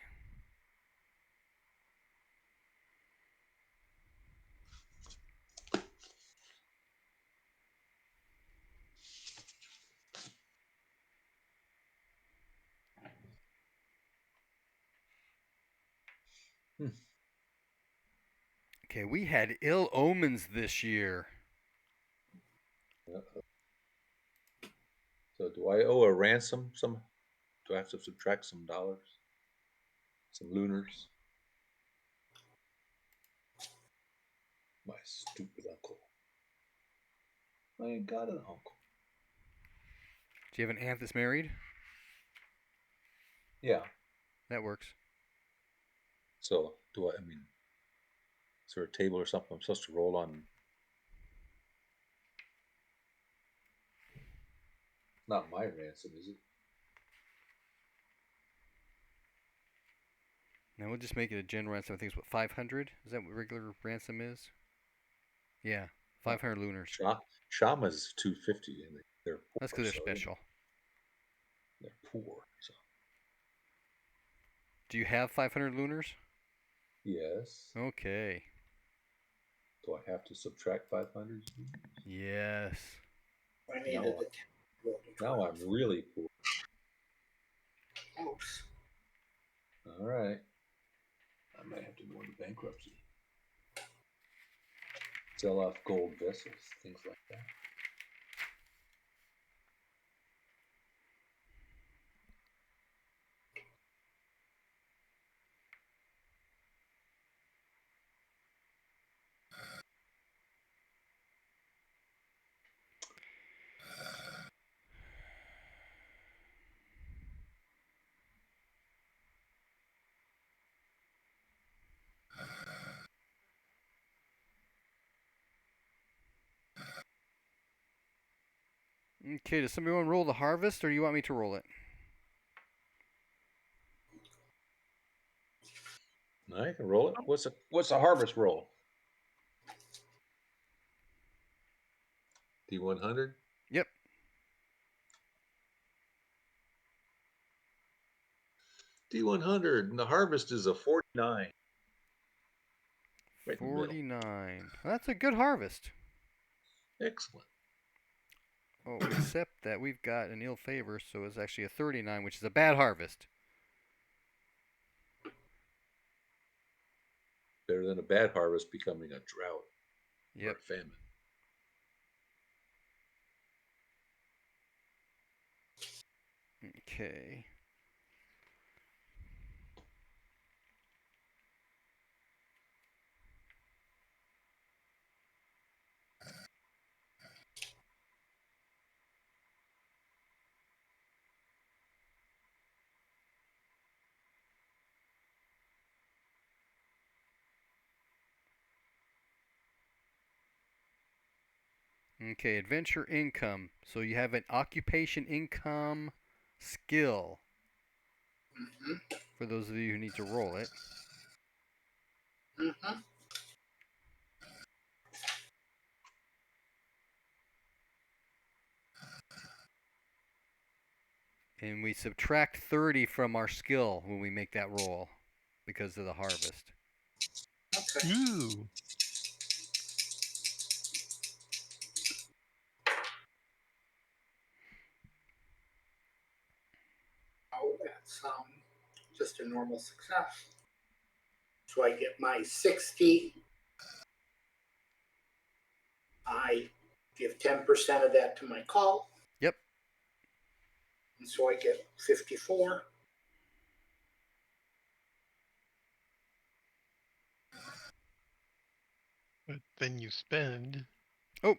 Okay, we had ill omens this year. So do I owe a ransom? Do I have to subtract some dollars? Some lunars? My stupid uncle. I ain't got an uncle. Do you have an aunt that's married? Yeah. That works. So I mean, is there a table or something I'm supposed to roll on? Not my ransom, is it? Now we'll just make it a general ransom. I think it's what, 500? Is that what regular ransom is? Yeah, 500 lunars. Shama's 250, and they're poor. That's because they're special. They're poor. So. Do you have 500 lunars? Yes. Okay. Do I have to subtract 500? Yes. I needed the 10. Now I'm really poor. Close. All right. I might have to go into bankruptcy. Sell off gold vessels, things like that. Okay, does somebody want to roll the harvest, or do you want me to roll it? I can roll it. What's a harvest roll? D100? Yep. D100, and the harvest is a 49. Right in the middle. 49. Well, that's a good harvest. Excellent. Oh, except that we've got an ill favor, so it's actually a 39, which is a bad harvest. Better than a bad harvest becoming a drought or Yep. a famine. Okay. Okay, adventure income. So you have an occupation income skill Mm-hmm. for those of you who need to roll it. Mm-hmm. And we subtract 30 from our skill when we make that roll because of the harvest. Okay. Ooh. Oh, that's just a normal success. So I get my 60. I give 10% of that to my call. Yep. And so I get 54. But then you spend. Oh,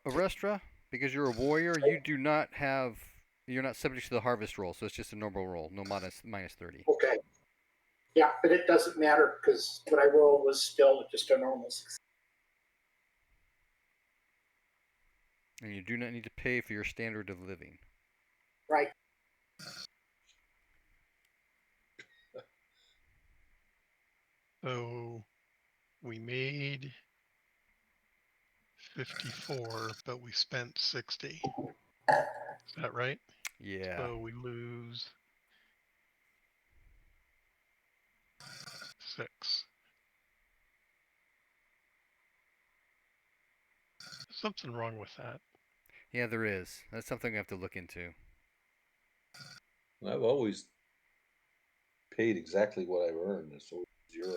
Arestra, because you're a warrior, you do not have. You're not subject to the harvest roll, so it's just a normal roll, no minus 30. Okay. Yeah, but it doesn't matter because what I rolled was still just a normal success. And you do not need to pay for your standard of living. Right. So we made 54, but we spent 60. Is that right? Yeah. So we lose 6. Something wrong with that. Yeah, there is. That's something I have to look into. I've always paid exactly what I've earned, and so 0.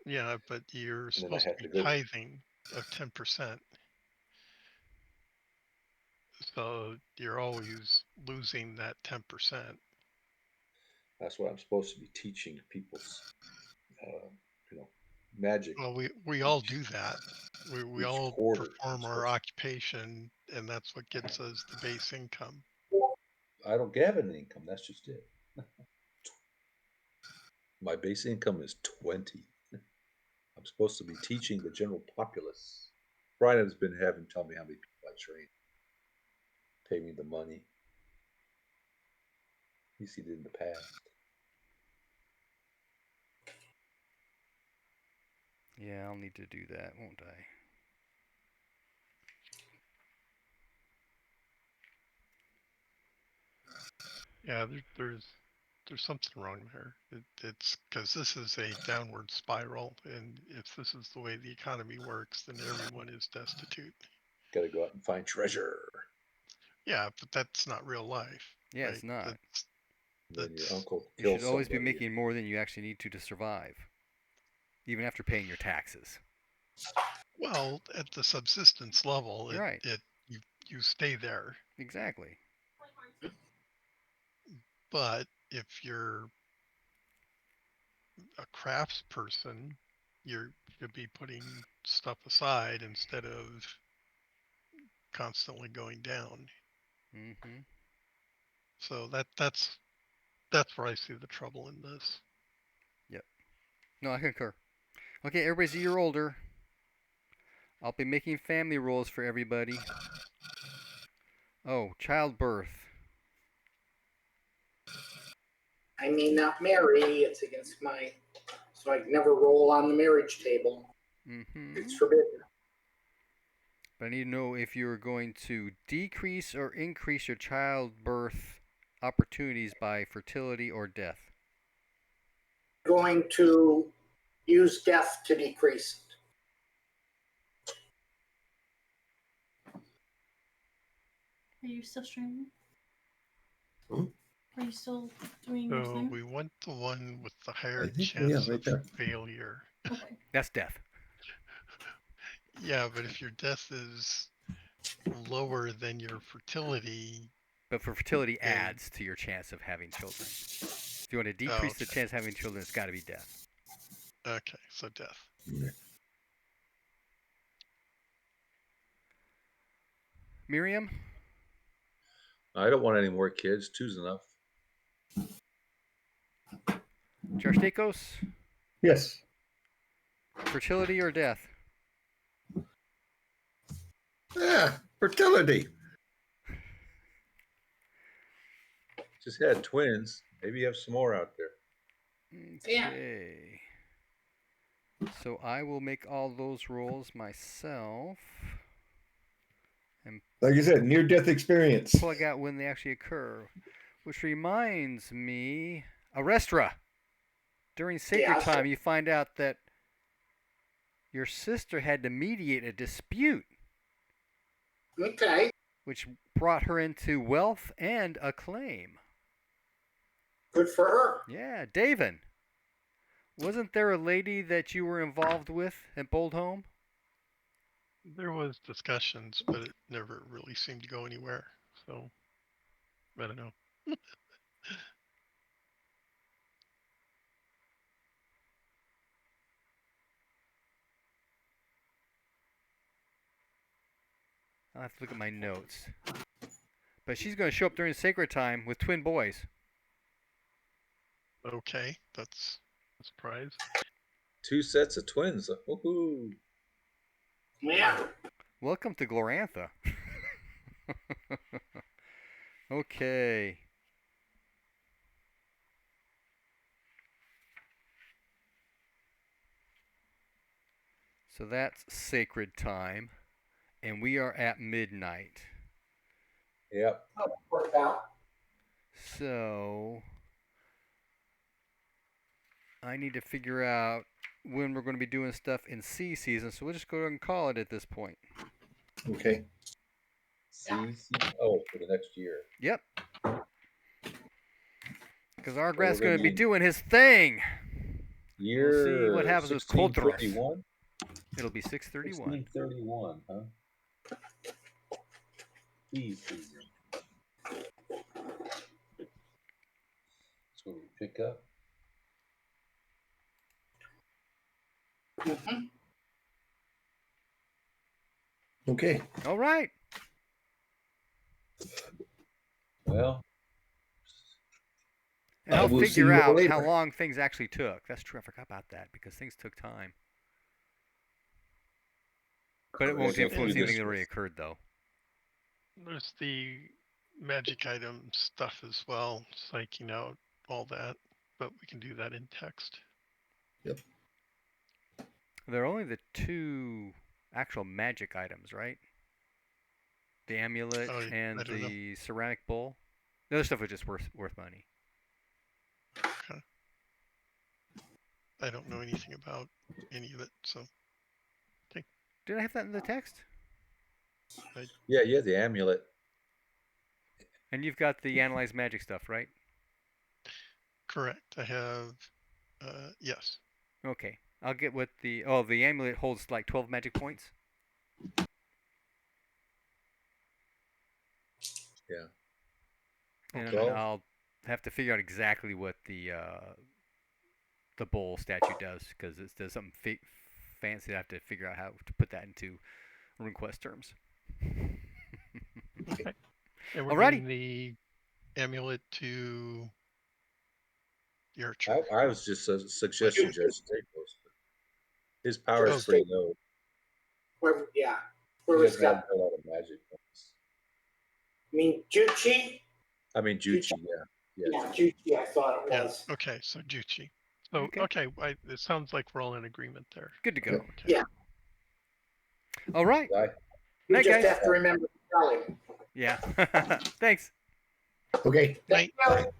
Yeah, but you're And then I supposed to have be to go. tithing of 10%. So you're always losing that 10%. That's what I'm supposed to be teaching people's, you know, magic Well, we all do that. We each all quarter. perform our occupation, and that's what gets us the base income. I don't have an income. That's just it. My base income is 20. I'm supposed to be teaching the general populace. Brian has been having tell me how many people I train. Pay me the money. At least he did in the past. Yeah, I'll need to do that, won't I? Yeah, there's something wrong there. It's because this is a downward spiral, and if this is the way the economy works, then everyone is destitute. Got to go out and find treasure. Yeah, but that's not real life, Yeah, right? it's not. Then your That's uncle You kills should always be somebody. making more than you actually need to survive, even after paying your taxes. well, at the subsistence level, You're right. you stay there. Exactly. But if you're a crafts person, you should be putting stuff aside instead of constantly going down. Mm-hmm. So that's where I see the trouble in this. Yep. No, I concur. Okay, everybody's a year older. I'll be making family rolls for everybody. Oh, childbirth. I may not marry. It's against my. So I never roll on the marriage table. Mm-hmm. It's forbidden. But I need to know if you're going to decrease or increase your childbirth opportunities by fertility or death. Going to use death to decrease it. Are you still streaming? Hmm? Are you still doing your So thing? we want the one with the higher think, chance right of there. failure. Okay. That's death. Yeah, but if your death is lower than your fertility, But for fertility Okay. adds to your chance of having children. If you want to decrease the okay. chance of having children, it's got to be death. Okay, so death. Miriam? I don't want any more kids. Two's enough. Jarstakos? Yes. Fertility or death? Fertility. Just had twins. Maybe you have some more out there. Yeah. Okay. So I will make all those rolls myself and Like you said, near-death experience. plug out when they actually occur. Which reminds me, Arestra. During sacred Yes. time, you find out that your sister had to mediate a dispute, Okay. which brought her into wealth and acclaim. Good for her. Yeah, David. Wasn't there a lady that you were involved with at Boldholm? There was discussions, but it never really seemed to go anywhere. So I don't know. I'll have to look at my notes. But she's going to show up during sacred time with twin boys. Okay, that's a surprise. 2 sets of twins. Woohoo! Yeah. Welcome to Glorantha. Okay. So that's sacred time. And we are at midnight. Yep. Worked out. So I need to figure out when we're going to be doing stuff in sea season. So we'll just go ahead and call it at this point. Okay. Oh, for the next year. Yep. Because our we're grass gonna going to be be- doing his thing. Year. see what happens with Kodros. 1631. It'll be 631. 1631, huh? Sea season. That's what we pick up. Mm-hmm. Okay. All right. Well, And I I'll will see figure you all out later. how long things actually took. That's true. I forgot about that because things took time. But it won't Okay, influence do this anything that already first. occurred, though. There's the magic item stuff as well, psyching out all that, but we can do that in text. There are only the 2 actual magic items, right? The amulet Oh, and I don't know. the ceramic bowl. The other stuff was just worth money. I don't know anything about any of it, so Did I have that in the text? yeah, the amulet. And you've got the analyze magic stuff, right? correct. I have, yes. Okay. I'll get what the amulet holds like 12 magic points. Yeah. And Okay. I'll have to figure out exactly what the bowl statue does because it does something fancy. I have to figure out how to put that into RuneQuest terms. Okay. And we're Alrighty. giving the amulet to the archer. I was just suggesting Jared Staples. His power Jared is pretty low. Where, yeah. He Where was doesn't have that? a lot of magic points. I mean, Juchi? I mean, Juchi, yeah. Yeah, Juchi, I thought it Yeah. was. Okay, so Juchi. So Okay. it sounds like we're all in agreement there. Good to go. Yep. Okay. Yeah. All right. Right. You Night, just guys. have to remember to tell him. Yeah. Thanks. Okay. Night. Thank you.